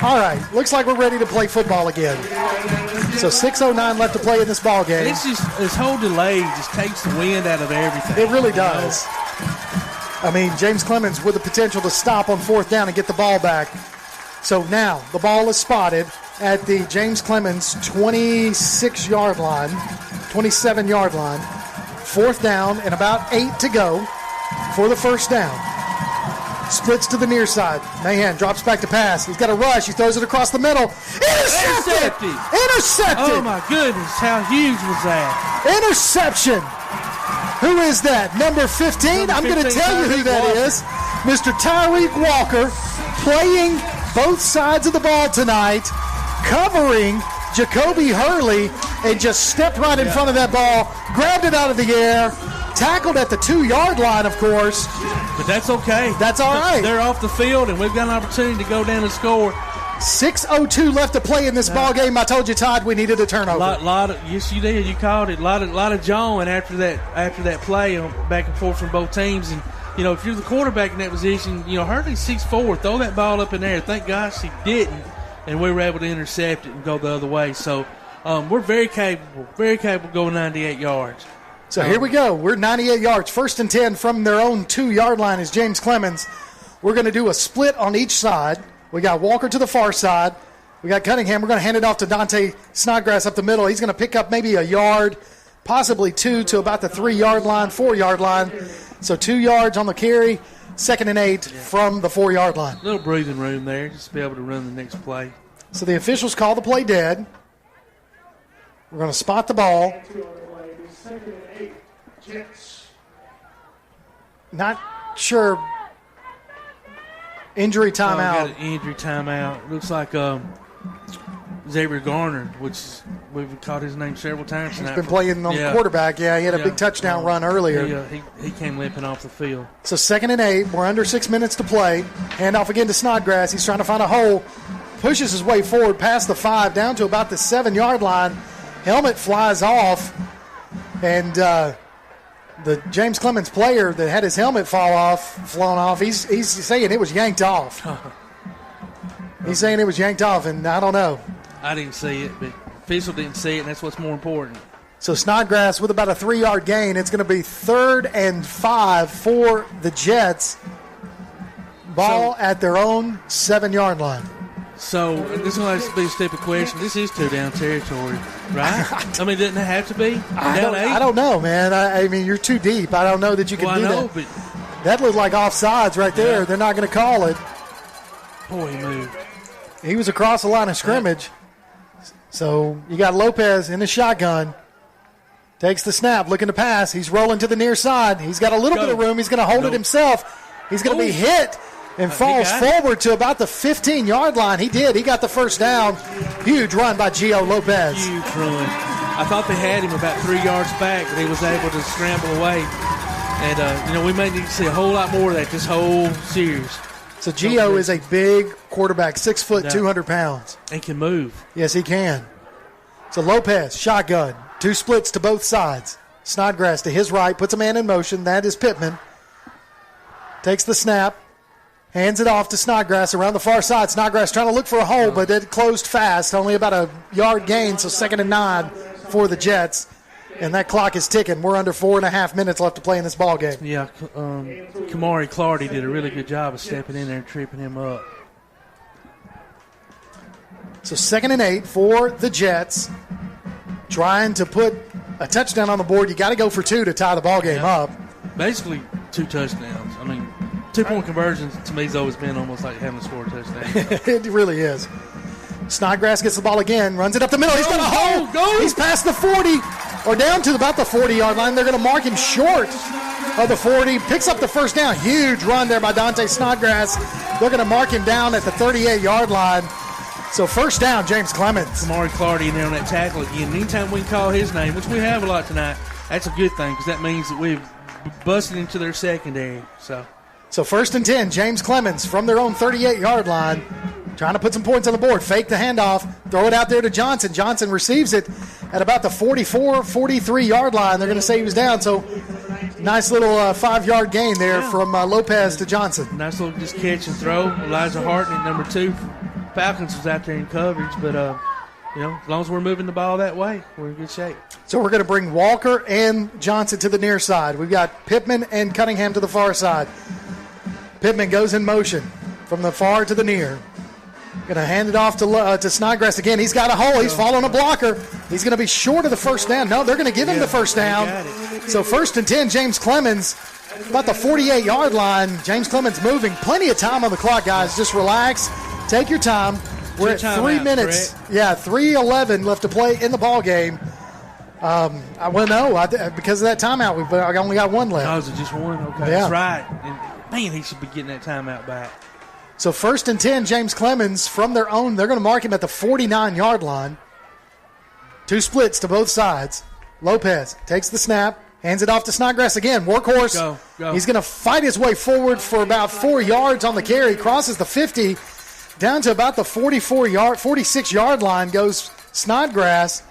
All right, looks like we're ready to play football again. So 6:09 left to play in this ball game. It's just this whole delay just takes the wind out of everything. It really does. James Clemens with the potential to stop on 4th down and get the ball back. So now the ball is spotted at the James Clemens 26-yard line, 27-yard line. 4th down and about 8 to go for the 1st down. Splits to the near side. Mahan drops back to pass. He's got a rush. He throws it across the middle. Intercepted! Oh, my goodness. How huge was that? Interception. Who is that? Number 15? I'm going to tell you who that is. Mr. Tyreek Walker playing both sides of the ball tonight, covering Jacoby Hurley, and just stepped right in front of that ball, grabbed it out of the air, tackled at the 2-yard line, of course. But that's okay. That's all right. They're off the field, and we've got an opportunity to go down and score. 6:02 left to play in this ball game. I told you, Todd, we needed a turnover. Yes, you did. You called it. A lot of jawing after that play, back and forth from both teams. And if you're the quarterback in that position, Hurley's 6'4", throw that ball up in there. Thank gosh he didn't, and we were able to intercept it and go the other way. So we're very capable going 98 yards. So here we go. We're 98 yards. 1st and 10 from their own 2-yard line is James Clemens. We're going to do a split on each side. We got Walker to the far side. We got Cunningham. We're going to hand it off to Dante Snodgrass up the middle. He's going to pick up maybe a yard, possibly 2 to about the 3-yard line, 4-yard line. So 2 yards on the carry, 2nd and 8 from the 4-yard line. A little breathing room there just to be able to run the next play. So the officials call the play dead. We're going to spot the ball. 2nd and 8, Jets. Not sure. Injury timeout. Got an injury timeout. Looks like Xavier Garner, which we've caught his name several times tonight. He's been playing on the quarterback. Yeah, he had a big touchdown run earlier. He came limping off the field. So 2nd and 8. We're under 6 minutes to play. Hand off again to Snodgrass. He's trying to find a hole. Pushes his way forward past the 5, down to about the 7-yard line. Helmet flies off. And the James Clemens player that had his helmet flown off, he's saying it was yanked off. He's saying it was yanked off, and I don't know. I didn't see it, but official didn't see it, and that's what's more important. So Snodgrass with about a 3-yard gain. It's going to be 3rd and 5 for the Jets. Ball at their own 7-yard line. So this is going to be a stupid question. This is 2-down territory, right? I mean, didn't it have to be? I don't know, man. I mean, you're too deep. I don't know that you can do that. But that looked like offsides right there. Yeah. They're not going to call it. Boy, he moved. He was across the line of scrimmage. So you got Lopez in the shotgun. Takes the snap, looking to pass. He's rolling to the near side. He's got a little bit of room. He's going to hold it himself. He's going to be hit and falls forward to about the 15-yard line. He did. He got the first down. Huge run by Gio Lopez. Huge run. I thought they had him about 3 yards back, but he was able to scramble away. And, we may need to see a whole lot more of that this whole series. So Gio is a big quarterback, 6 foot, 200 pounds. And can move. Yes, he can. So Lopez, shotgun. 2 splits to both sides. Snodgrass to his right, puts a man in motion. That is Pittman. Takes the snap. Hands it off to Snodgrass around the far side. Snodgrass trying to look for a hole, but it closed fast. Only about a yard gain, so 2nd and 9 for the Jets. And that clock is ticking. We're under 4.5 minutes left to play in this ball game. Yeah, Kamari Clardy did a really good job of stepping in there and tripping him up. So 2nd and 8 for the Jets. Trying to put a touchdown on the board. You got to go for 2 to tie the ball game up. Basically 2 touchdowns. I mean, 2-point conversions to me has always been almost like having to score a touchdown. It really is. Snodgrass gets the ball again, runs it up the middle. He's got a hole. Go. He's past the 40 or down to about the 40-yard line. They're going to mark him short of the 40. Picks up the first down. Huge run there by Dante Snodgrass. They're going to mark him down at the 38-yard line. So first down, James Clemens. Kamari Clardy in there on that tackle again. Anytime we can call his name, which we have a lot tonight, that's a good thing because that means that we've busted into their secondary. So 1st and 10, James Clemens from their own 38-yard line. Trying to put some points on the board. Fake the handoff. Throw it out there to Johnson. Johnson receives it at about the 44, 43-yard line. They're going to say he was down. So nice little 5-yard gain there from Lopez to Johnson. Nice little just catch and throw. Elijah Hartnett, number 2. Falcons was out there in coverage, but as long as we're moving the ball that way, we're in good shape. So we're going to bring Walker and Johnson to the near side. We've got Pittman and Cunningham to the far side. Pittman goes in motion from the far to the near. Going to hand it off to Snodgrass again. He's got a hole. He's following a blocker. He's going to be short of the first down. No, they're going to give him the first down. So 1st and 10, James Clemens, about the 48-yard line. James Clemens moving. Plenty of time on the clock, guys. Just relax. Take your time. We're at 3 minutes. Correct? Yeah, 3:11 left to play in the ball game. Because of that timeout, I only got one left. Oh, is it just one? Okay, that's right. And, man, he should be getting that timeout back. So 1st and 10, James Clemens from their own. They're going to mark him at the 49-yard line. 2 splits to both sides. Lopez takes the snap, hands it off to Snodgrass again. Workhorse. Go. He's going to fight his way forward for about 4 yards on the carry. Crosses the 50. Down to about the 46-yard line goes Snodgrass.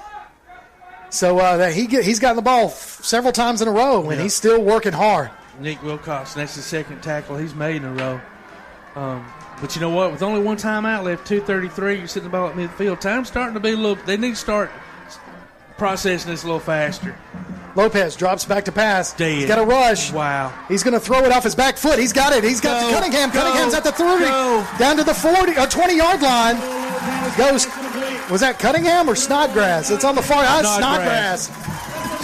So he's gotten the ball several times in a row, and he's still working hard. Nick Wilcox, that's the 2nd tackle he's made in a row. But you know what? With only one timeout left, 2:33, you're sitting the ball at midfield. Time's starting to be a little – they need to start processing this a little faster. Lopez drops back to pass. Dead. He's got a rush. Wow. He's going to throw it off his back foot. He's got it. He's got Cunningham. Cunningham's at the 30. Down to the 40 or 20-yard line. Goes. Was that Cunningham or Snodgrass? It's on the far. Snodgrass.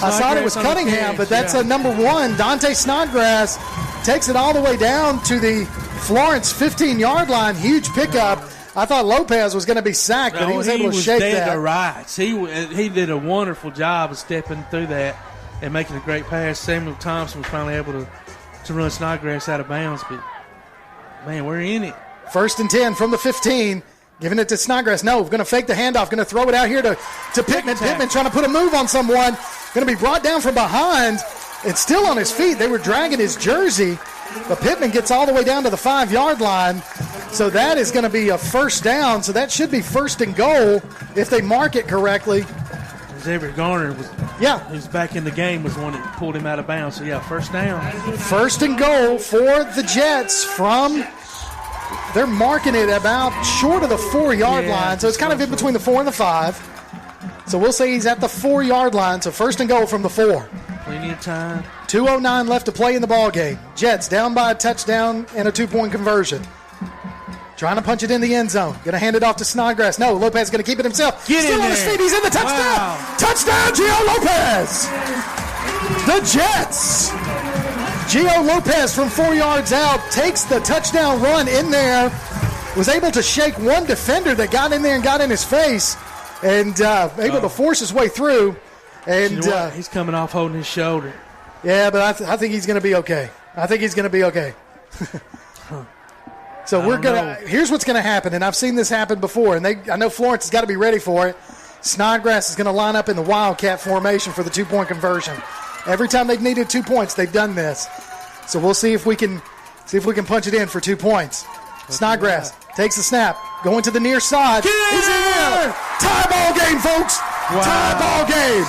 I thought it was Cunningham, but that's a number 1. Dante Snodgrass takes it all the way down to the Florence 15-yard line. Huge pickup. I thought Lopez was going to be sacked, but he was able to shake that. He was dead to rights. He did a wonderful job of stepping through that and making a great pass. Samuel Thompson was finally able to run Snodgrass out of bounds. But, man, we're in it. 1st and 10 from the 15. Giving it to Snodgrass. No, going to fake the handoff. Going to throw it out here to Pittman. Pittman trying to put a move on someone. Going to be brought down from behind. It's still on his feet. They were dragging his jersey. But Pittman gets all the way down to the 5-yard line. So that is going to be a first down. So that should be 1st and goal if they mark it correctly. Xavier Garner Yeah. He was back in the game was the one that pulled him out of bounds. So, yeah, first down. First and goal for the Jets from – they're marking it about short of the 4-yard line. So it's kind of in between the 4 and the 5. So we'll say he's at the 4-yard line. So first and goal from the 4. Plenty of time. 2:09 left to play in the ball game. Jets down by a touchdown and a 2-point conversion. Trying to punch it in the end zone. Going to hand it off to Snodgrass. No, Lopez is going to keep it himself. Still on his feet. He's in the touchdown. Wow. Touchdown, Gio Lopez. The Jets. Gio Lopez from 4 yards out takes the touchdown run in there. Was able to shake one defender that got in there and got in his face. And able to force his way through. And you know what? He's coming off holding his shoulder. Yeah, but I think he's going to be okay. So we're going to – here's what's going to happen, and I've seen this happen before, and I know Florence has got to be ready for it. Snodgrass is going to line up in the Wildcat formation for the 2-point conversion. Every time they've needed 2 points, they've done this. So we'll see if we can punch it in for 2 points. Snodgrass takes the snap, going to the near side. He's in there. Tie ball game, folks. Wow. Tie ball game.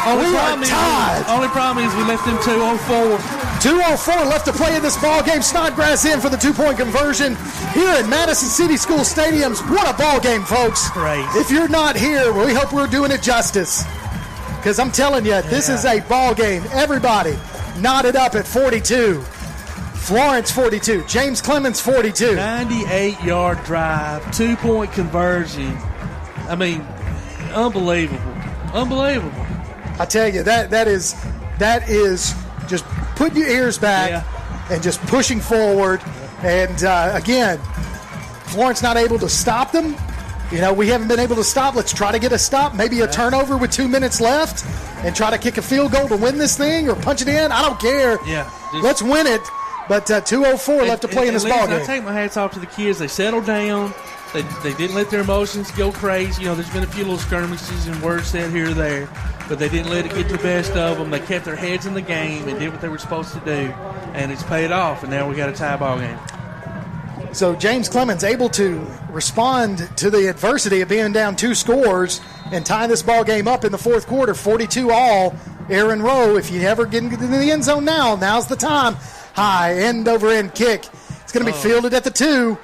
Only problem is we left them 2:04. 2:04 left to play in this ball game. Snodgrass in for the 2-point conversion here at Madison City School Stadiums. What a ball game, folks. Great. If you're not here, we hope we're doing it justice. Because I'm telling you, this is a ball game. Everybody knotted up at 42. Florence 42. James Clemens 42. 98-yard drive, 2-point conversion. I mean, unbelievable. I tell you, that is just put your ears back and just pushing forward. And again, Florence not able to stop them. You know, we haven't been able to stop. Let's try to get a stop, maybe a turnover with 2 minutes left, and try to kick a field goal to win this thing or punch it in. I don't care. Yeah, let's win it. But 2:04 left to play in this ball game. I take my hats off to the kids. They settled down. They didn't let their emotions go crazy. You know, there's been a few little skirmishes and words said here or there, but they didn't let it get the best of them. They kept their heads in the game and did what they were supposed to do, and it's paid off, and now we got a tie ball game. So James Clemens able to respond to the adversity of being down 2 scores and tie this ball game up in the fourth quarter, 42-all. Aaron Rowe, if you ever get into the end zone now's the time. High end-over-end kick. It's going to be fielded at the 2.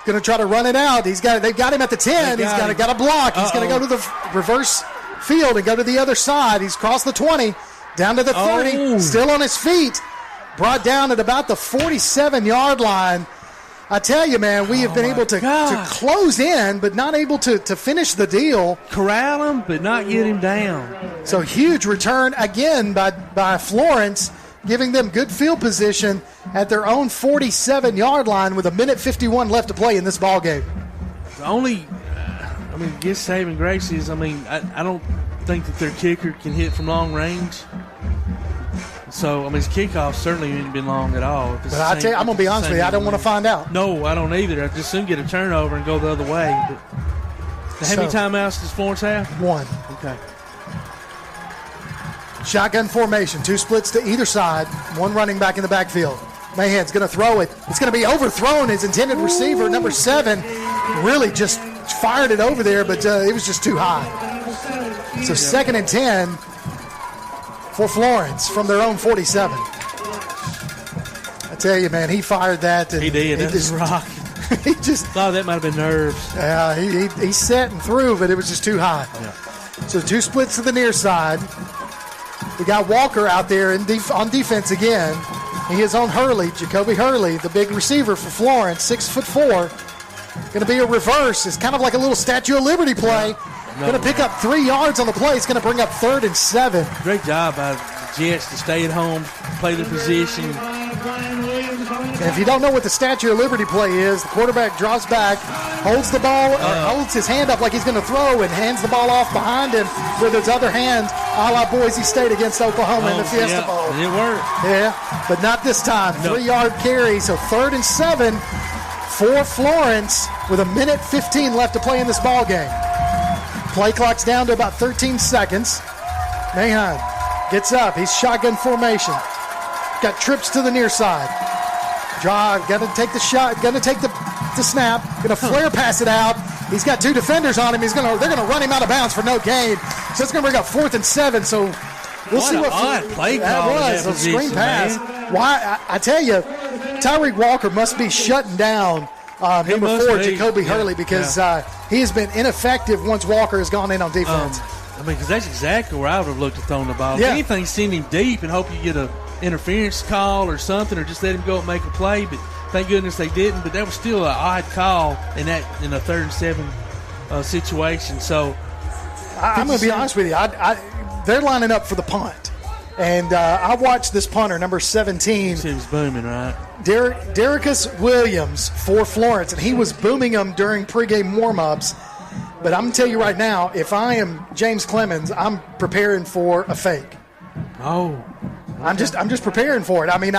Going to try to run it out. They've got him at the 10. He's got a block. He's going to go to the reverse field and go to the other side. He's crossed the 20, down to the 30, still on his feet. Brought down at about the 47-yard line. I tell you, man, we have been able to close in, but not able to finish the deal. Corral him, but not get him down. So huge return again by Florence, giving them good field position at their own 47-yard line with 1:51 left to play in this ball game. The only, guess saving grace is, I don't think that their kicker can hit from long range. So, his kickoff certainly hasn't been long at all. But I tell you, I'm going to be honest with you, I don't want to find out. No, I don't either. I'd just soon get a turnover and go the other way. But how many timeouts does Florence have? 1. Okay. Shotgun formation, 2 splits to either side, 1 running back in the backfield. Mahan's going to throw it. It's going to be overthrown. His intended receiver, number 7, really just fired it over there, but it was just too high. So 2nd and 10 for Florence from their own 47. I tell you, man, he fired that. And he did. That was rock. He just thought that might have been nerves. Yeah, he set and threw, but it was just too high. Yeah. So 2 splits to the near side. We got Walker out there on defense again. He is on Hurley, Jacoby Hurley, the big receiver for Florence, 6'4". Going to be a reverse. It's kind of like a little Statue of Liberty play. Going to pick up 3 yards on the play. It's going to bring up 3rd and 7. Great job by the Jets to stay at home, play their position. And if you don't know what the Statue of Liberty play is, the quarterback drops back, holds the ball, holds his hand up like he's going to throw, and hands the ball off behind him with his other hand, a la Boise State against Oklahoma in the Fiesta Bowl. It worked. Yeah, but not this time. 3-yard carry, so 3rd and 7 for Florence with 1:15 left to play in this ball game. Play clock's down to about 13 seconds. Mahan gets up. He's shotgun formation. Got trips to the near side. Drive, got to take the shot, going to take the snap, going to flare pass it out. He's got 2 defenders on him. They're going to run him out of bounds for no gain. So it's going to bring up 4th and 7. So we'll see what odd play that call was. in A screen position, pass. man. Why? I tell you, Tyreek Walker must be shutting down number 4, Jacoby Hurley, because he has been ineffective once Walker has gone in on defense. Because that's exactly where I would have looked at throwing the ball. Yeah. If anything, send him deep and hope you get a interference call or something, or just let him go and make a play. But thank goodness they didn't. But that was still an odd call in a 3rd and 7 situation. So I'm going to be honest with you. They're lining up for the punt. And I watched this punter, number 17. He was booming, right? Derrickis Williams for Florence, and he was booming them during pregame warm-ups. But I'm going to tell you right now, if I am James Clemens, I'm preparing for a fake. Oh. Okay. I'm just preparing for it. I mean,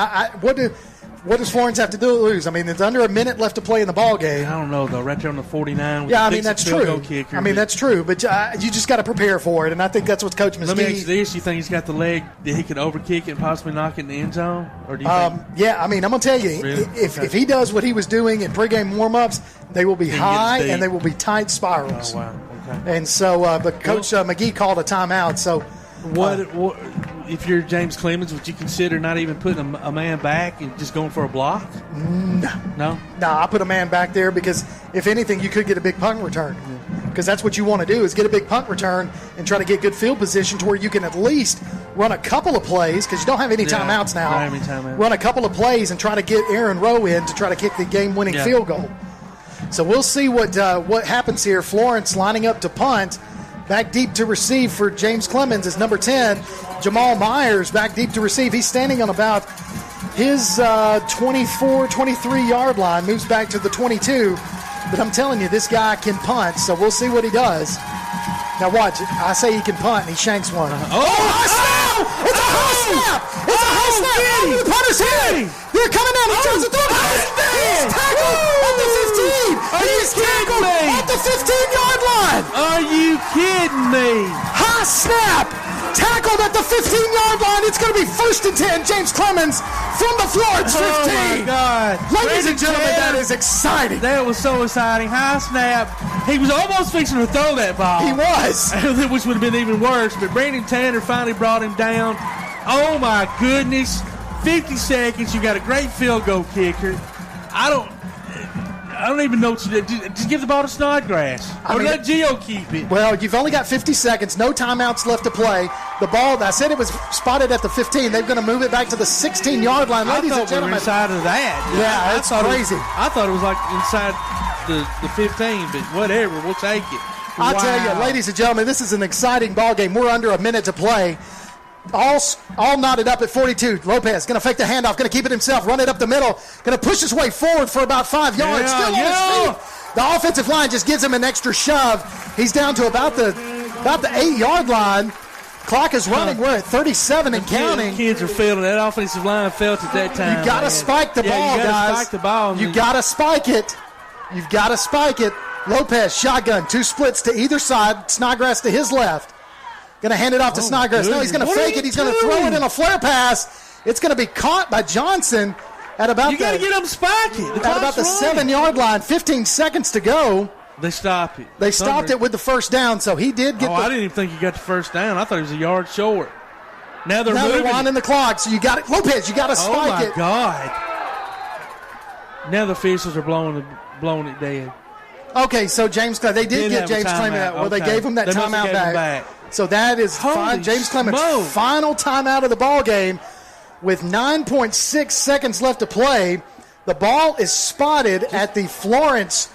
what does Florence have to do to lose? I mean, it's under a minute left to play in the ball game. I don't know, though. Right there on the 49. With yeah, the I mean, that's true. Kicker, that's true. But you just got to prepare for it, and I think that's what Coach McGee. Let me ask you this. You think he's got the leg that he could overkick it and possibly knock it in the end zone? Or do you think? Yeah, I mean, I'm going to tell you, Really? if he does what he was doing in pregame warm-ups, they will be high and they will be tight spirals. Oh, wow. Okay. And so, but Coach McGee called a timeout, so. What if you're James Clemens, would you consider not even putting a man back and just going for a block? No, I put a man back there because if anything, you could get a big punt return. Because that's what you want to do is get a big punt return and try to get good field position to where you can at least run a couple of plays because you don't have any timeouts now. Don't have any timeouts. Run a couple of plays and try to get Aaron Rowe in to try to kick the game-winning field goal. So we'll see what happens here. Florence lining up to punt. Back deep to receive for James Clemens is number 10, Jamal Myers, back deep to receive. He's standing on about his 24, 23-yard line, moves back to the 22. But I'm telling you, this guy can punt, so we'll see what he does. Now watch it. I say he can punt, and he shanks one. High snap! It's a high snap! It's a high snap! Oh, the punter's here! They're coming down. He turns the throw. He's tackled at the 15. He's tackled at the 15-yard line. Are you kidding me? High snap! Tackled at the 15-yard line. It's going to be 1st and 10. James Clemens from the Florence 15. Oh, my God. Ladies and gentlemen, that is exciting. That was so exciting. High snap. He was almost fixing to throw that ball. He was. Which would have been even worse. But Brandon Tanner finally brought him down. Oh, my goodness. 50 seconds. You got a great field goal kicker. I don't even know what to do. Just give the ball to Snodgrass. Or let Gio keep it. Well, you've only got 50 seconds. No timeouts left to play. The ball, I said it was spotted at the 15. They're going to move it back to the 16-yard line. Ladies and gentlemen. We were inside of that. Yeah, that's crazy. I thought it was like inside the 15, but whatever. We'll take it. I'll tell you, ladies and gentlemen, this is an exciting ball game. We're under a minute to play. All knotted up at 42. Lopez going to fake the handoff, going to keep it himself, run it up the middle, going to push his way forward for about 5 yards. Still on his feet. The offensive line just gives him an extra shove. He's down to about the 8-yard line. Clock is running. We're at 37 and counting. Kids are feeling that offensive line felt at that time. You got to spike the ball, guys. Spike the ball. You got to spike it. You've got to spike it. Lopez, shotgun, 2 splits to either side. Snodgrass to his left. Going to hand it off to Snodgrass. No, he's going to fake it. He's going to throw it in a flare pass. It's going to be caught by Johnson at about you got to get him spiking. At about the 7-yard line. 15 seconds to go. They stopped it. They stopped it with the first down, so he did get I didn't even think he got the first down. I thought he was a yard short. Now they're winding the clock, so you got it. Lopez, you got to spike it. Oh, my God. Now the officials are blowing it dead. Okay, so they did get James Clemens out. Well, they gave him that timeout back. So that is James Clemens' final timeout of the ball game with 9.6 seconds left to play. The ball is spotted at the Florence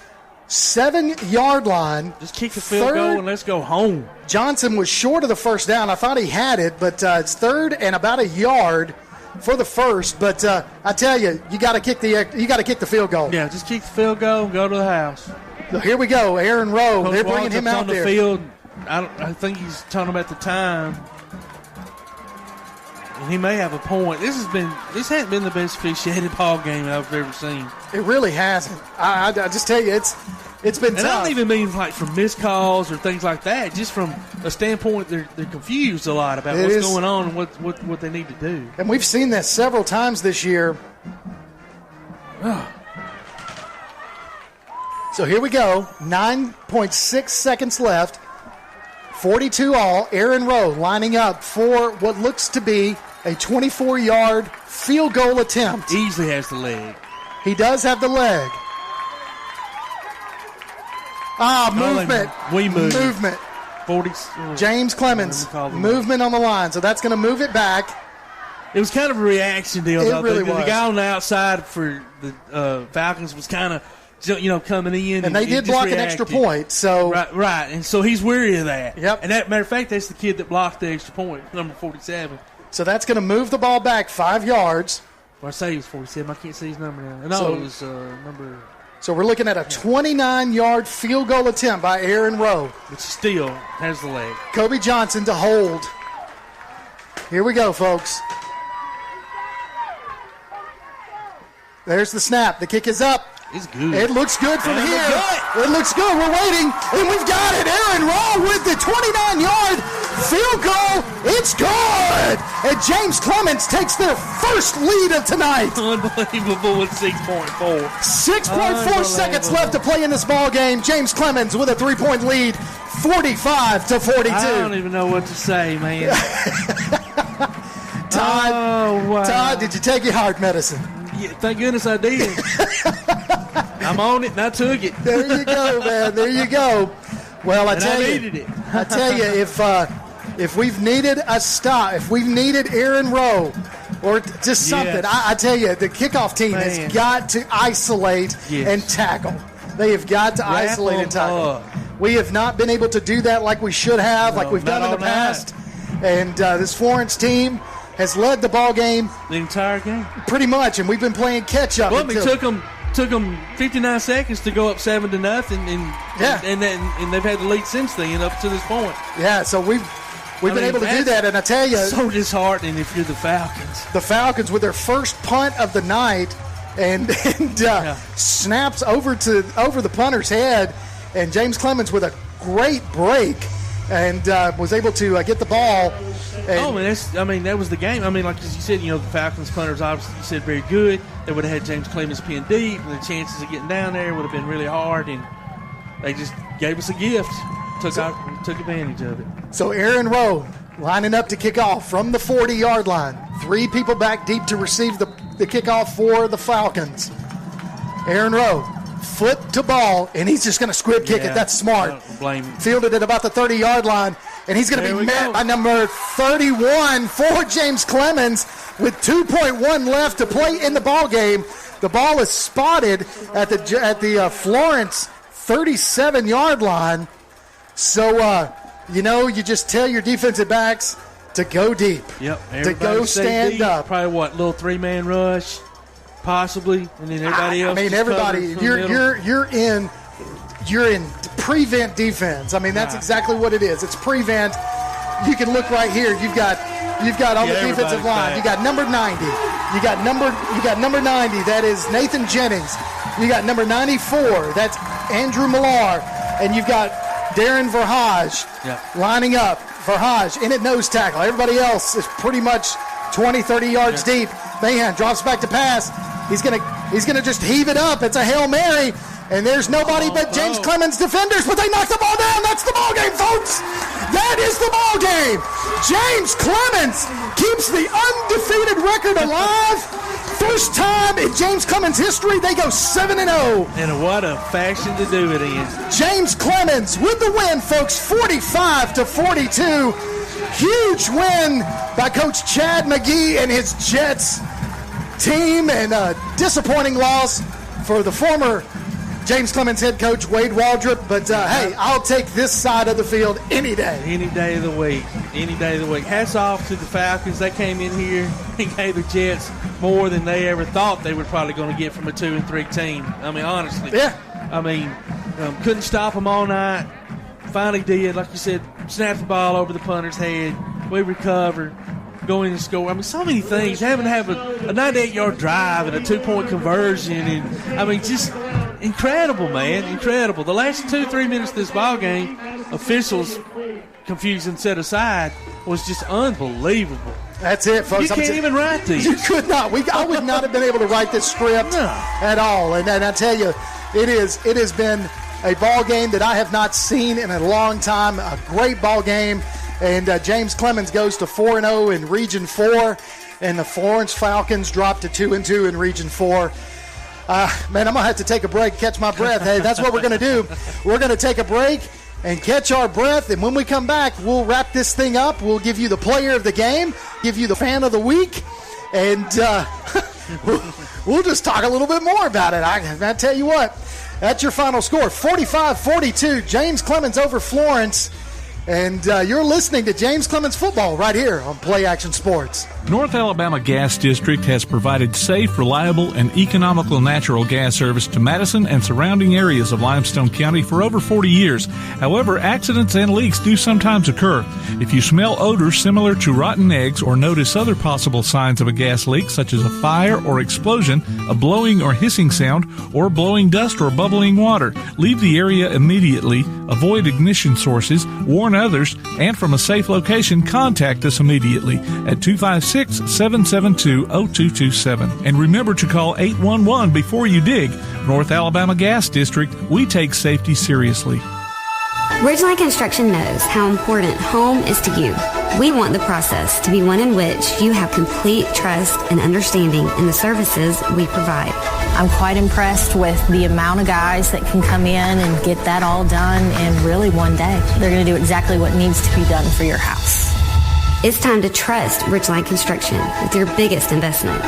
7-yard line. Just kick the field goal and let's go home. Johnson was short of the first down. I thought he had it, but it's 3rd and about a yard for the first. But I tell you, you got to kick the field goal. Yeah, just kick the field goal and go to the house. So here we go, Aaron Rowe. They're bringing him out there. The field. I think he's talking about the time. And he may have a point. This hasn't been the best officiated ball game I've ever seen. It really hasn't. I just tell you, it's been tough. And I don't even mean like from missed calls or things like that. Just from a standpoint, they're confused a lot about what's going on and what they need to do. And we've seen that several times this year. So here we go. 9.6 seconds left. 42 all. Aaron Rowe lining up for what looks to be a 24-yard field goal attempt. Easily has the leg. He does have the leg. Movement. Movement. 40. James Clemens, movement on the line. So that's going to move it back. It was kind of a reaction deal. It really was. The guy on the outside for the Falcons was kind of, coming in. And they did block an extra point. So Right. And so he's weary of that. Yep. And that matter of fact, that's the kid that blocked the extra point, number 47. So that's going to move the ball back 5 yards. Well, I say he was 47. I can't see his number now. No, it was number. So we're looking at a 29-yard field goal attempt by Aaron Rowe. Which still has the leg. Kobe Johnson to hold. Here we go, folks. There's the snap. The kick is up. It's good. It looks good from here. It looks good. We're waiting, and we've got it. Aaron Rowe with the 29-yard field goal. It's good. And James Clemens takes their first lead of tonight. Unbelievable with 6.4. 6.4 seconds left to play in this ball game. James Clemens with a 3-point lead, 45-42. I don't even know what to say, man. Todd, did you take your heart medicine? Yeah, thank goodness I did. I'm on it, and I took it. There you go, man. There you go. Well, I needed it. I tell you, if we've needed a stop, if we've needed Aaron Rowe or just something, yes. I tell you, the kickoff team has got to isolate and tackle. They have got to isolate and tackle. We have not been able to do that like we should have, like we've done in the past. And this Florence team has led the ball game the entire game, pretty much, and we've been playing catch up. Well, it took them 59 seconds to go up 7-0, and they've had the lead since then up to this point. Yeah, so we've been able to do that, and I tell you, so disheartening if you're the Falcons. The Falcons with their first punt of the night, and snaps over the punter's head, and James Clemens with a great break. And was able to get the ball. That was the game. I mean, like you said, the Falcons punters obviously you said very good. They would have had James Clemens pinned deep, and the chances of getting down there would have been really hard. And they just gave us a gift, took advantage of it. So Aaron Rowe lining up to kick off from the 40-yard line. 3 people back deep to receive the kickoff for the Falcons. Aaron Rowe. Foot to ball, and he's just going to squib kick it. That's smart. Don't blame him. Fielded at about the 30-yard line, and he's going to be met by number 31 for James Clemens with 2.1 left to play in the ball game. The ball is spotted at the Florence 37-yard line. So, you just tell your defensive backs to go deep. Yep. To go stand deep. up. Probably little 3-man rush. Possibly, and then everybody else. I mean, everybody. You're in prevent defense. I mean, that's exactly what it is. It's prevent. You can look right here. You've got on the defensive line. You got number 90. You got number 90. That is Nathan Jennings. You got number 94. That's Andrew Millar, and you've got Darren Verhage lining up. Verhage in at nose tackle. Everybody else is pretty much 20, 30 yards deep. Mahan drops back to pass. He's gonna just heave it up. It's a Hail Mary, and there's nobody but James Clemens defenders, but they knock the ball down. That's the ball game, folks. That is the ball game. James Clemens keeps the undefeated record alive. First time in James Clemens history, they go 7-0. And what a fashion to do it in. James Clemens with the win, folks, 45-42. Huge win by Coach Chad McGee and his Jets team, and a disappointing loss for the former James Clemens head coach Wade Waldrop. But hey, I'll take this side of the field any day. Any day of the week. Any day of the week. Hats off to the Falcons. They came in here and gave the Jets more than they ever thought they were probably going to get from a 2-3 team. I mean, honestly. Yeah. I mean, couldn't stop them all night. Finally did, like you said, snapped the ball over the punter's head. We recovered, go in and score. I mean, so many things. Having to have a 98-yard drive and a 2-point conversion, and I mean, just incredible, man, incredible. The last 2-3 minutes of this ball game, officials confusion set aside, was just unbelievable. That's it, folks. You can't even write these. You could not. I would not have been able to write this script at all. And I tell you, it has been a ball game that I have not seen in a long time. A great ball game. And James Clemens goes to 4-0 in Region 4. And the Florence Falcons drop to 2-2 in Region 4. Man, I'm going to have to take a break, catch my breath. Hey, that's what we're going to do. We're going to take a break and catch our breath. And when we come back, we'll wrap this thing up. We'll give you the player of the game, give you the fan of the week. And we'll just talk a little bit more about it. I tell you what, that's your final score. 45-42, James Clemens over Florence. And you're listening to James Clemens Football right here on Play Action Sports. North Alabama Gas District has provided safe, reliable, and economical natural gas service to Madison and surrounding areas of Limestone County for over 40 years. However, accidents and leaks do sometimes occur. If you smell odors similar to rotten eggs or notice other possible signs of a gas leak, such as a fire or explosion, a blowing or hissing sound, or blowing dust or bubbling water, leave the area immediately, avoid ignition sources, warn others, and from a safe location, contact us immediately at 256-772-0227. And remember to call 811 before you dig. North Alabama Gas District, we take safety seriously. Ridgeline Construction knows how important home is to you. We want the process to be one in which you have complete trust and understanding in the services we provide. I'm quite impressed with the amount of guys that can come in and get that all done in really one day. They're going to do exactly what needs to be done for your house. It's time to trust Ridgeline Construction with your biggest investment.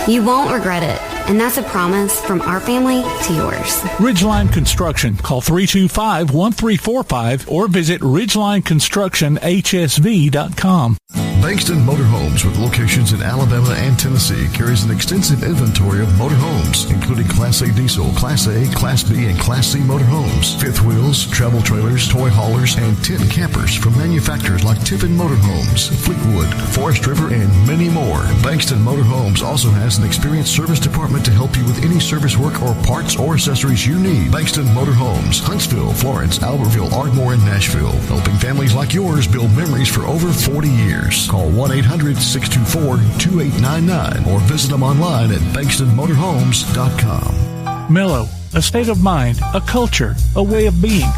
You won't regret it, and that's a promise from our family to yours. Ridgeline Construction. Call 325-1345 or visit ridgelineconstructionhsv.com. Bankston Motorhomes, with locations in Alabama and Tennessee, carries an extensive inventory of motorhomes, including Class A diesel, Class A, Class B, and Class C motorhomes, fifth wheels, travel trailers, toy haulers, and tent campers from manufacturers like Tiffin Motorhomes, Fleetwood, Forest River, and many more. Bankston Motorhomes also has an experienced service department to help you with any service work or parts or accessories you need. Bankston Motorhomes, Huntsville, Florence, Albertville, Ardmore, and Nashville, helping families like yours build memories for over 40 years. Call 1-800-624-2899 or visit them online at bankstonmotorhomes.com. Mellow, a state of mind, a culture, a way of being,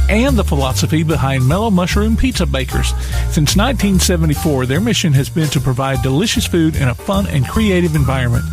and the philosophy behind Mellow Mushroom Pizza Bakers. Since 1974, their mission has been to provide delicious food in a fun and creative environment.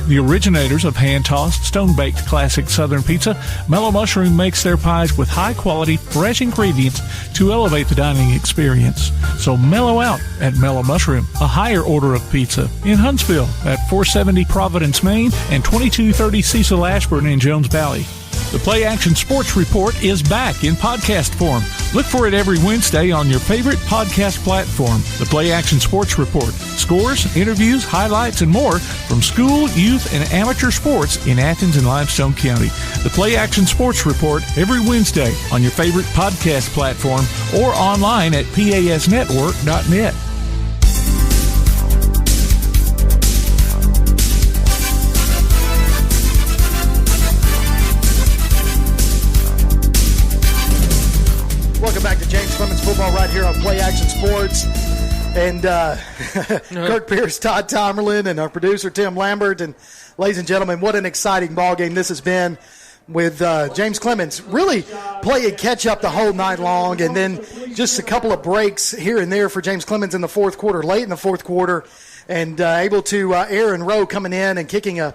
The originators of hand-tossed, stone-baked classic Southern pizza, Mellow Mushroom makes their pies with high-quality, fresh ingredients to elevate the dining experience. So mellow out at Mellow Mushroom, a higher order of pizza, in Huntsville at 470 Providence, Maine, and 2230 Cecil Ashburn in Jones Valley. The Play Action Sports Report is back in podcast form. Look for it every Wednesday on your favorite podcast platform. The Play Action Sports Report. Scores, interviews, highlights, and more from school, youth, and amateur sports in Athens and Limestone County. The Play Action Sports Report every Wednesday on your favorite podcast platform or online at pasnetwork.net. Welcome back to James Clemens Football right here on Play Action Sports. And Kirk Pierce, Todd Tomerlin, and our producer Tim Lambert. And ladies and gentlemen, what an exciting ball game this has been with James Clemens really playing catch-up the whole night long, and then just a couple of breaks here and there for James Clemens in the fourth quarter, late in the fourth quarter, and able to Aaron Rowe coming in and kicking a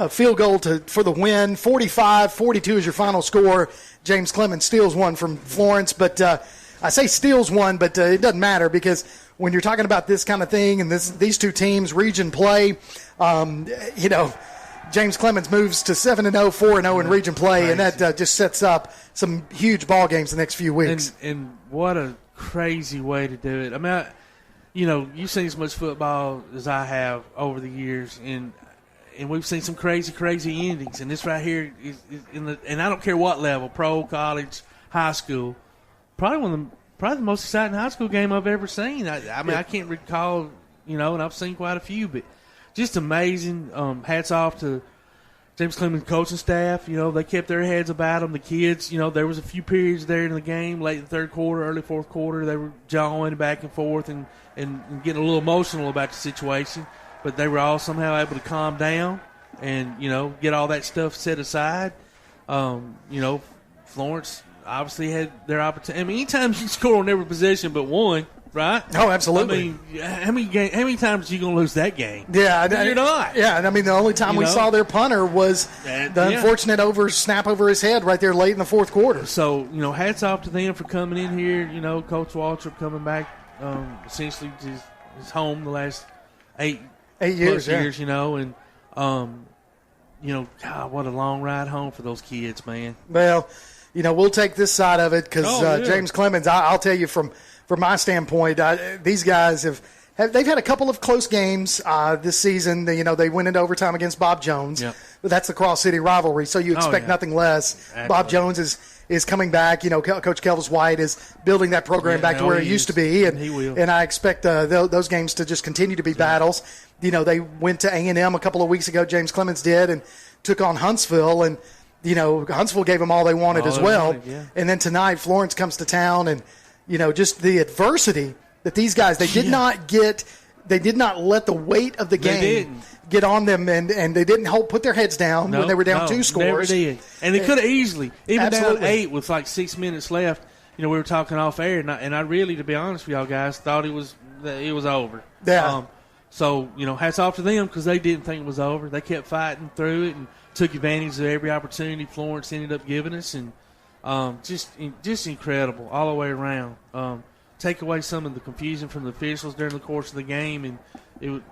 field goal for the win. 45-42 is your final score. James Clemens steals one from Florence, but I say steals one, but it doesn't matter because when you're talking about this kind of thing and these two teams region play, James Clemens moves to 7-0, 4-0 in region play, and that just sets up some huge ball games the next few weeks. And what a crazy way to do it. I mean, you've seen as much football as I have over the years, and we've seen some crazy endings. And this right here is and I don't care what level, pro, college, high school, probably the most exciting high school game I've ever seen. I can't recall, and I've seen quite a few, but just amazing. Hats off to James Clemens coaching staff. They kept their heads about them. The kids, there was a few periods there in the game, late in the third quarter, early fourth quarter, they were jawing back and forth and getting a little emotional about the situation. But they were all somehow able to calm down and, get all that stuff set aside. Florence obviously had their opportunity. I mean, anytime you score on every possession but one, right? Oh, absolutely. I mean, how many times are you going to lose that game? Yeah. You're not. Yeah, and I mean, the only time we saw their punter was the unfortunate snap over his head right there late in the fourth quarter. So, hats off to them for coming in here. Coach Waltrip coming back essentially to his home the last 8 years, and God, what a long ride home for those kids, man. Well, we'll take this side of it because James Clemens, I'll tell you from my standpoint, these guys they've had a couple of close games this season. They went into overtime against Bob Jones, but that's the Cross City rivalry, so you expect nothing less. Absolutely. Bob Jones is coming back. Coach Kelvis White is building that program back to where it used to be, and he will. And I expect those games to just continue to be battles. They went to A&M a couple of weeks ago. James Clemens did, and took on Huntsville, and Huntsville gave them all they wanted as well. And then tonight, Florence comes to town, and just the adversity that these guys they did not let the weight of the game get on them, and they didn't put their heads down when they were down 2 scores. Never did. And they could have easily, even Absolutely. down 8 with like 6 minutes left. We were talking off air, and I really, to be honest with y'all guys, thought it was over. Yeah. So, hats off to them because they didn't think it was over. They kept fighting through it and took advantage of every opportunity Florence ended up giving us, and just incredible all the way around. Take away some of the confusion from the officials during the course of the game, and it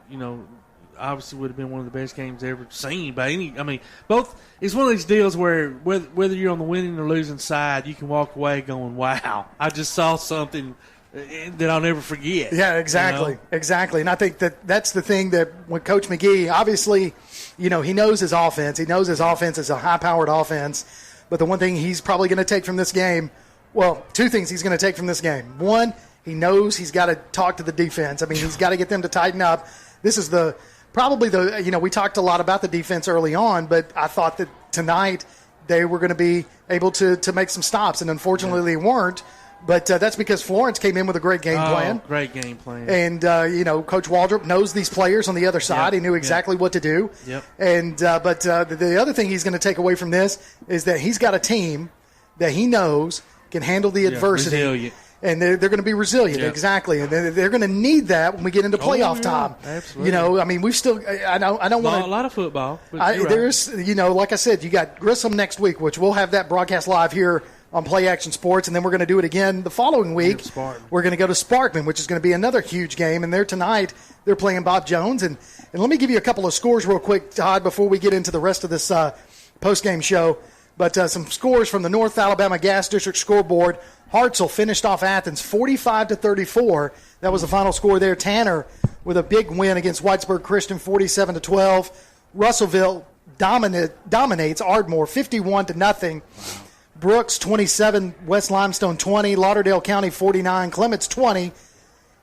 obviously would have been one of the best games ever seen by any. I mean, both. It's one of these deals where whether you're on the winning or losing side, you can walk away going, "Wow, I just saw something that I'll never forget." Yeah, exactly, exactly. And I think that's the thing that when Coach McGee, obviously, he knows his offense. He knows his offense is a high-powered offense. But the one thing he's probably going to take from this game, well, 2 things he's going to take from this game. One, he knows he's got to talk to the defense. I mean, he's got to get them to tighten up. This is we talked a lot about the defense early on, but I thought that tonight they were going to be able to make some stops, and unfortunately they weren't. But that's because Florence came in with a great game plan. Great game plan. And, Coach Waldrop knows these players on the other side. He knew exactly what to do. Yep. And but the other thing he's going to take away from this is that he's got a team that he knows can handle the adversity. Resilient. And they're going to be resilient, exactly. And they're going to need that when we get into playoff time. Absolutely. I mean, we've still – I don't want to – a lot of football. There's, like I said, you got Grissom next week, which we'll have that broadcast live here on Play Action Sports, and then we're going to do it again the following week. We're going to go to Sparkman, which is going to be another huge game, and tonight they're playing Bob Jones. And let me give you a couple of scores real quick, Todd, before we get into the rest of this post-game show. But some scores from the North Alabama Gas District scoreboard. Hartselle finished off Athens 45-34. That was the final score there. Tanner with a big win against Whitesburg Christian 47-12. Russellville dominates Ardmore 51-0. Wow. Brooks 27, West Limestone 20, Lauderdale County 49, Clements 20,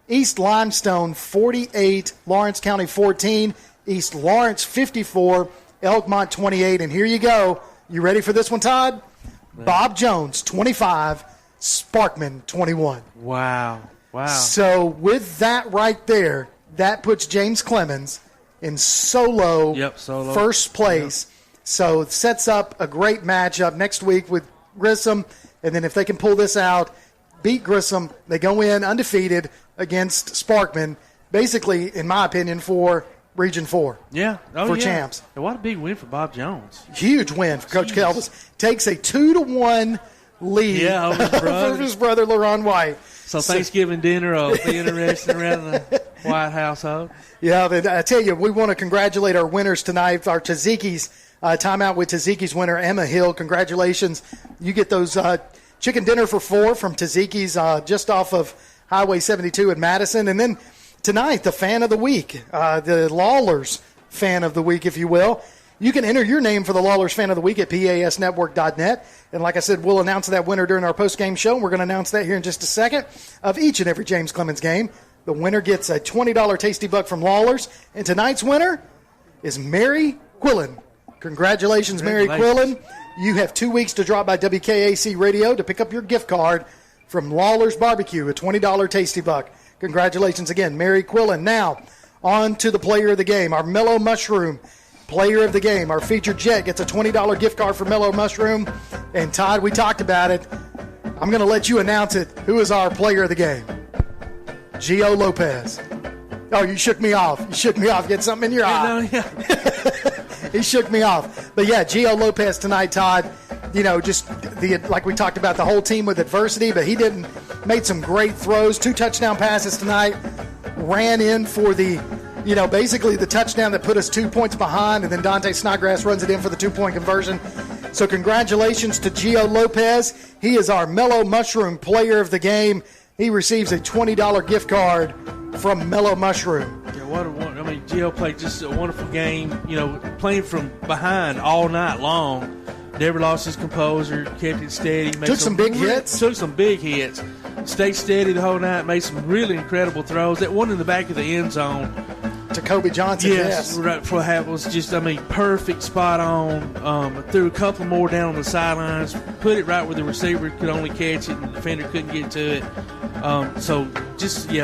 East Limestone 48, Lawrence County 14, East Lawrence 54, Elkmont 28. And here you go. You ready for this one, Todd? Man. Bob Jones 25, Sparkman 21. Wow. So with that right there, that puts James Clemens in solo first place. Yep. So it sets up a great matchup next week with Grissom, and then if they can pull this out, beat Grissom, they go in undefeated against Sparkman, basically, in my opinion, for Region 4. For champs. And what a big win for Bob Jones. Huge win for Coach Kelvis. Takes a 2-1 lead over his brother, LaRon White. So Thanksgiving dinner will be interesting around the White household. Yeah, but I tell you, we want to congratulate our winners tonight, our Tzatziki's timeout with Tzatziki's winner, Emma Hill. Congratulations. You get those chicken dinner for 4 from Tzatziki's just off of Highway 72 in Madison. And then tonight, the fan of the week, the Lawlers fan of the week, if you will. You can enter your name for the Lawlers fan of the week at pasnetwork.net. And like I said, we'll announce that winner during our post-game show. We're going to announce that here in just a second. Of each and every James Clemens game, the winner gets a $20 Tasty Buck from Lawlers. And tonight's winner is Mary Quillen. Congratulations, Mary Quillen. You have 2 weeks to drop by WKAC Radio to pick up your gift card from Lawler's Barbecue, a $20 Tasty Buck. Congratulations again, Mary Quillen. Now, on to the player of the game, our Mellow Mushroom. player of the game. Our featured Jet gets a $20 gift card for Mellow Mushroom. And Todd, we talked about it. I'm going to let you announce it. Who is our player of the game? Gio Lopez. Oh, you shook me off. You shook me off. Get something in your eye. He shook me off. But yeah, Gio Lopez tonight, Todd. Just like we talked about, the whole team with adversity, but he made some great throws. 2 touchdown passes tonight. Ran in for basically the touchdown that put us 2 points behind, and then Dante Snodgrass runs it in for the 2-point conversion. So congratulations to Gio Lopez. He is our Mellow Mushroom player of the game. He receives a $20 gift card from Mellow Mushroom. Yeah, Gio played just a wonderful game, playing from behind all night long. Never lost his composure, kept it steady. Took some big hits. Stayed steady the whole night, made some really incredible throws. That one in the back of the end zone to Kobe Johnson. Yes. Right before half was just, perfect, spot on. Threw a couple more down on the sidelines, put it right where the receiver could only catch it and the defender couldn't get to it.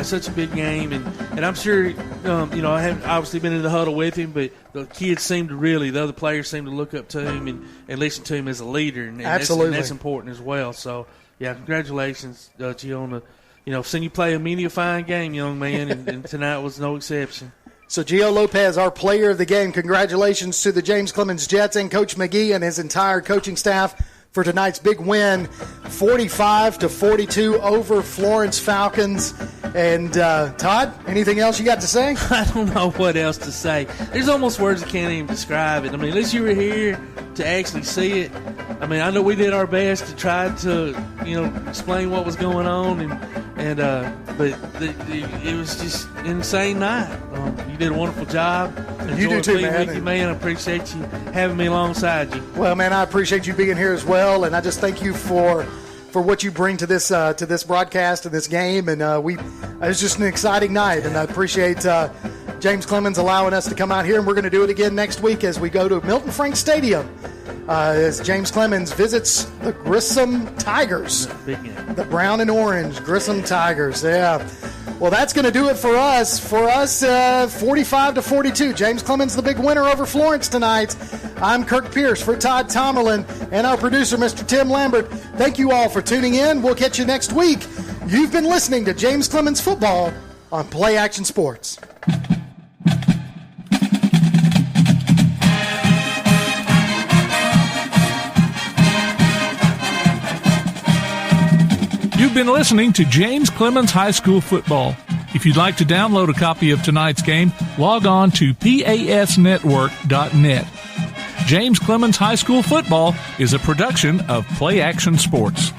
Such a big game. And I'm sure, I haven't obviously been in the huddle with him, but the kids the other players seem to look up to him and listen to him as a leader. And absolutely. That's important as well. So, yeah, congratulations, Gio, on seeing you play many a fine game, young man, and tonight was no exception. So Gio Lopez, our player of the game. Congratulations to the James Clemens Jets and Coach McGee and his entire coaching staff for tonight's big win, 45-42 over Florence Falcons. And Todd, anything else you got to say? I don't know what else to say. There's almost words I can't even describe it. At least you were here to actually see it. I know we did our best to try to, explain what was going on, but it was just an insane night. You did a wonderful job. You do too, man. Man, I appreciate you having me alongside you. Well, man, I appreciate you being here as well, and I just thank you for what you bring to this broadcast and this game. And it was just an exciting night, and I appreciate James Clemens allowing us to come out here, and we're going to do it again next week as we go to Milton Frank Stadium. As James Clemens visits the Grissom Tigers, the brown and orange Grissom Tigers. Yeah. Well, that's going to do it for us. 45-42. James Clemens, the big winner over Florence tonight. I'm Kirk Pierce for Todd Tomerlin and our producer, Mr. Tim Lambert. Thank you all for tuning in. We'll catch you next week. You've been listening to James Clemens Football on Play Action Sports. You've been listening to James Clemens High School Football. If you'd like to download a copy of tonight's game, log on to pasnetwork.net. James Clemens High School Football is a production of Play Action Sports.